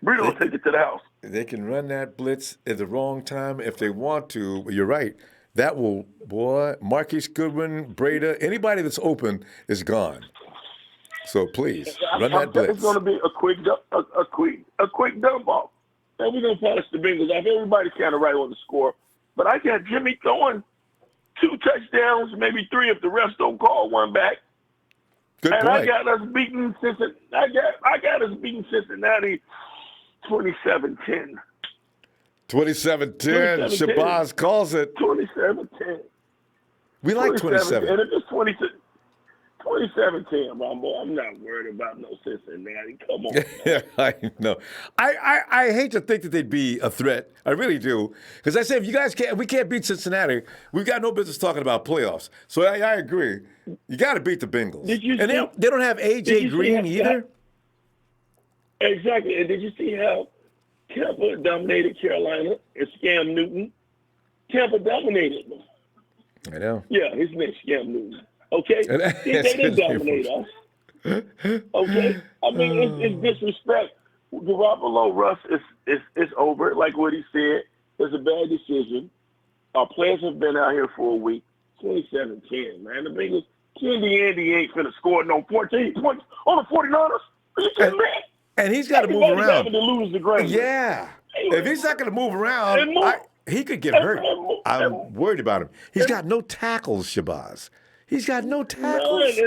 Breida will take it to the house. They can run that blitz at the wrong time if they want to. You're right. That will, Marquise Goodwin, Breida, anybody that's open is gone. So please, run that blitz. It's going to be a quick dump off. And we're going to polish the Bengals off. Everybody's kind of right on the score. But I got Jimmy throwing 2 touchdowns, maybe 3 if the refs don't call one back. Good and point. I got us beating Cincinnati. I got us beating Cincinnati 27-10. 27-10. Shabazz calls it. 27-10. We like 27. And if it's 27-10, Ronbo. I'm not worried about no Cincinnati. Come on. I know. I hate to think that they'd be a threat. I really do. Because I say, if we can't beat Cincinnati, we've got no business talking about playoffs. So I agree. You got to beat the Bengals. They don't have A.J. Green either. Exactly. And did you see how Tampa dominated Carolina and Scam Newton? Tampa dominated them. I know. Yeah, his name's Scam Newton. Okay? They didn't dominate us. Okay? I mean, it's disrespect. Garoppolo, Russ, is over. Like what he said, it's a bad decision. Our players have been out here for a week. 27-10, man. The Bengals, Andy ain't finna score no 14 points on the 49ers. Are you kidding me? And he's got to move around. Having to lose the Granger. Yeah. If he's not going to move around, he could get hurt. I'm worried about him. He's got no tackles, Shabazz. He's got no tackles.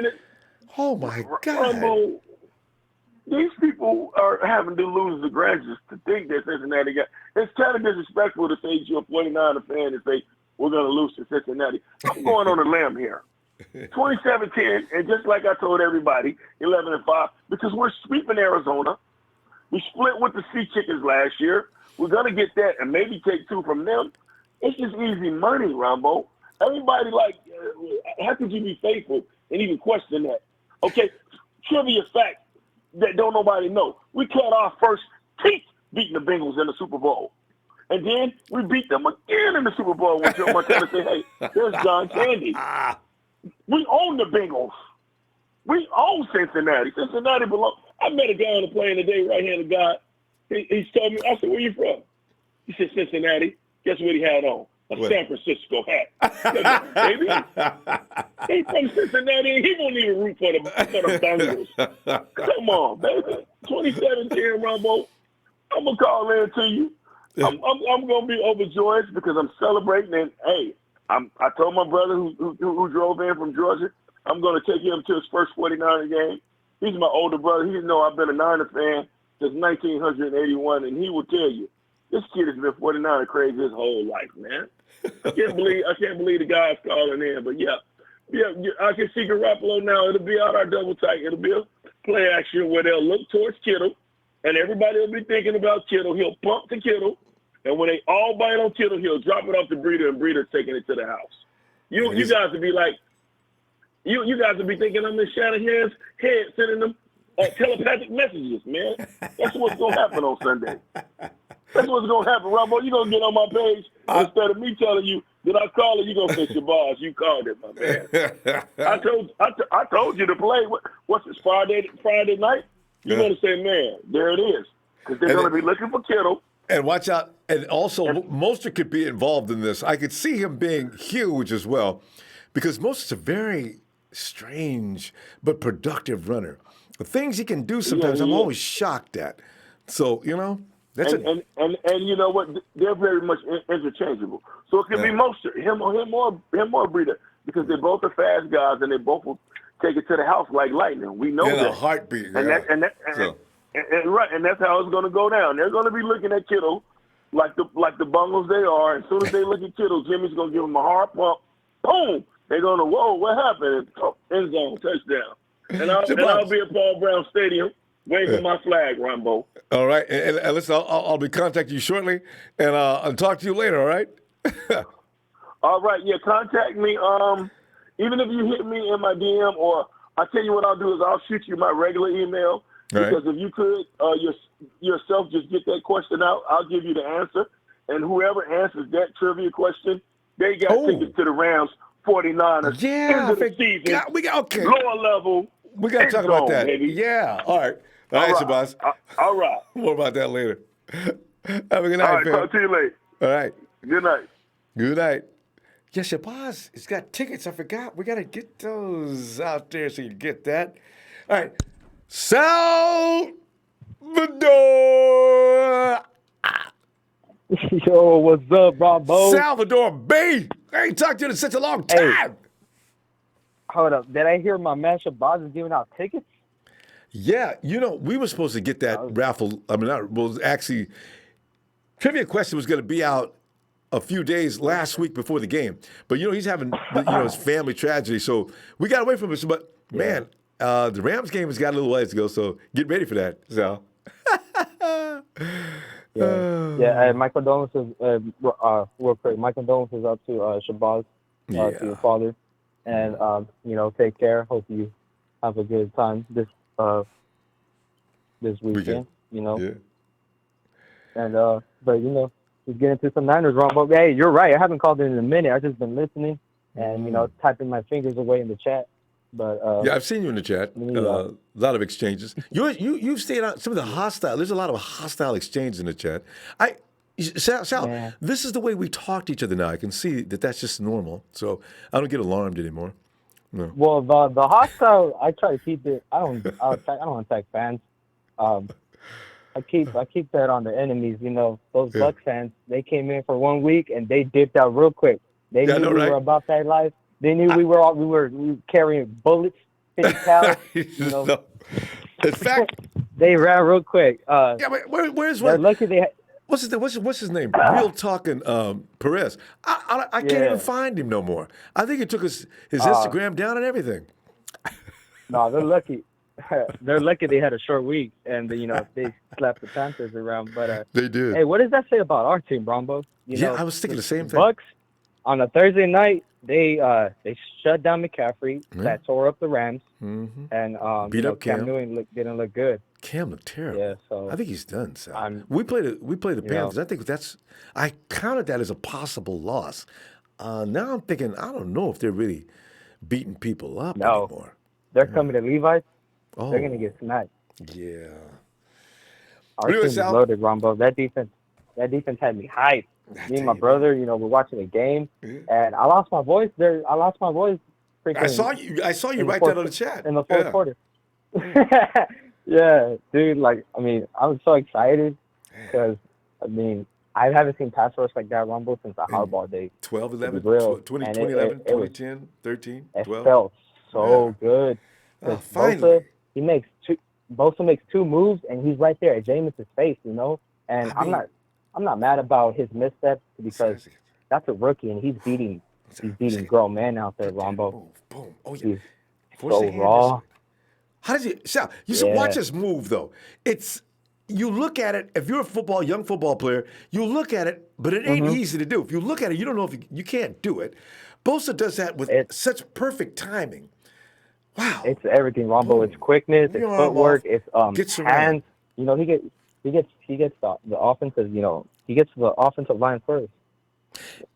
Oh, my God. Rumble, these people are having to lose the Grangers to think that Cincinnati got. It's kind of disrespectful to say you're a 49er fan and say, we're going to lose to Cincinnati. I'm going on a limb here. 27-10, and just like I told everybody, 11-5, because we're sweeping Arizona. We split with the Sea Chickens last year. We're going to get that and maybe take 2 from them. It's just easy money, Ronbo. Everybody, how could you be faithful and even question that? Okay, trivia fact that don't nobody know. We cut our first teeth beating the Bengals in the Super Bowl. And then we beat them again in the Super Bowl when Joe Montana said, hey, there's John Candy. We own the Bengals. We own Cincinnati. Cincinnati belongs. I met a guy on the plane today, right-handed guy. He told me, I said, where you from? He said, Cincinnati. Guess what he had on? A San Francisco hat. Baby. He's from Cincinnati, and he won't even root for the Bengals. Come on, baby. 27-10, Rumbo. I'm going to call in to you. I'm going to be overjoyed because I'm celebrating. And, hey, I told my brother who drove in from Georgia, I'm going to take him to his first 49er game. He's my older brother. He didn't know I've been a Niner fan since 1981, and he will tell you, this kid has been 49er crazy his whole life, man. I can't believe the guy's calling in, but yeah, I can see Garoppolo now. It'll be out our double tight. It'll be a play action where they'll look towards Kittle, and everybody will be thinking about Kittle. He'll pump to Kittle, and when they all bite on Kittle, he'll drop it off to Breeder, and Breeder's taking it to the house. You guys would be like, you guys would be thinking I'm in Shanahan's head, sending them telepathic messages, man. That's what's going to happen on Sunday. That's what's going to happen, Rumbo. You're going to get on my page instead of me telling you that I call it, you're going to say, Shabazz, you called it, my man. I told you to play. What's this, Friday night? You're going to say, man, there it is. Because they're going to be looking for Kittle. And watch out. And also, Mostert could be involved in this. I could see him being huge as well because Mostert's a very strange but productive runner. The things he can do sometimes, I'm always shocked at. So, that's and you know what? They're very much interchangeable. So it could be Mostert, him or Breeder, because they both are fast guys and they both will take it to the house like lightning. We know that. A heartbeat. And that's how it's going to go down. They're going to be looking at Kittle like the bungles they are. As soon as they look at Kittle, Jimmy's going to give him a hard pump. Boom! They're going to, whoa, what happened? End zone, touchdown. And I'll be at Paul Brown Stadium waving my flag, Ronbo. All right. And listen, I'll be contacting you shortly, and I'll talk to you later, all right? All right. Yeah, contact me. Even if you hit me in my DM, or I'll tell you what I'll do is I'll shoot you my regular email. Because if you could yourself just get that question out, I'll give you the answer. And whoever answers that trivia question, they got tickets to the Rams 49ers. Yeah. End of the season. Okay. Lower level. We got to talk about that. Baby. Yeah. All right. All right, Shabazz. All right. More about that later. Have a good night, All right, man. talk to you later. All right. Good night. Good night. Yeah, Shabazz has got tickets. I forgot. We got to get those out there so you get that. All right. Salvador. Yo, what's up, Ronbo? Salvador B. I ain't talked to you in such a long time. Hey, hold up. Did I hear my man Shabazz is giving out tickets? Yeah, we were supposed to get that raffle. I mean, actually, trivia question was going to be out a few days last week before the game. But, he's having, his family tragedy. So we got away from it. But man, the Rams game has got a little ways to go, so get ready for that, Sal. My condolences, real quick. My condolences out to Shabazz, to your father, and take care. Hope you have a good time this weekend. And but just get into some Niners, Ronbo. Hey, you're right. I haven't called in a minute. I've just been listening and typing my fingers away in the chat. But I've seen you in the chat. A lot of exchanges. You've stayed out some of the hostile. There's a lot of hostile exchanges in the chat. Sal, this is the way we talk to each other now. I can see that that's just normal. So I don't get alarmed anymore. No. Well, the hostile, I try to keep it. I don't attack fans. I keep that on the enemies. Those Bucs fans. They came in for 1 week and they dipped out real quick. They knew we were about that life. They knew we were carrying bullets, 50 cal. In fact, they ran real quick. But where's they're lucky they had. What's his name? Real talking Perez. I can't even find him no more. I think he took his Instagram down and everything. No, they're lucky. They're lucky they had a short week and they slapped the Panthers around. But they did. Hey, what does that say about our team, Ronbo? I was thinking the same thing. Bucs on a Thursday night, they shut down McCaffrey. That tore up the Rams, and beat up Cam Newton didn't look good. Cam looked terrible. Yeah, so I think he's done. Sal. We played the Panthers. I think I counted that as a possible loss. Now I'm thinking I don't know if they're really beating people up anymore. They're coming to Levi's. Oh. They're gonna get smacked. Yeah. Our team is loaded, Ronbo. That defense had me hyped. Me and my brother, we're watching a game, and I lost my voice there. I saw you write that on the chat in the fourth quarter. Yeah, dude. I was so excited because I haven't seen pass rush like that, Ronbo, since the Harbaugh days. 12, 11, 2011, 2010, 13, 12. It felt so good. Finally. Bosa makes two moves, and he's right there at Jameis's face, And I'm not mad about his missteps because that's a rookie, and he's beating grown men out there, Ronbo. Boom. Oh, yeah. He's so raw. How does he, Sal, watch this move, though. You look at it, if you're a young football player, you look at it, but it ain't easy to do. If you look at it, you don't know if you can't do it. Bosa does that with such perfect timing. Wow. It's everything, Ronbo. It's quickness, it's footwork, it's hands. He gets the offensive, he gets the offensive line first.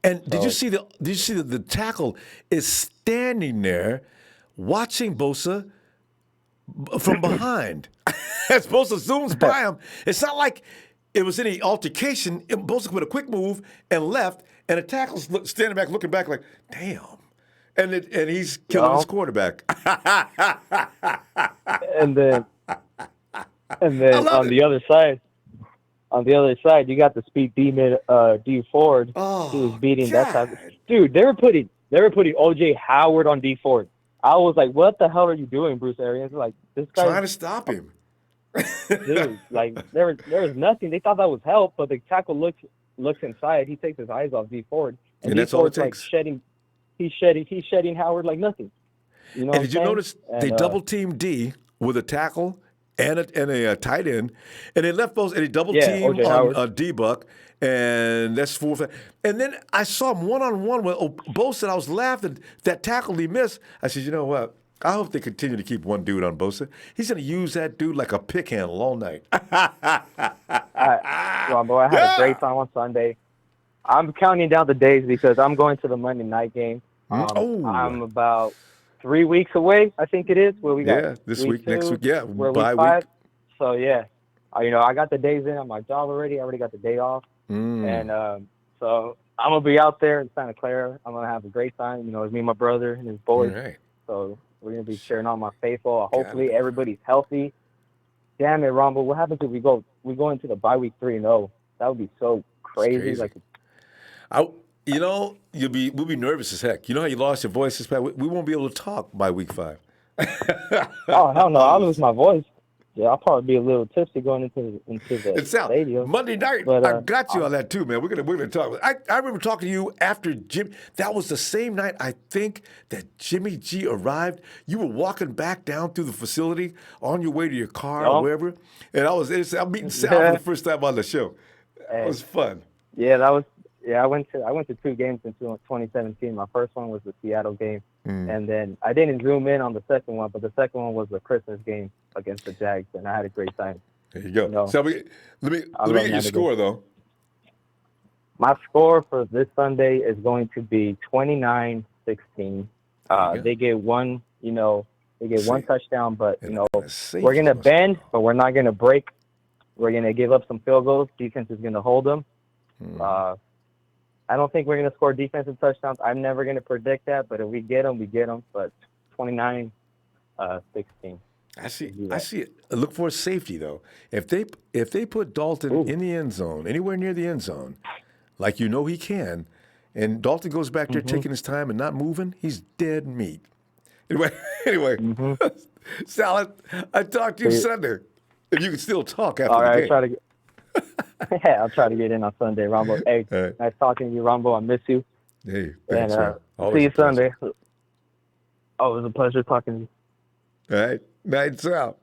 And did you see the tackle is standing there watching Bosa from behind. As Bosa zooms by him, it's not like it was any altercation. Bosa made a quick move and left, and the tackle's standing back, looking back like, damn. And he's killing his quarterback. and then on the other side, you got the speed demon D Ford, who was beating that side. Dude, they were putting OJ Howard on D Ford. I was like, what the hell are you doing, Bruce Arians? Like, this guy trying to stop him. Dude, there was nothing. They thought that was help, but the tackle looks inside. He takes his eyes off D Ford, and that's all it takes. He's shedding Howard like nothing. And did you notice they double teamed D with a tackle and a tight end, and they left both and they double teamed on D-Buck, and that's 4. And then I saw him one-on-one with Bosa, and I was laughing. That tackle he missed. I said, you know what? I hope they continue to keep one dude on Bosa. He's going to use that dude like a pick handle all night. Ronbo, I had a great time on Sunday. I'm counting down the days because I'm going to the Monday night game. I'm about 3 weeks away, I think it is. Where we got this week, next week, we're bye week 5. week. So I got the days in on my job already. I already got the day off, and so I'm gonna be out there in Santa Clara. I'm gonna have a great time. It's me and my brother and his boys. Right. So we're gonna be cheering on my faithful. Hopefully everybody's healthy. Damn it, Ronbo, what happens if we go into the bye week 3-0? That would be so crazy. We'll be nervous as heck. You know how you lost your voice this past week? We won't be able to talk by week 5. Oh, hell no. I'll lose my voice. Yeah, I'll probably be a little tipsy going into the It's out stadium. Monday night. But I got you on that too, man. We're gonna talk. I remember talking to you after Jim. That was the same night I think that Jimmy G arrived. You were walking back down through the facility on your way to your car or wherever, and I'm meeting Sal for the first time on the show. That was fun. Yeah, that was. Yeah, I went to 2 games in 2017. My first one was the Seattle game, and then I didn't zoom in on the second one, but the second one was the Christmas game against the Jags, and I had a great time. There you go. You know, So let me get your score though. My score for this Sunday is going to be 29-16. They get one, one touchdown, but we're gonna bend, but we're not gonna break. We're gonna give up some field goals. Defense is gonna hold them. I don't think we're going to score defensive touchdowns. I'm never going to predict that, but if we get them, we get them. But 29-16. I see it. Look for a safety though. If they put Dalton in the end zone, anywhere near the end zone, like he can, and Dalton goes back there taking his time and not moving, he's dead meat. Anyway, Sal, I talked to you Sunday. If you can still talk after the game. I'll try to get in on Sunday, Ronbo. Hey, nice talking to you, Ronbo. I miss you. Hey, thanks, and see you Sunday. Oh, it was a pleasure talking to you. All right. Night, Sal.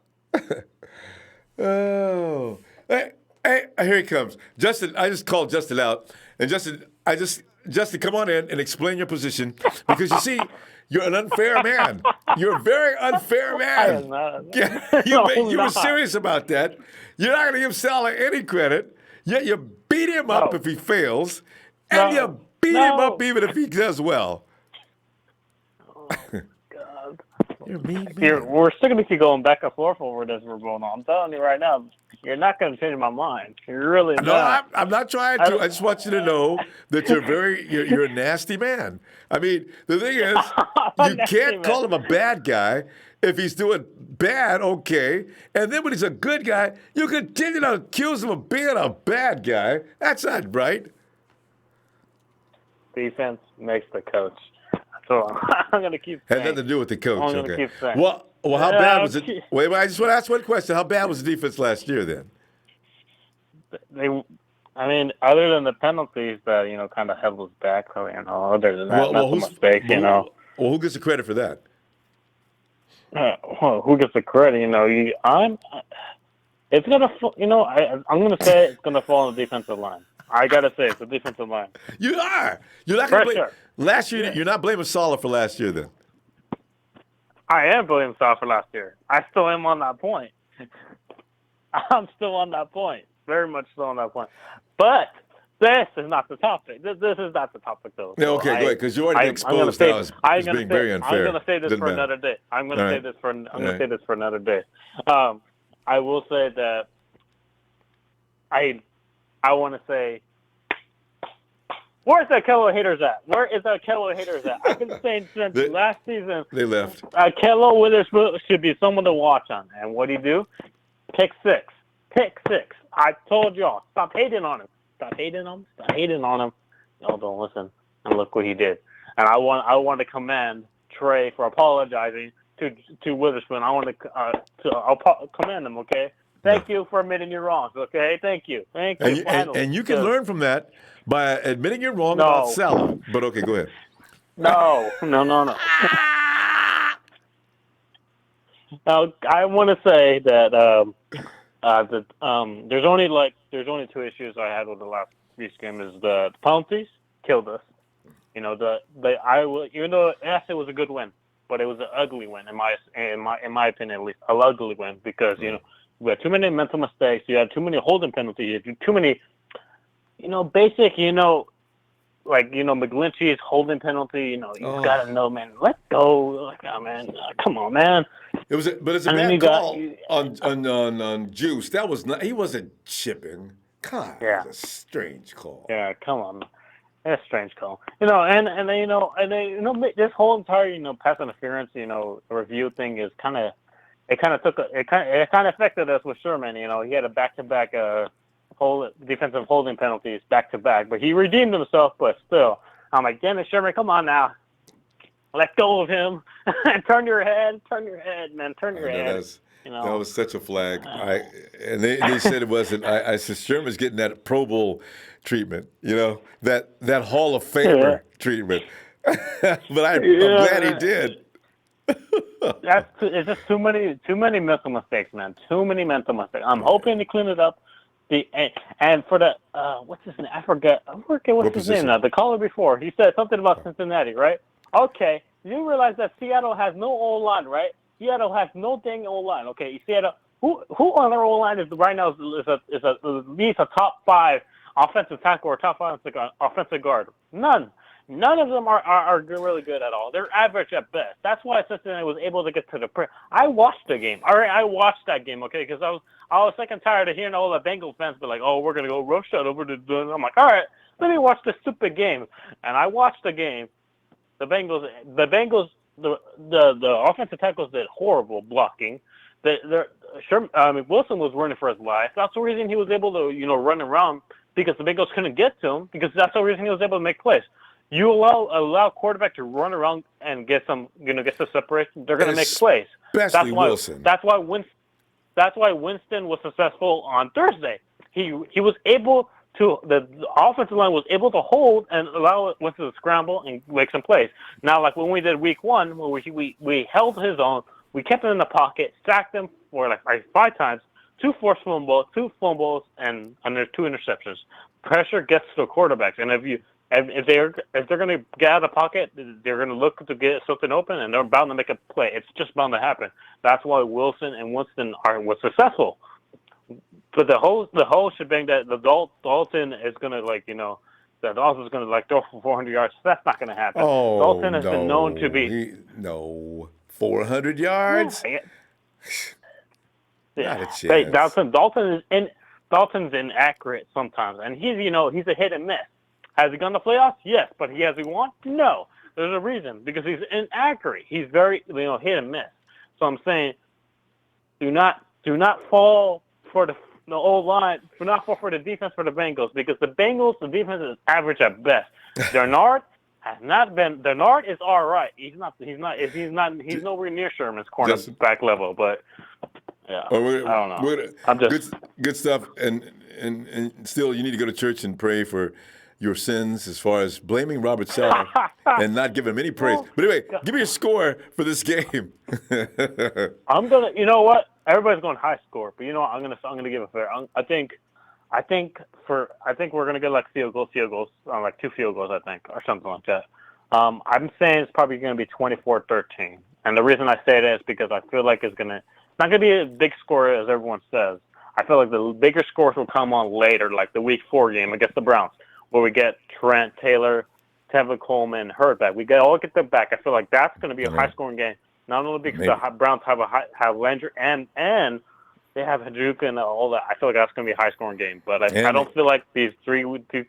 Oh. Hey, here he comes. Justin, I just called Justin out. And Justin, come on in and explain your position. Because you see, you're an unfair man. You're a very unfair man. You were serious about that. You're not going to give Sal any credit. Yet you beat him up if he fails. And you beat him up even if he does well. God. You're mean. We're still going to keep going back and forth over this we're going on. I'm telling you right now, you're not going to change my mind. You're really not. No, I'm not trying to. I just want you to know that you're a nasty man. I mean, the thing is, you can't call him a bad guy if he's doing bad, okay. And then when he's a good guy, you continue to accuse him of being a bad guy. That's not right. Defense makes the coach. So I'm going to keep saying. Had nothing to do with the coach, I'm okay. Keep saying. Well, how bad was it? Wait, I just want to ask one question. How bad was the defense last year then? Other than the penalties that, kind of held us back, so, other than that, not the mistakes, Well, who gets the credit for that? Who gets the credit? It's gonna, I'm gonna say it's gonna fall on the defensive line. I gotta say it's the defensive line. You are. You're not gonna blame. Last year, you're not blaming Saleh for last year, then. I am blaming Saleh for last year. I still am on that point. I'm still on that point. Very much still on that point. But this is not the topic. This is not the topic, though. Yeah, okay, go ahead, because you already been exposed now as being very unfair. I'm going to say this for another day. I'm going to say this for another day. I will say that I want to say, where's the Kello haters at? Where is the Kello haters at? I've been saying since last season. They left. Kello Witherspoon should be someone to watch on. And what do you do? Pick six. I told y'all, stop hating on him. Stop hating on him. Y'all don't listen. And look what he did. And I want to commend Trey for apologizing to Witherspoon. I want to commend him. Okay. Thank you for admitting you're wrong. Okay. Thank you. And you can learn from that by admitting you're wrong about Saleh. But okay, go ahead. No. Now I want to say that there's only 2 issues I had with the last week's game. Is the penalties killed us. Even though yes, it was a good win, but it was an ugly win in my opinion, at least an ugly win because we had too many mental mistakes. You had too many holding penalties. You had too many, basic, McGlinchey's holding penalty. You gotta know, man. Let go, man. Come on, man. It's a bad call on Juice. That was not. He wasn't chipping. God, yeah. That's a strange call. Yeah, come on. That's a strange call. This whole entire pass interference review thing is kind of affected us with Sherman. He had a back-to-back defensive holding penalties back-to-back, but he redeemed himself. But still, I'm like, Dennis Sherman, come on now. Let go of him. Turn your head, man. Turn your head. You know, that was such a flag. And they said it wasn't. I said Sherman's getting that Pro Bowl treatment. You know, that Hall of Famer treatment. But I'm glad he did. It's just too many mental mistakes, man. Too many mental mistakes. I'm hoping to clean it up. And for the what's his name? I forget what's his name now. The caller before, he said something about Cincinnati, right? Okay, you realize that Seattle has no O-line, right? Seattle has no dang O-line. Okay, Seattle. Who on their O-line is right now is at least a top 5 offensive tackle or top 5 offensive guard? None. None of them are really good at all. They're average at best. That's why Cincinnati was able to get to the print. I watched the game. All right, I watched that game, okay, because I was sick and tired of hearing all the Bengals fans be like, oh, we're going to go rush that over to – I'm like, all right, let me watch this stupid game. And I watched the game. The Bengals, the offensive tackles did horrible blocking. Wilson was running for his life. That's the reason he was able to, run around, because the Bengals couldn't get to him, because that's the reason he was able to make plays. You allow quarterback to run around and get some separation, they're going to make plays. Especially Wilson. That's why Winston was successful on Thursday. He was able to, the offensive line was able to hold and allow Winston to scramble and make some plays. Now, like when we did week 1, where we held his own, we kept him in the pocket, sacked him for like 5 times, 2 forced fumbles, 2 fumbles, and there's 2 interceptions. Pressure gets to the quarterbacks, and if they're going to get out of the pocket, they're going to look to get something open, and they're bound to make a play. It's just bound to happen. That's why Wilson and Winston was successful. But the whole shebang that the Dalton is going to that Dalton's going to throw for 400 yards. That's not going to happen. Oh, Dalton has been known to be 400 yards. Yeah. Not a chance. Hey, Dalton's inaccurate sometimes, and he's a hit and miss. Has he gone to playoffs? Yes, but has he won? No. There's a reason, because he's inaccurate. He's very hit and miss. So I'm saying, do not fall for the O-line. Do not fall for the defense for the Bengals, because the defense is average at best. Bernard is all right. He's nowhere near Sherman's cornerback level, but yeah, I don't know. I'm just good stuff, and still you need to go to church and pray for your sins as far as blaming Robert Saleh and not giving him any praise. But anyway, give me a score for this game. You know what? Everybody's going high score, but you know what? I'm gonna give it fair. I think we're gonna get like field goals, like 2 field goals, I think, or something like that. I'm saying it's probably gonna be 24-13, and the reason I say that is because I feel like it's not gonna be a big score as everyone says. I feel like the bigger scores will come on later, like the Week 4 game against the Browns, where we get Trent Taylor, Tevin Coleman, Hurd back. We all get them back. I feel like that's going to be a high-scoring game, not only because the Browns have Landry and they have Hajuka and all that. I feel like that's going to be a high-scoring game. But I don't feel like these following 3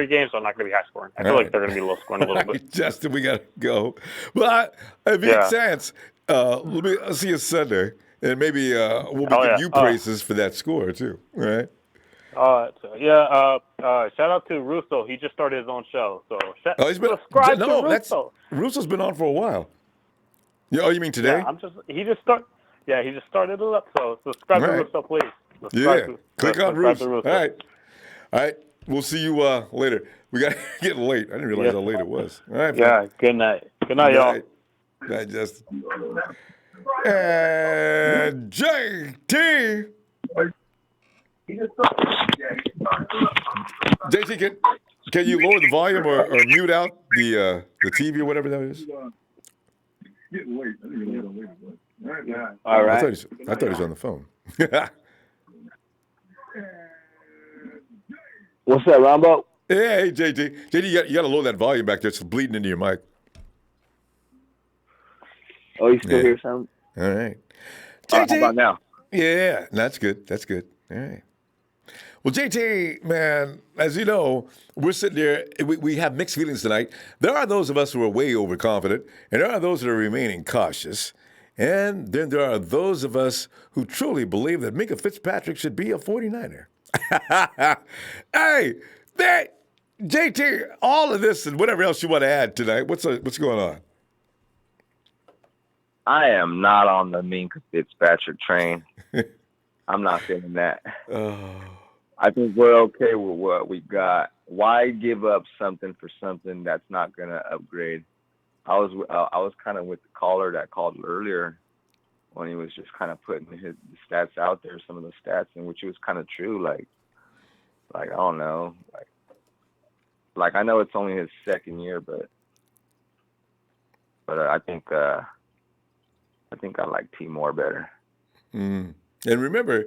games are not going to be high-scoring. I feel like they're going to be low-scoring a little bit. Justin, we got to go. Well, if you get a chance, I'll see you Sunday, and maybe we'll be giving you praises for that score too. All right. Shout out to Russo. He just started his own show. So subscribe to Russo. Russo's been on for a while. Yeah, you mean today? He just started it up. So subscribe to Russo, please. Click on Russo. All right. We'll see you later. We got getting late. I didn't realize how late it was. All right. Yeah. Good night. Good night, y'all. Good night, Justin. And JT. JT, can you lower the volume or mute out the TV or whatever that is? All right. I thought he was on the phone. What's that, Ronbo? Hey, JT. JT, you got to lower that volume back there. It's bleeding into your mic. Oh, you still hear something? All right. JT. How about now? Yeah, that's good. All right. Well, JT, man, as you know, we're sitting there. We have mixed feelings tonight. There are those of us who are way overconfident, and there are those that are remaining cautious. And then there are those of us who truly believe that Minkah Fitzpatrick should be a 49er. Hey, JT, all of this and whatever else you want to add tonight, what's going on? I am not on the Minkah Fitzpatrick train. I'm not feeling that. I think we're okay with what we got. Why give up something for something that's not going to upgrade? I was kind of with the caller that called earlier when he was just kind of putting his stats out there, some of the stats, and which was kind of true. Like I don't know, like I know it's only his second year, but I think I like T Moore better. And remember,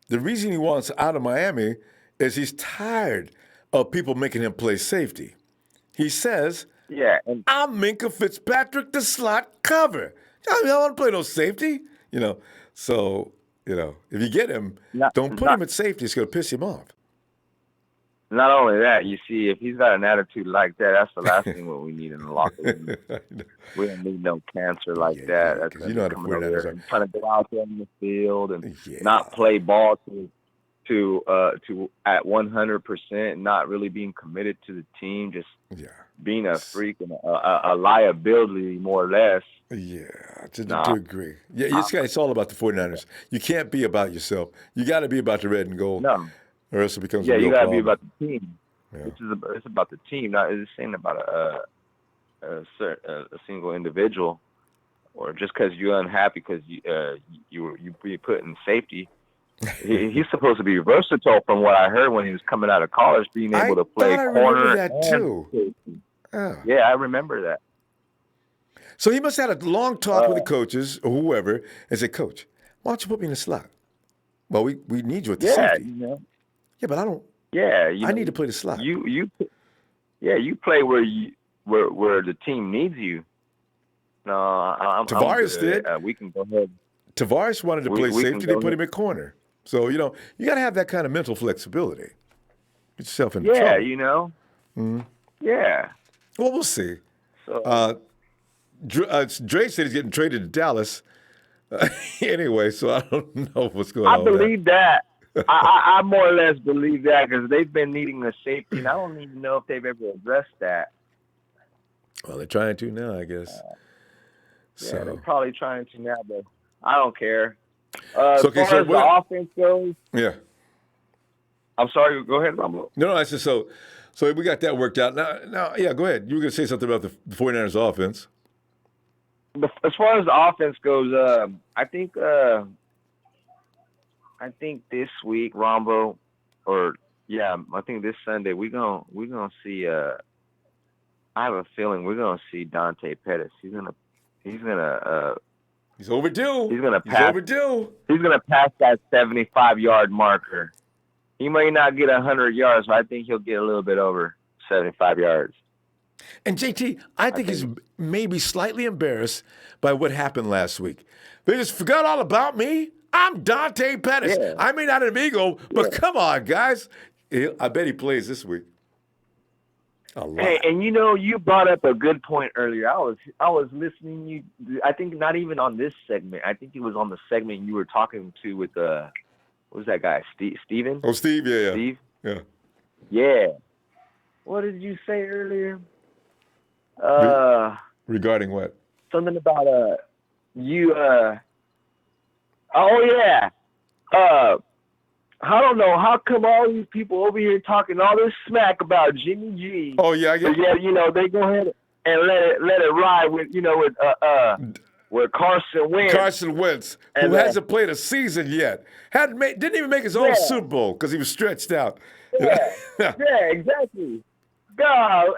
the reason he wants out of Miami is he's tired of people making him play safety. He says, "Yeah, I'm Minkah Fitzpatrick, the slot cover. I don't want to play no safety." So if you get him, don't put him at safety. It's going to piss him off. Not only that, you see, if he's got an attitude like that, that's the last thing what we need in the locker room. We don't need no cancer like that. That's you know how the coming over 49ers there are. and trying to go out there in the field and not play ball to at 100%, not really being committed to the team, just being a freak and a liability more or less. Yeah, to agree. Yeah, it's all about the 49ers. You can't be about yourself. You got to be about the red and gold. No. Or else it becomes a real you got to problem. be about the team. Yeah. It's about the team. Not it's saying about a single individual, or just because you're unhappy because you be put in safety. He's supposed to be versatile, from what I heard when he was coming out of college, being able to play corner. I remember that too. Oh. Yeah, I remember that. So he must have had a long talk with the coaches or whoever and said, "Coach, why don't you put me in the slot? Well, we need you at the safety." Yeah, but I don't. Yeah, I need to play the slot. You play where the team needs you. No, Tavares did. We can go ahead. Tavares wanted to play safety. They put him at corner. So you got to have that kind of mental flexibility. Get yourself in trouble. Mm-hmm. Yeah. Well, we'll see. So, Dre said he's getting traded to Dallas. Anyway, so I don't know what's going on. I believe that. I more or less believe that because they've been needing a safety, and I don't even know if they've ever addressed that. Well, they're trying to now, I guess. Yeah, they're probably trying to now, but I don't care. As far as the offense goes, yeah. I'm sorry. Go ahead, Ronbo. No, I said so we got that worked out. Now, yeah, go ahead. You were going to say something about the 49ers offense. As far as the offense goes, I think this week, Ronbo, I think this Sunday we're gonna see. I have a feeling we're gonna see Dante Pettis. He's overdue. He's gonna pass that 75-yard marker. He may not get 100 yards, but I think he'll get a little bit over 75 yards. And JT, I think he's maybe slightly embarrassed by what happened last week. They just forgot all about me. I'm Dante Pettis. Yeah. I may not have ego, but come on, guys. I bet he plays this week. A lot. Hey, and you brought up a good point earlier. I was listening. You, I think not even on this segment. I think it was on the segment you were talking to with what was that guy? Steven? Oh, Steve. Yeah. Steve. Yeah. Yeah. What did you say earlier? Regarding what? Something about you. Oh yeah. I don't know how come all these people over here talking all this smack about Jimmy G. Oh yeah. But yeah, they go ahead and let it ride with with Carson Wentz. Carson Wentz, who hasn't played a season yet, didn't even make his own Super Bowl because he was stretched out. Yeah, yeah, exactly. God,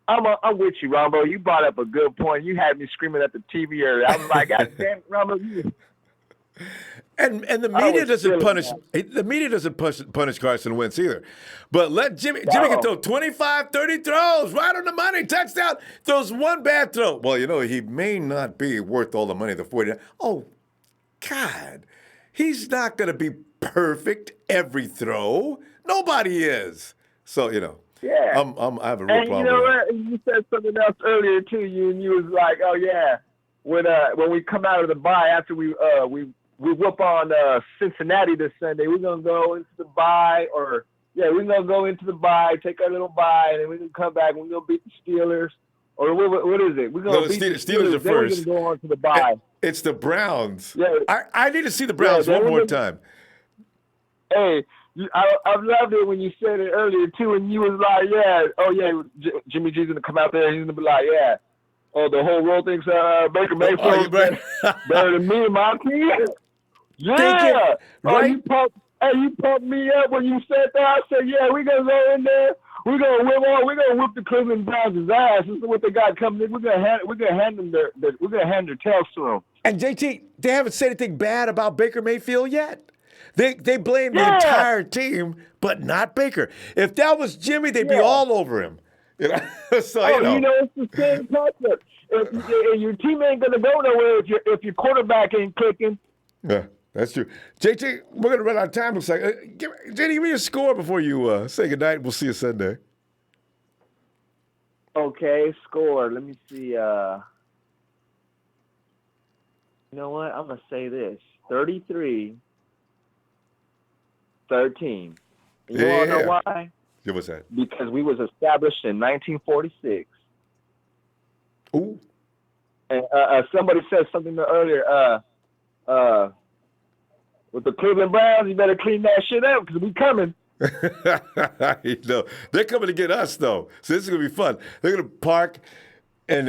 I'm with you, Ronbo. You brought up a good point. You had me screaming at the TV earlier. I was like, God damn it, Ronbo. And the media doesn't punish punish Carson Wentz either. But let Jimmy can throw 25, 30 throws right on the money, touchdown, throws one bad throw. Well, he may not be worth all the money the 49. Oh, God. He's not going to be perfect every throw. Nobody is. So, yeah. I have a real problem. And you know what? You said something else earlier too. You was like, oh yeah, when we come out of the bye after we whoop on Cincinnati this Sunday, we're gonna go into the bye, we're gonna go into the bye, take our little bye, and then we're gonna come back and we're gonna beat the Steelers. Or what is it? We're gonna No, beat the Steelers are Then we're first. gonna go on to the bye. It's the Browns. Yeah. I need to see the Browns then one we're more gonna- time. Hey, I loved it when you said it earlier too, and you was like, "Yeah, oh yeah, Jimmy G's gonna come out there. He's gonna be like, yeah, oh the whole world thinks Baker Mayfield's better than me and my team." Yeah, right? You pumped me up when you said that. I said, "Yeah, we gonna go in there. We're gonna whip the Cleveland Browns' ass. This is what they got coming in. We're gonna hand them their tails to them." And JT, they haven't said anything bad about Baker Mayfield yet. They blame the entire team, but not Baker. If that was Jimmy, they'd be all over him. You know? So, it's the same concept. If your team ain't gonna go nowhere if your quarterback ain't clicking. Yeah, that's true. JT, we're gonna run out of time. Looks like. JT, give me a score before you say goodnight. We'll see you Sunday. Okay, score. Let me see. You know what? I'm gonna say this: 33-13. You wanna know why? Yeah, what's that? Because we was established in 1946. Ooh. And somebody said something earlier. With the Cleveland Browns, you better clean that shit up because we coming. They're coming to get us though. So this is gonna be fun. They're gonna park and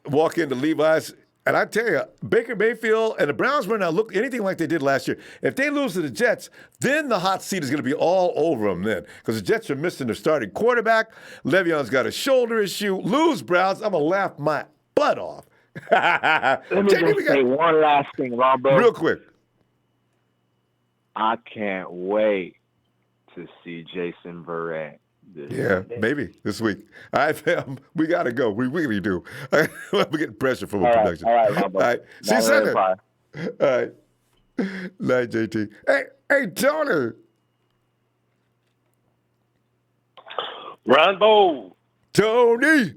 walk into Levi's. And I tell you, Baker Mayfield and the Browns may not look anything like they did last year. If they lose to the Jets, then the hot seat is going to be all over them then. Because the Jets are missing their starting quarterback. Le'Veon's got a shoulder issue. Lose, Browns, I'm going to laugh my butt off. Let me just say one last thing, Ronbo. Real quick. I can't wait to see Jason Verrett. Maybe this week. All right, fam, we got to go. We really do. We're getting pressure from the production. All right, Ronbo. All right, see you Sunday. All right. Night, JT. Hey, Tony. Ronbo. Tony.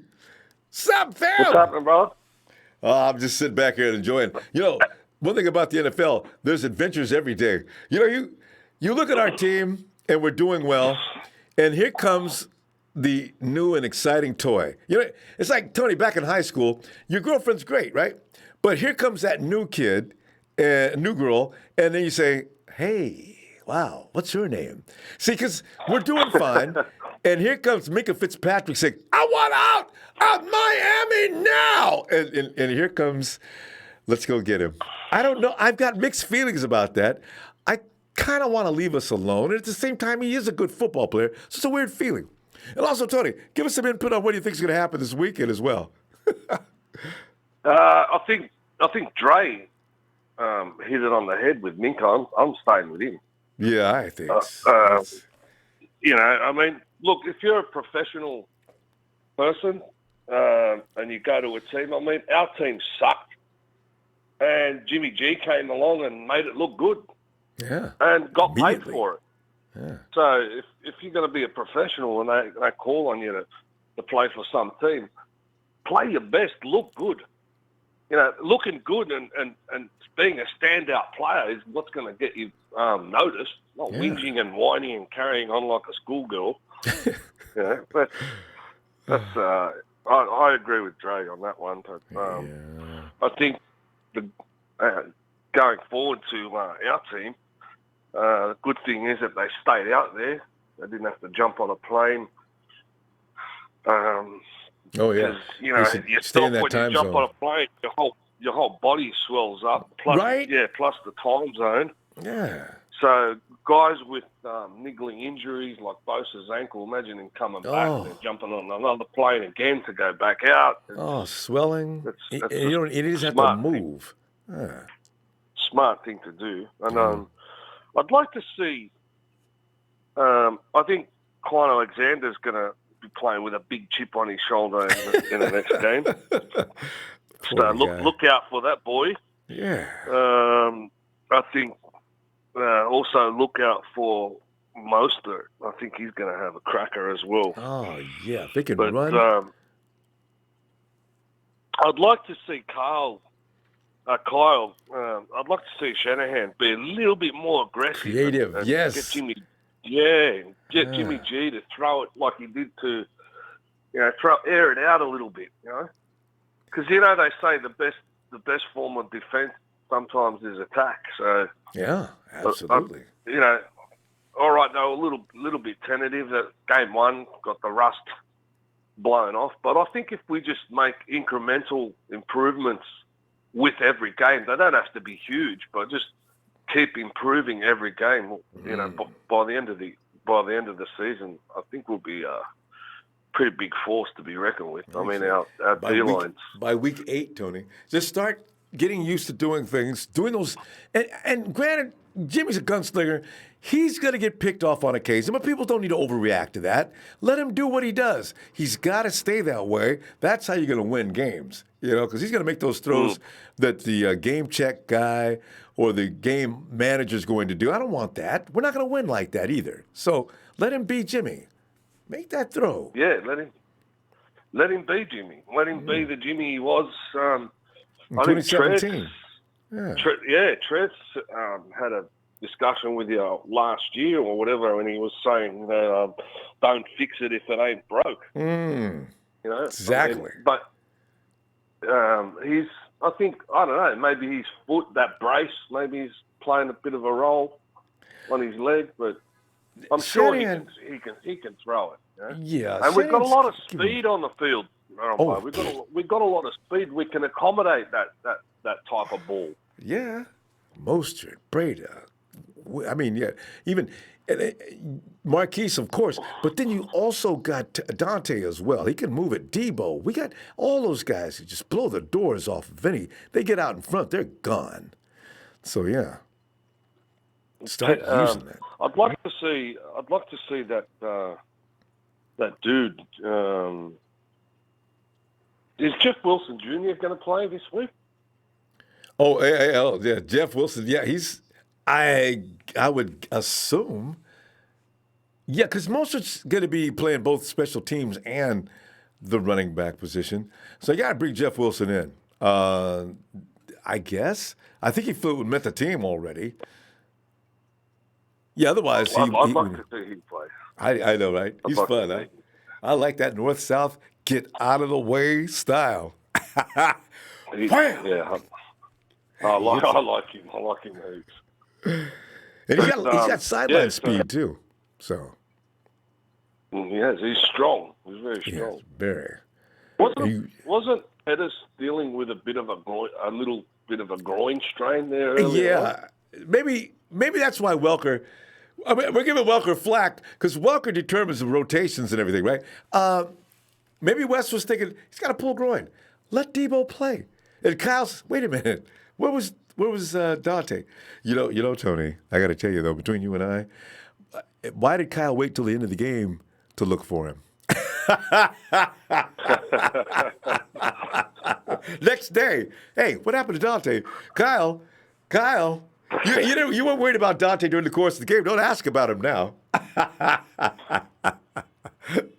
Sup, fam? What's happening, bro? I'm just sitting back here and enjoying. One thing about the NFL, there's adventures every day. You look at our team, and we're doing well. And here comes the new and exciting toy. It's like, Tony, back in high school, your girlfriend's great, right? But here comes that new kid, new girl, and then you say, hey, wow, what's her name? See, because we're doing fine, and here comes Minkah Fitzpatrick saying, I want out of Miami now! And here comes, let's go get him. I don't know. I've got mixed feelings about that. I kind of want to leave us alone. And at the same time, he is a good football player. So it's a weird feeling. And also, Tony, give us some input on what you think is going to happen this weekend as well. I think Dre hit it on the head with Minkah. I'm staying with him. Yeah, I think. Look, if you're a professional person and you go to a team, our team sucked. And Jimmy G came along and made it look good. Yeah. And got paid for it. Yeah. So if you're going to be a professional and they call on you to play for some team, play your best, look good. Looking good and being a standout player is what's going to get you noticed. Not whinging and whining and carrying on like a schoolgirl. I agree with Dre on that one. But, I think going forward to our team, the good thing is that they stayed out there. They didn't have to jump on a plane. You stay in that time you jump zone. on a plane, your whole body swells up. Plus, right? Yeah, plus the time zone. Yeah. So guys with niggling injuries like Bosa's ankle, imagine him coming back and then jumping on another plane again to go back out. Swelling. He doesn't have to move. Smart thing to do. And I'd like to see, I think Klein Alexander's going to be playing with a big chip on his shoulder in the next game. So look out for that boy. Yeah. I think also look out for Mostert. I think he's going to have a cracker as well. Oh, yeah. If they can run. I'd like to see Kyle, I'd like to see Shanahan be a little bit more aggressive. Creative, and get Jimmy G to throw it like he did to air it out a little bit, because they say the best form of defense sometimes is attack. So yeah, absolutely. All right, they were a little bit tentative. That game one got the rust blown off, but I think if we just make incremental improvements with every game, they don't have to be huge, but just keep improving every game. By the end of the season, I think we'll be a pretty big force to be reckoned with. I mean, our D lines by week 8, Tony, just start getting used to doing things, doing those. And granted, Jimmy's a gunslinger. He's going to get picked off on occasion, but people don't need to overreact to that. Let him do what he does. He's got to stay that way. That's how you're going to win games, because he's going to make those throws that the game check guy or the game manager is going to do. I don't want that. We're not going to win like that either. So let him be Jimmy. Make that throw. Yeah, let him be Jimmy. Let him be the Jimmy he was. In 2017. Trev had a discussion with you last year or whatever, and he was saying, don't fix it if it ain't broke. Exactly. But I don't know, maybe his foot, that brace, maybe he's playing a bit of a role on his leg, but I'm sure he can throw it. Yeah, and we've got a lot of speed on the field. We've got a lot of speed. We can accommodate that type of ball. Yeah, Mostert, Breda. I mean, yeah, even Marquise, of course. But then you also got Dante as well. He can move it. Debo. We got all those guys who just blow the doors off of Vinny. They get out in front, they're gone. So yeah, start using that. I'd like to see that dude. Is Jeff Wilson Jr. going to play this week? Oh, yeah, Jeff Wilson. Yeah, I would assume. Yeah, because Mostert's going to be playing both special teams and the running back position. So you got to bring Jeff Wilson in. I guess. I think he flew and met the team already. Yeah, otherwise I'd like to see him play. I know, right? He's fun. I like that north-south, get out of the way style. Yeah, I like him. I like him heaps. And he's got sideline speed too. So yes, he's strong. He's very strong. Yes, very. Wasn't Pettis dealing with a little bit of a groin strain there earlier? Yeah, maybe that's why Welker. I mean, we're giving Welker flack because Welker determines the rotations and everything, right? Maybe Wes was thinking he's got a pull groin. Let Debo play. And Kyle's, wait a minute, where was Dante? You know, Tony. I got to tell you though, between you and I, why did Kyle wait till the end of the game to look for him? Next day, hey, what happened to Dante? Kyle, you weren't worried about Dante during the course of the game. Don't ask about him now.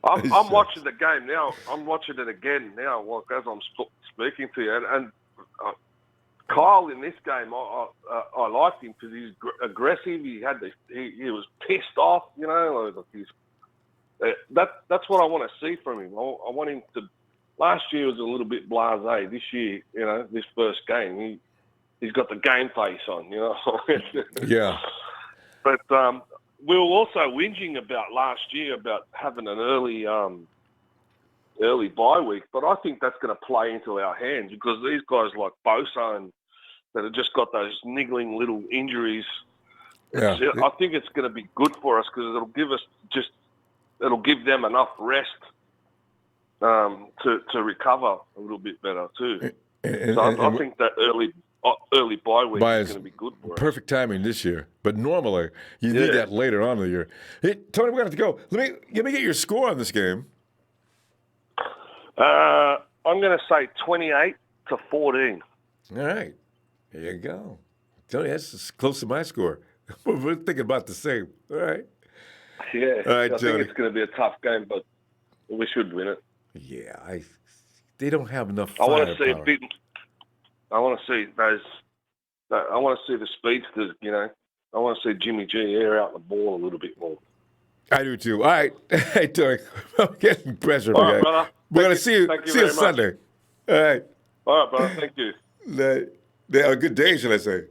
I'm watching the game now. I'm watching it again now as I'm speaking to you. And Kyle in this game, I liked him because he's aggressive. He was pissed off. That's what I want to see from him. I want him to. Last year was a little bit blasé. This year, this first game, he's got the game face on. Yeah. But we were also whinging about last year about having an early bye week, but I think that's going to play into our hands because these guys like Bosa and that have just got those niggling little injuries. Yeah. I think it's going to be good for us because it'll give them enough rest to recover a little bit better too. I think that early bye week is going to be good for us. Perfect timing this year, but normally you need that later on in the year. Hey, Tony, we're going to have to go. Let me get your score on this game. I'm going to say 28-14. All right, there you go. Tony, that's as close to my score. We're thinking about the same. All right. Yeah, all right, I Tony. think it's going to be a tough game, but we should win it. Yeah, they don't have enough I want to firepower. see a bit. I want to see those. I want to see the speedsters. I want to see Jimmy G air out the ball a little bit more. I do too. All right. Hey, Turk. I'm getting pressure. All right, brother. We're going to see you Thank you see you very much. Sunday. All right. All right, brother. Thank you. A good day, should I say.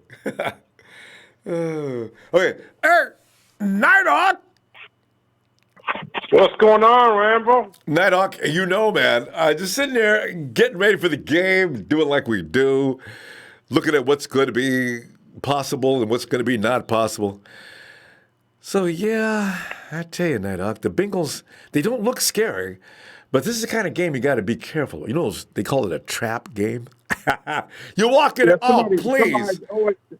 Okay. Hey, Nighthawk. What's going on, Rambo? Nighthawk, you know, man, just sitting there getting ready for the game, doing like we do, looking at what's going to be possible and what's going to be not possible. So, yeah, I tell you, Nighthawk, the Bengals, they don't look scary, but this is the kind of game you got to be careful. You know, they call it a trap game. You're walking it. Oh, please.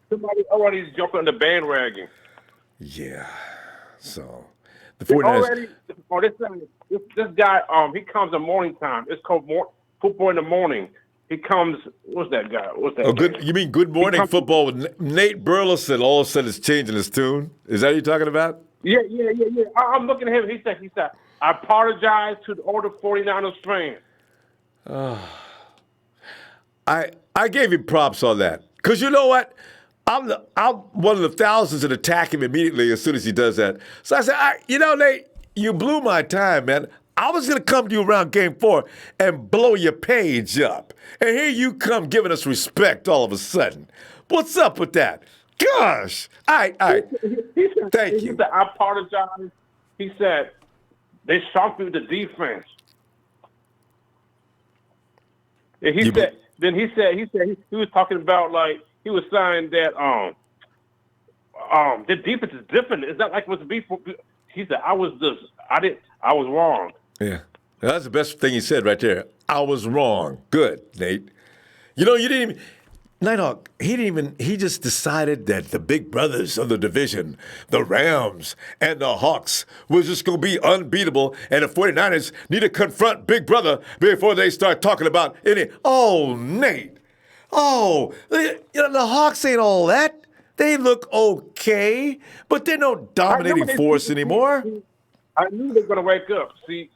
Somebody already jumping on the bandwagon. Yeah. So, the They 49ers. already, this guy, he comes in morning time. It's called football in the morning. He comes, what's that guy? You mean Good Morning Football with Nate Burleson all of a sudden is changing his tune? Is that what you're talking about? Yeah. I'm looking at him. He said, I apologize to all the 49ers fans. I gave him props on that. Because you know what? I'm one of the thousands that attack him immediately as soon as he does that. So I said, Nate, you blew my time, man. I was going to come to you around game 4 and blow your page up. And here you come giving us respect all of a sudden. What's up with that? Gosh. All right. Thank you. He said, I apologize. He said, they shocked me with the defense. And he was talking about, like, he was saying that the defense is different. It's not like it was before. He said, I was wrong. Yeah. That's the best thing he said right there. I was wrong. Good, Nate. You know, you didn't even Nighthawk, he just decided that the big brothers of the division, the Rams and the Hawks, was just going to be unbeatable, and the 49ers need to confront Big Brother before they start talking about any. Oh, Nate. Oh, the Hawks ain't all that. They look okay, but they're no dominating force anymore. I knew they were going to wake up. See,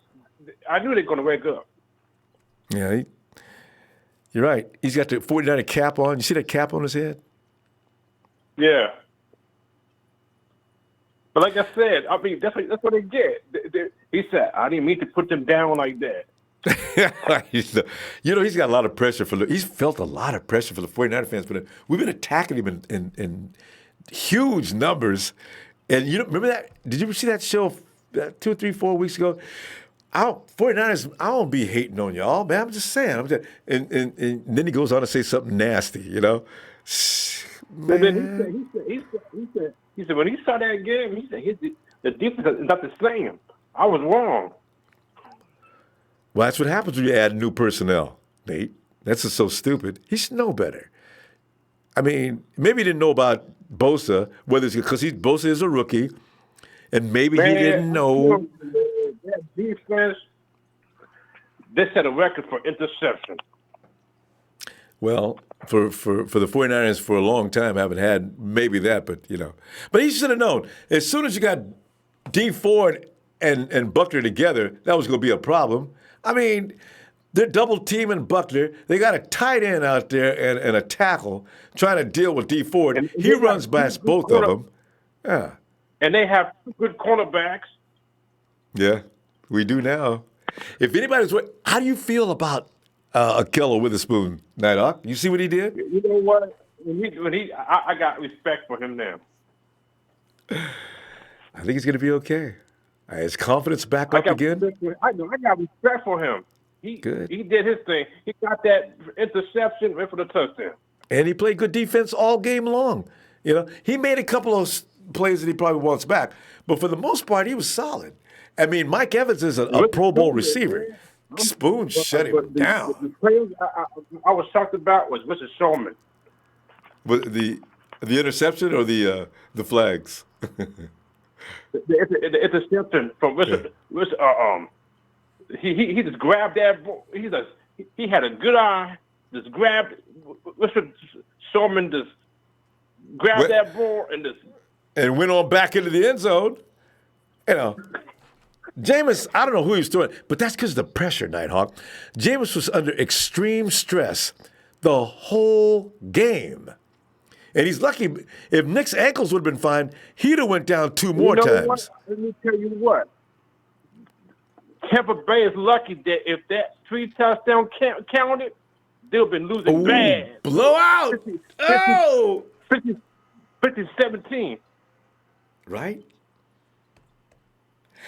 I knew they were going to wake up. Yeah, you're right. He's got the 49er cap on. You see that cap on his head? Yeah. But like I said, I mean, that's what they get. He said, I didn't mean to put them down like that. He's got a lot of pressure he's felt a lot of pressure for the 49er fans, but we've been attacking him in huge numbers. And you remember that? Did you ever see that show 2, 3, 4 weeks ago? 49ers, I don't be hating on y'all, man. I'm just saying. And then he goes on to say something nasty, you know? But then he said when he saw that game, he said the defense is not the same. I was wrong. Well, that's what happens when you add new personnel, Nate. That's just so stupid. He should know better. I mean, maybe he didn't know about Bosa, whether it's because Bosa is a rookie, and maybe he didn't know. That defense, they set a record for interception. Well, for the 49ers for a long time haven't had maybe that, but But he should have known. As soon as you got D Ford and Buckner together, that was going to be a problem. I mean, they're double teaming Buckner. They got a tight end out there and a tackle trying to deal with D Ford. And he runs past both of them. Yeah. And they have two good cornerbacks. Yeah, we do now. If anybody's, how do you feel about Akello Witherspoon, Nighthawk? You see what he did? You know what? I got respect for him now. I think he's going to be okay. His confidence back up again. I got respect for him. He did his thing. He got that interception right for the touchdown. And he played good defense all game long. He made a couple of plays that he probably wants back, but for the most part, he was solid. I mean, Mike Evans is a Pro Bowl receiver. Spoon shut him down. The players I was shocked about was Mr. Shulman. The interception or the flags? The interception from Mr. He just grabbed that ball. He had a good eye. Just grabbed Mr. Shulman. Just grabbed that ball and went on back into the end zone. Jameis, I don't know who he was doing, but that's because of the pressure, Nighthawk. Jameis was under extreme stress the whole game. And he's lucky. If Nick's ankles would have been fine, he'd have went down 2 more times. What? Let me tell you what. Tampa Bay is lucky that if that 3 touchdown counted, they'll been losing bad. Blowout! 50-17. Right?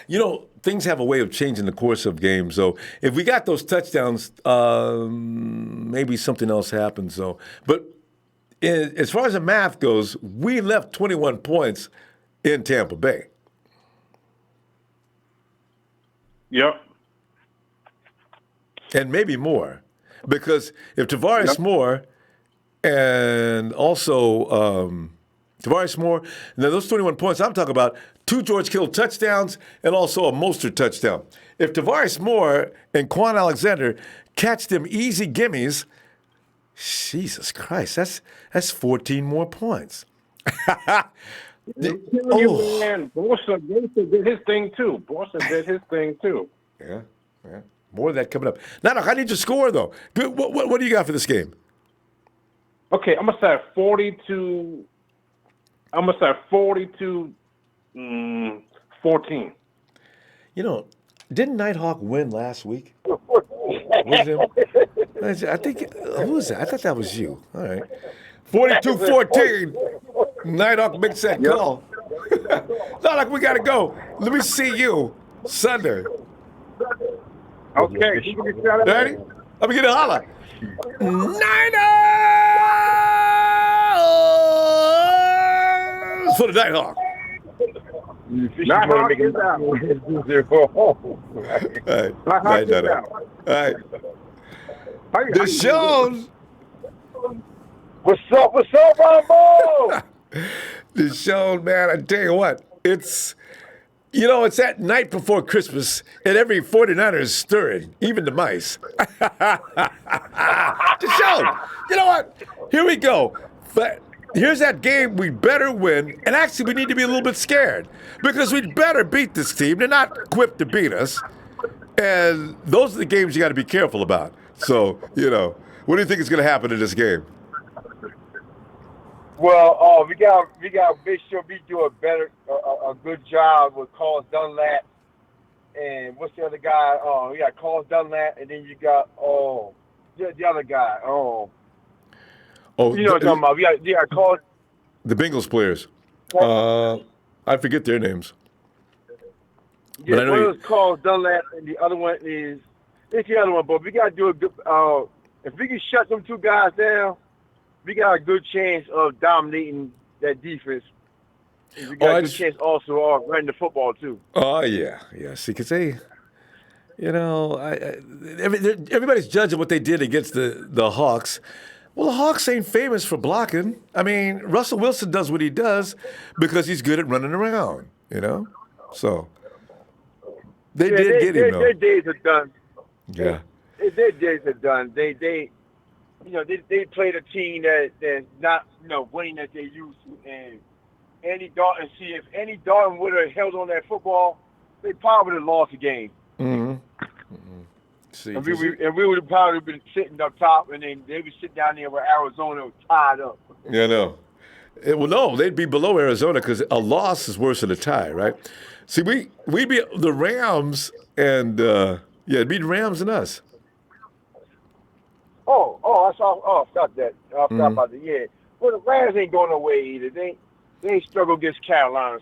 You know, things have a way of changing the course of games. So if we got those touchdowns, maybe something else happens. So, but as far as the math goes, we left 21 points in Tampa Bay. Yep. And maybe more. Because if Tavares Moore and also Tavares Moore, now those 21 points I'm talking about, 2 George Kittle touchdowns and also a Mostert touchdown. If Tavares Moore and Quan Alexander catch them easy gimmies, Jesus Christ, that's 14 more points. Man, Bosa did his thing too. Yeah. More of that coming up. Now, I need your score, though. Good. What do you got for this game? Okay, I'm going to say 42. I'm going to say 42-14. You know, didn't Nighthawk win last week? Was him? I think, who was that? I thought that was you. All right. 42-14. Nighthawk makes that call. Not like we got to go. Let me see you Sunday. Okay. Ready? Let me get a holler. Niners for the Nighthawk. Nighthawk is out. All right. Deshaun. What's up, Ronbo? Deshaun, man, I tell you what, it's that night before Christmas, and every 49er is stirring, even the mice. Deshaun, you know what? Here we go. But here's that game we better win, and actually we need to be a little bit scared because we'd better beat this team. They're not equipped to beat us, and those are the games you got to be careful about. So, what do you think is going to happen in this game? Well, we got to make sure we do a good job with Carl Dunlap, and what's the other guy? You got Carl Dunlap, and then you got the other guy. You know what I'm talking about? You got Carl. The Bengals players. I forget their names. Yeah, one of those Carl Dunlap, and the other one is the other one. But we got to do a good. If we can shut them 2 guys down, we got a good chance of dominating that defense. We got a good chance also of running the football, too. Oh, yeah. See, because they, everybody's judging what they did against the Hawks. Well, the Hawks ain't famous for blocking. I mean, Russell Wilson does what he does because he's good at running around, So, they did get him, though. Their days are done. Yeah. Their days are done. They played a team that's not, winning as they used to. And Andy Dalton, if Andy Dalton would have held on that football, they probably would have lost the game. Mm-hmm. See, and we would have probably been sitting up top, and then they would sit down there where Arizona was tied up. Yeah, no. Well, no, they'd be below Arizona because a loss is worse than a tie, right? See, we be the Rams, and it'd be the Rams and us. I forgot that. I forgot about that. Yeah. Well, the Rams ain't going nowhere either. They struggle against Carolina,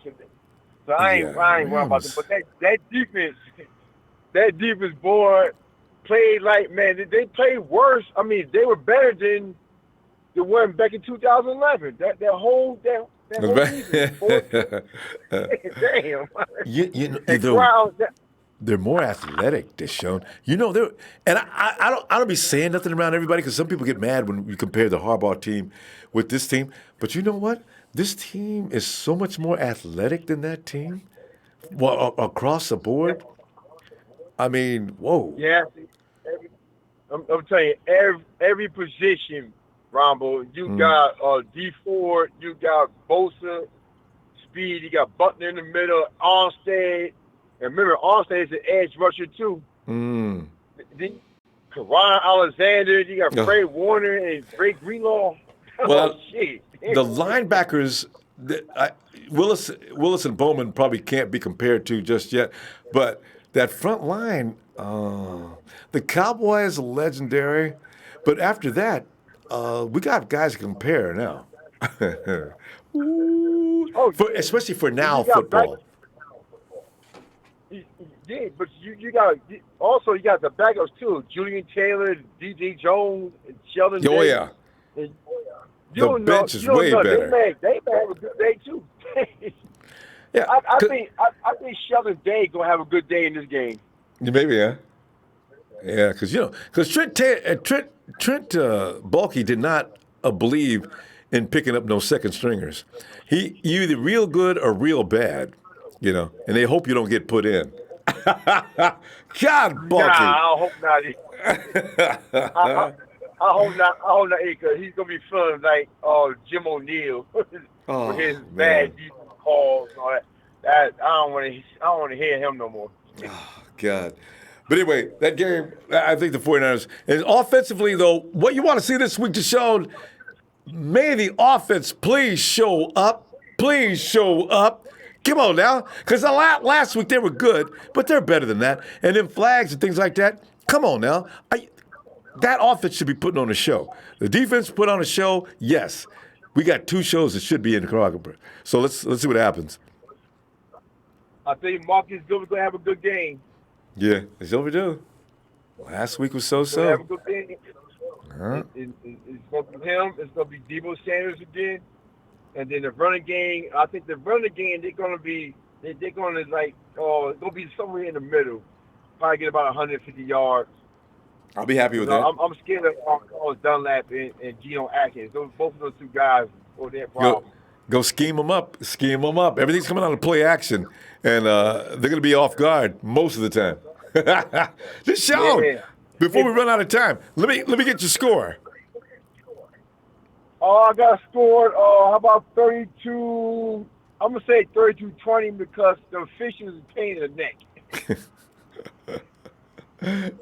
so I ain't worried about them. But that defense, boy, played like, man, they played worse. I mean, they were better than the one back in 2011. That whole season. Damn. They're more athletic, Deshaun. I don't be saying nothing around everybody because some people get mad when you compare the Harbaugh team with this team. But you know what? This team is so much more athletic than that team. Well, across the board. I mean, whoa. Yeah. I'm telling you, every position, Ronbo, you got D Ford, you got Bosa, speed, you got Butler in the middle, Armstead. And remember, Armstead is an edge rusher, too. Ron Alexander, you got Fred Warner and Drake Greenlaw. Well, shit. the linebackers, Willis and Bowman probably can't be compared to just yet, but that front line, the Cowboys are legendary, but after that, we got guys to compare now. Especially for now you got football. Yeah, but you got also you got the backups too. Julian Taylor, DJ Jones, and Sheldon. Oh Day. yeah. And The bench is way better. They may have a good day too. Yeah, I think Sheldon Day gonna have a good day in this game. Maybe, yeah. Yeah, because Trent Baalke did not believe in picking up no second stringers. You either real good or real bad, and they hope you don't get put in. God, Baalke. Nah, I hope not. I hope not. I hope not, because he's gonna be feeling like Jim O'Neill with his bad defense calls and all that. I don't want to hear him no more. God. But anyway, that game, I think the 49ers, and offensively, though, what you want to see this week, Deshaun, may the offense please show up. Please show up. Come on now. Because last week they were good, but they're better than that. And then flags and things like that, come on now. That offense should be putting on a show. The defense put on a show, yes. We got 2 shows that should be in the choreographer. So let's see what happens. I think Marcus Gilbert's going to have a good game. Yeah, it's overdue. Last week was so-so. Have a good game. It's going to be him. It's going to be Deebo Sanders again. And then the running game, I think the running game, they're going to be somewhere in the middle. Probably get about 150 yards. I'll be happy with that. I'm scared of Carlos Dunlap and Geno Atkins. Both of those 2 guys are their problem. Go scheme them up. Scheme them up. Everything's coming out of play action, and they're going to be off guard most of the time. Deshaun, before we run out of time, let me get your score. I got scored, how about 32? I'm going to say 32-20 because the officials are pain in the neck.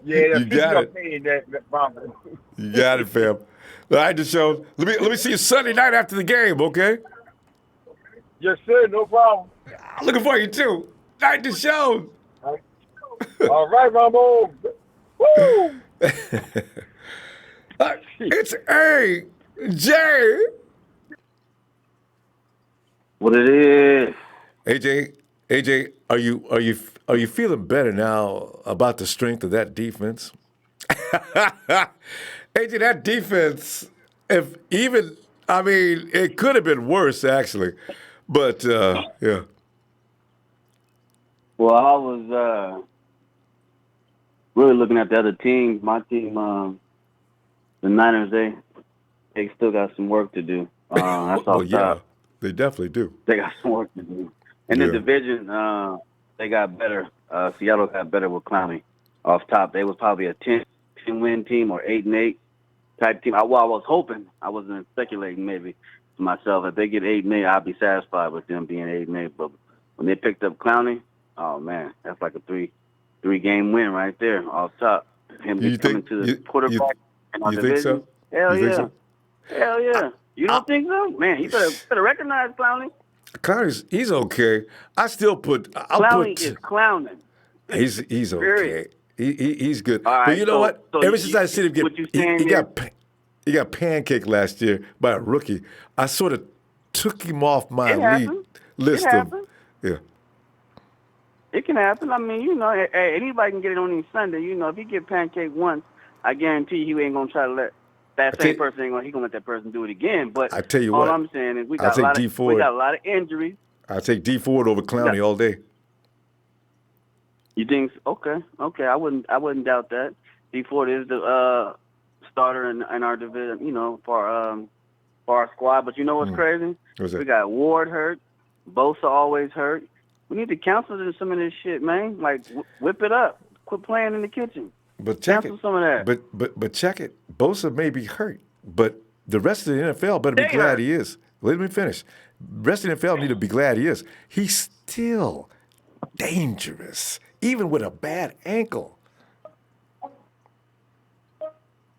Yeah, you got it. You got it, fam. All right, Deshaun. Let me see you Sunday night after the game, okay? Yes, sir. No problem. Looking for you too. Night, Deshaun. All right, Ronbo. Woo! It's AJ. What it is? AJ, are you feeling better now about the strength of that defense? AJ, that defense, it could have been worse actually, but yeah. Well, I was really looking at the other teams. My team, the Niners, they still got some work to do. That's all. Yeah, they definitely do. They got some work to do. In the division, they got better. Seattle got better with Clowney off top. They was probably a 10-win team or 8-8 type team. I was hoping. I wasn't speculating maybe to myself. If they get 8-8, I'd be satisfied with them being 8-8. But when they picked up Clowney, oh man, that's like a three-game win right there off top. Him coming to the quarterback in our division. Think so? Hell you yeah. think so? Hell yeah. You don't think so? Man, he better recognize Clowney. Clowney's he's okay. Clowney is clowning. He's okay. He's good. All right, but you know what? So Ever since I seen him he got pancaked last year by a rookie, I sort of took him off my list of. Yeah. It can happen. I mean, hey, anybody can get it on any Sunday. If he get pancaked once, I guarantee he ain't gonna try to let that same person he gonna let that person do it again. But I tell you all what, I'm saying is we got a lot of injuries. I take D Ford over Clowney all day. You think? Okay. I wouldn't doubt that. D Ford is the starter in our division. For our squad. But you know what's crazy? What's that? We got Ward hurt. Bosa always hurt. We need to cancel some of this shit, man. Like whip it up. Quit playing in the kitchen. But check cancel some of that. But check it. Bosa may be hurt, but the rest of the NFL better be glad he is. Let me finish. The rest of the NFL need to be glad he is. He's still dangerous, even with a bad ankle.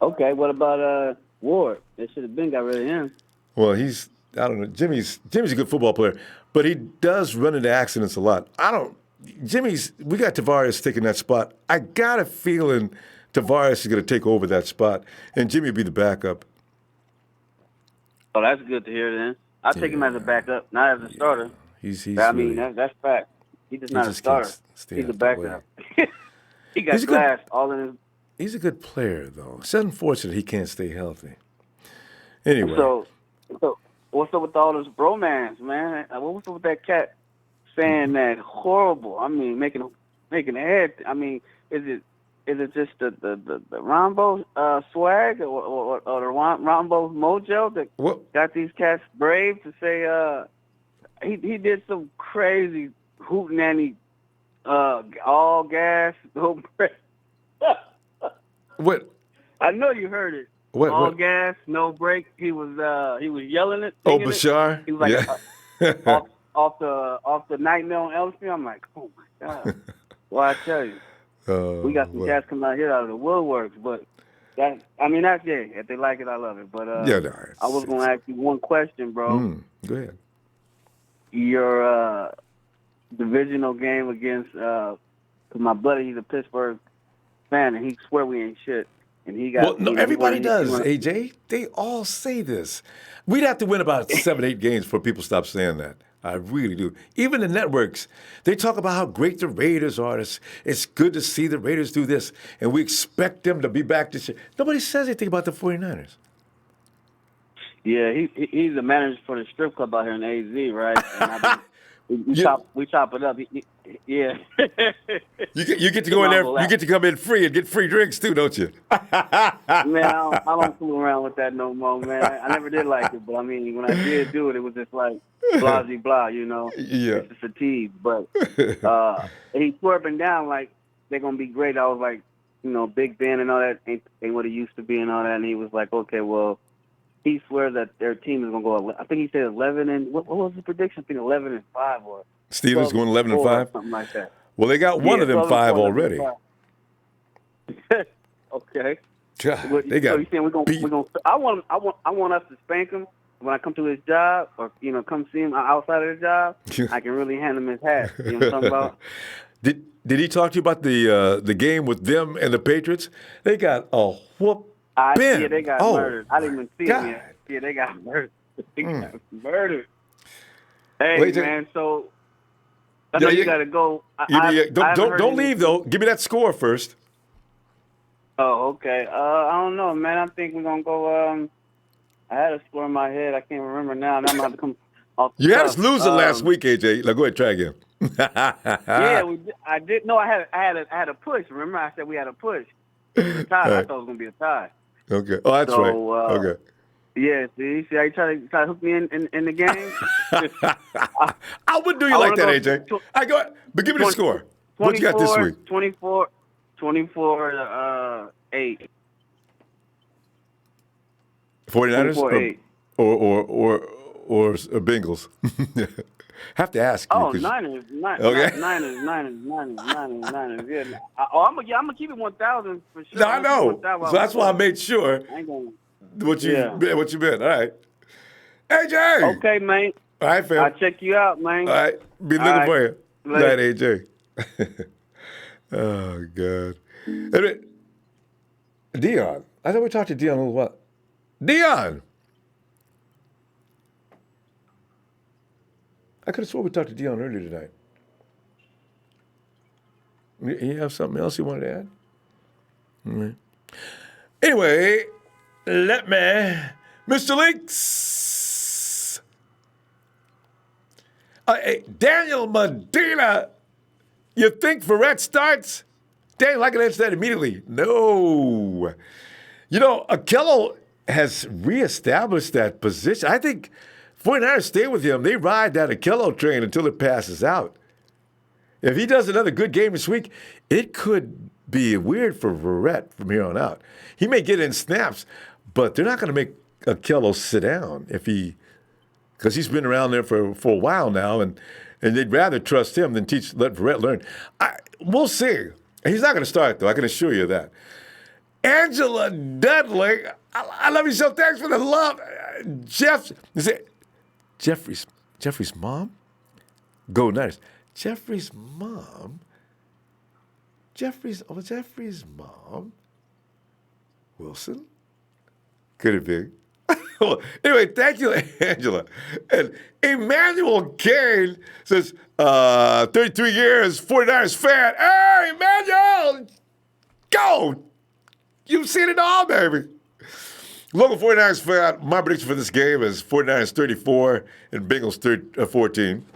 Okay, what about Ward? They should have got rid of him. Well, he's I don't know. Jimmy's a good football player, but he does run into accidents a lot. We got Tavares taking that spot. I got a feeling Tavares is going to take over that spot, and Jimmy will be the backup. Oh, that's good to hear then. I'll take him as a backup, not as a starter. He's that's fact. He's just not a starter. He's a backup. He got glass all in his. He's a good player, though. It's unfortunate he can't stay healthy. Anyway. So what's up with all this bromance, man? What's up with that cat saying that horrible? I mean, making a head. I mean, is it just the Ronbo swag or the Ronbo mojo that got these cats brave to say he did some crazy hootenanny all gas no break. What? I know you heard it. All gas, no break. He was yelling it. Oh, Bashar. It. He was like off the Nightmare on Elm Street. I'm like, oh my god. Well, I tell you, we got some cats coming out here out of the woodworks. But that's if they like it, I love it. But I was gonna ask you one question, bro. Go ahead. Your divisional game against cause my buddy, he's a Pittsburgh fan, and he swear we ain't shit. And he got everybody does, AJ. They all say this. We'd have to win about 7-8 games before people stop saying that. I really do. Even the networks, they talk about how great the Raiders are. It's good to see the Raiders do this, and we expect them to be back this year. Nobody says anything about the 49ers. Yeah, he's the manager for the strip club out here in AZ, right? And we chop it up. Yeah. You get to go in there. You get to come in free and get free drinks too, don't you? Man, I don't fool around with that no more, man. I never did like it, but I mean, when I did do it, it was just like blah blah, you know. Yeah. It's a fatigue, but he swerving down like they're gonna be great. I was like, Big Ben and all that ain't what it used to be and all that, and he was like, okay, well. He swears that their team is going to go. I think he said 11 and what was the prediction? I think 11-5 or. Steelers going 11-5, something like that. Well, they got one of them 5 already. Okay. God, they got. So you saying we're going? I want us to spank him when I come to his job, or come see him outside of his job. I can really hand him his hat. You know what I'm talking about? Did he talk to you about the game with them and the Patriots? They got a whoop. Yeah, they got murdered. I didn't even see them yet. Yeah, they got murdered. They got murdered. Hey, man, so I know you got to go. Don't leave, though. Give me that score first. Oh, okay. I don't know, man. I think we're going to go. I had a score in my head. I can't remember now. And I'm going to come off the You had us losing last week, AJ. Now, go ahead, try again. Yeah, I did. No, I had a push. Remember, I said we had a push. It was a tie. I thought it was going to be a tie. Okay. Oh, that's right. Okay. Yeah, see how you try to hook me in the game? I wouldn't do you like that, AJ. But give me the score. What you got this week? 24 8. 49ers or Bengals? Have to ask you. Oh, Niners. Okay. Niners. Yeah. I'm gonna keep it 1,000 for sure. No, I know. So that's why I made sure I ain't gonna, what you meant. All right. AJ. Okay, man. All right, fam. I'll check you out, man. All right. Be looking for you. All Later. right, AJ. Oh, God. Dion. I thought we talked to Dion a little while. Dion. I could have sworn we talked to Dion earlier tonight. You have something else you wanted to add? Mm-hmm. Anyway, let me, Mr. Links. Daniel Medina. You think Verrett starts? Daniel, I can answer that immediately. No. Akello has reestablished that position. I think 49ers stay with him. They ride that Akello train until it passes out. If he does another good game this week, it could be weird for Verrett from here on out. He may get in snaps, but they're not going to make Akello sit down because he's been around there for a while now, and they'd rather trust him than let Verrett learn. We'll see. He's not going to start, though. I can assure you that. Angela Dudley, I love you so. Thanks for the love. Jeff, Jeffrey's mom? Go Niners. Jeffrey's mom? Jeffrey's mom? Wilson? Could it be? Anyway, thank you, Angela. And Emmanuel Kane says, 33 years, 49ers fan. Hey, Emmanuel! Go! You've seen it all, baby. Local 49ers fan, my prediction for this game is 49ers 34 and Bengals 14.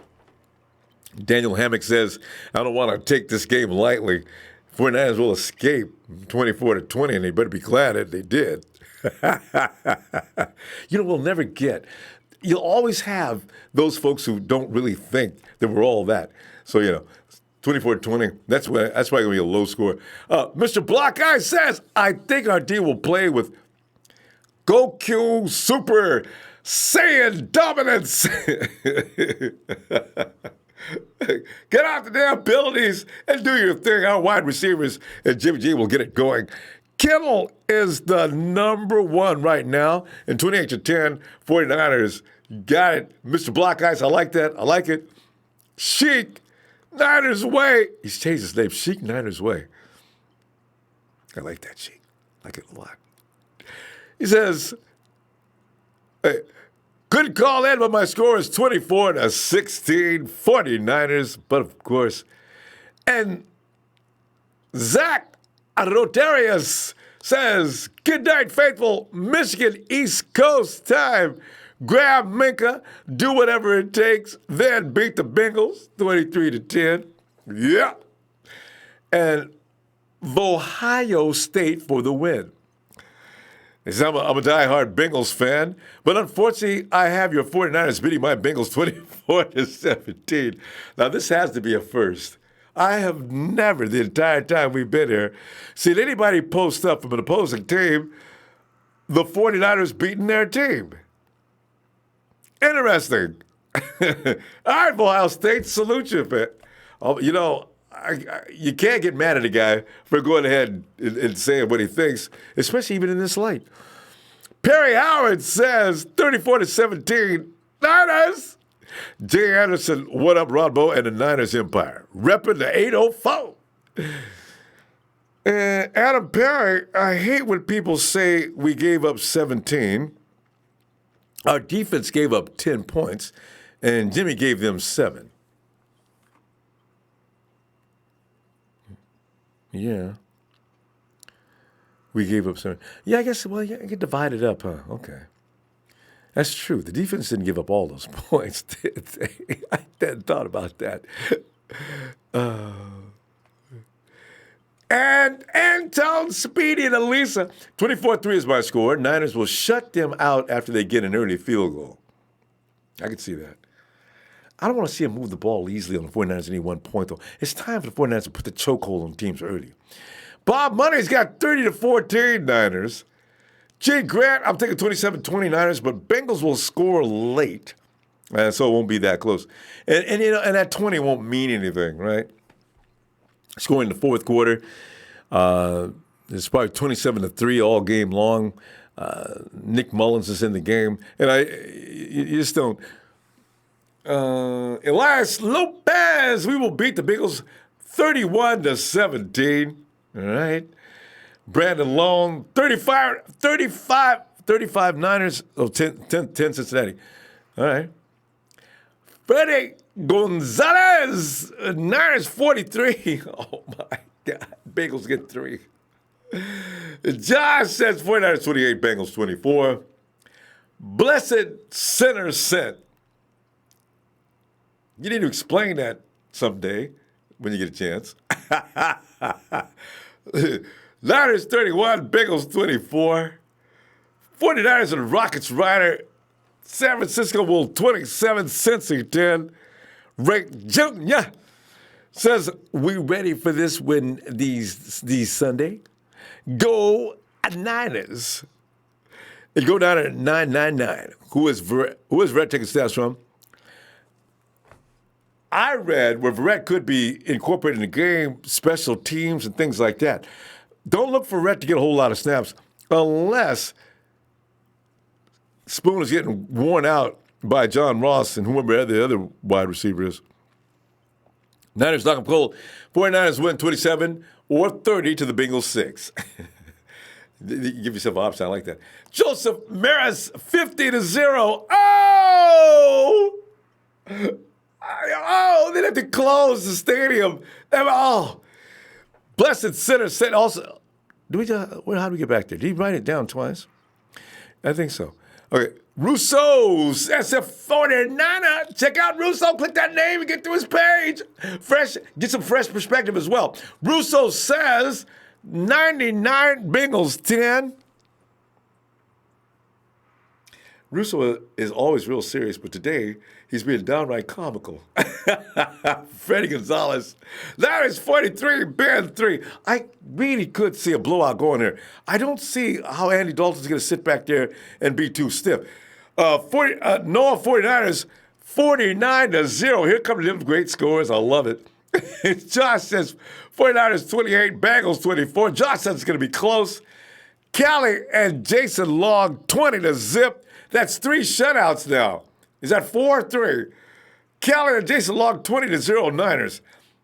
Daniel Hammock says, I don't want to take this game lightly. 49ers will escape 24-20, and they better be glad that they did. We'll never get. You'll always have those folks who don't really think that we're all that. So, 24-20, that's probably going to be a low score. Mr. Block Eye says, I think our team will play with Goku Super Saiyan Dominance. Get out the damn abilities and do your thing. Our wide receivers and Jimmy G will get it going. Kittle is the number one right now. And 28-10, 49ers got it. Mr. Block Ice, I like that. I like it. Sheik, Niners Way. He's changed his name. Sheik, Niners Way. I like that, Sheik. I like it a lot. He says, hey, couldn't call in, but my score is 24-16, 49ers. But, of course, and Zach Rotarius says, good night, faithful. Michigan East Coast time. Grab Minkah, do whatever it takes, then beat the Bengals 23-10. Yeah. And Ohio State for the win. I'm a diehard Bengals fan, but unfortunately, I have your 49ers beating my Bengals 24-17. Now, this has to be a first. I have never, the entire time we've been here, seen anybody post up from an opposing team, the 49ers beating their team. Interesting. All right, Ohio State, salute you, man. You can't get mad at a guy for going ahead and saying what he thinks, especially even in this light. Perry Howard says 34-17, Niners. Jay Anderson, what up, Ronbo and the Niners Empire? Repping the 804. And Adam Perry, I hate when people say we gave up 17. Our defense gave up 10 points, and Jimmy gave them 7. Yeah. We gave up 7. Yeah, I guess, I get divided up, huh? Okay. That's true. The defense didn't give up all those points, did they? I hadn't thought about that. And Anton, Speedy, and Elisa. 24-3 is my score. Niners will shut them out after they get an early field goal. I can see that. I don't want to see them move the ball easily on the 49ers any 1 point, though. It's time for the 49ers to put the chokehold on teams early. Bob Money's got 30-14 Niners. Jay Grant, I'm taking 27-20 Niners, but Bengals will score late, and so it won't be that close. And that 20 won't mean anything, right? Scoring in the fourth quarter, it's probably 27-3 all game long. Nick Mullins is in the game, and you just don't. Elias Lopez, we will beat the Bengals 31-17. All right. Brandon Long, 35 Niners, 10 Cincinnati. All right. Freddie Gonzalez, Niners 43. Oh, my God. Bengals get 3. Josh says 49ers 28, Bengals 24. Blessed Sinner Sent. You need to explain that someday when you get a chance. Niners 31, Bengals 24. 49ers and Rockets rider. San Francisco will 27, Cincy 10. Rick Jr. says, we ready for this win these Sunday? Go Niners. And go down at 999. Who is Verrett taking stats from? I read where Verrett could be incorporated in the game, special teams and things like that. Don't look for Verrett to get a whole lot of snaps unless Spoon is getting worn out by John Ross and whoever the other wide receiver is. Niners knock them cold. 49ers win 27 or 30 to the Bengals 6. Give yourself an option. I like that. Joseph Maris, 50-0. Oh! They have to close the stadium. Oh! Blessed Sinner said also. How do we get back there? Did he write it down twice? I think so. Okay. Russo's SF49er. Check out Russo. Click that name and get to his page. Get some fresh perspective as well. Russo says 99 Bengals 10. Russo is always real serious, but today he's being downright comical. Freddie Gonzalez. That is 43, Ben 3. I really could see a blowout going there. I don't see how Andy Dalton's going to sit back there and be too stiff. Noah 49ers, 49-0. Here come them great scores. I love it. Josh says 49ers 28, Bengals 24. Josh says it's going to be close. Callie and Jason Long 20-0. That's 3 shutouts now. Is that 4 or 3? Callie and Jason Long 20-0 Niners.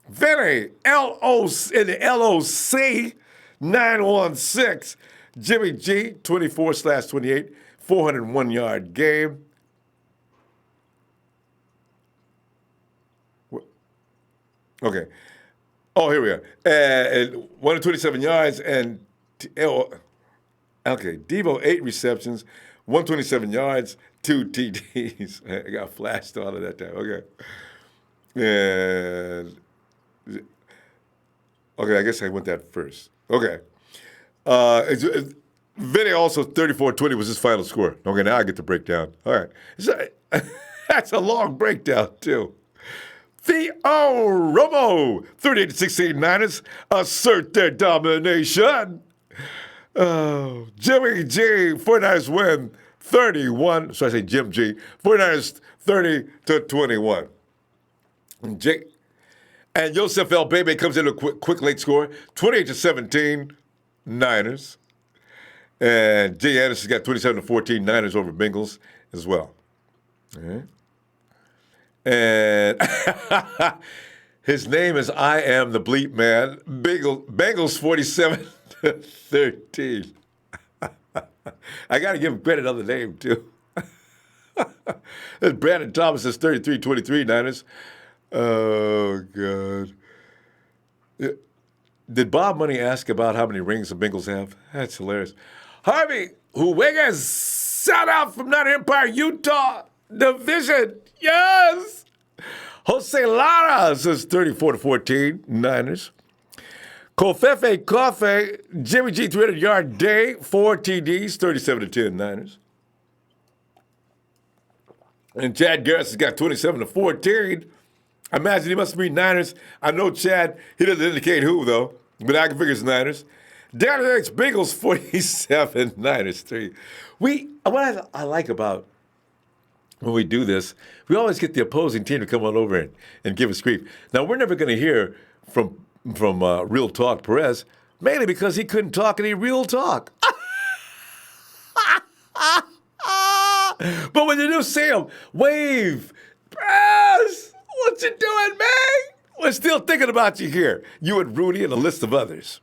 Vinny in the LOC 916. Jimmy G 24/28. 401-yard game. Okay. Oh, here we are. And 127 yards and Devo 8 receptions, 127 yards, 2 TDs. I got flashed on it that time. Okay. I guess I went that first. Okay. Vinny also 34-20 was his final score. Okay, now I get to break down. All right. That's a long breakdown, too. Theo Romo, 38-16 Niners assert their domination. Jimmy G, 49ers win 31. So I say Jim G, 49ers 30-21. And Yosef El Bebe comes in a quick late score, 28-17 Niners. And Jay Anderson's got 27-14 Niners over Bengals as well. All right. And his name is I Am the Bleep Man. Bengals 47-13. I got to give him credit on the name, too. Brandon Thomas is 33-23 Niners. Oh, God. Did Bob Money ask about how many rings the Bengals have? That's hilarious. Harvey Huegas, shout out from Not Empire, Utah Division. Yes. Jose Lara says 34-14 Niners. Kofefe Coffee, Jimmy G 300-yard day, 4 TDs, 37-10 Niners. And Chad Garris has got 27-14. I imagine he must be Niners. I know Chad, he doesn't indicate who, though, but I can figure it's Niners. Down X Bengals 47, Niners 3. What I like about when we do this, we always get the opposing team to come on over and give us grief. Now, we're never going to hear from Real Talk Perez, mainly because he couldn't talk any real talk. But when you do see him, wave. Perez, what you doing, man? We're still thinking about you here. You and Rudy and a list of others.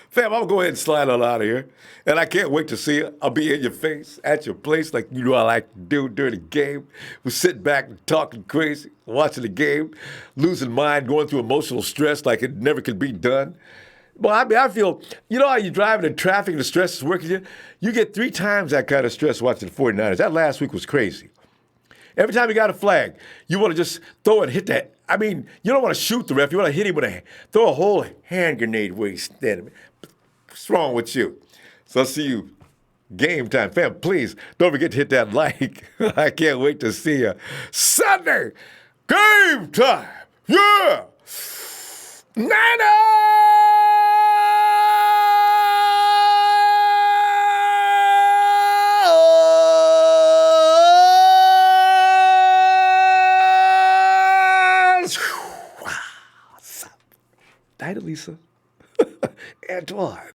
Fam, I'm going to go ahead and slide on out of here. And I can't wait to see you. I'll be in your face, at your place, like you know I like to do during the game. We're sitting back and talking crazy, watching the game, losing mind, going through emotional stress like it never could be done. Well, I mean, I feel, you know how you're driving in traffic and the stress is working you? You get 3 times that kind of stress watching the 49ers. That last week was crazy. Every time you got a flag, you want to just throw and hit that. I mean, you don't want to shoot the ref. You want to hit him with throw a whole hand grenade where he's standing. What's wrong with you? So I'll see you game time. Fam, please don't forget to hit that like. I can't wait to see you Sunday. Game time. Yeah. Niners. Night, Lisa. Antoine.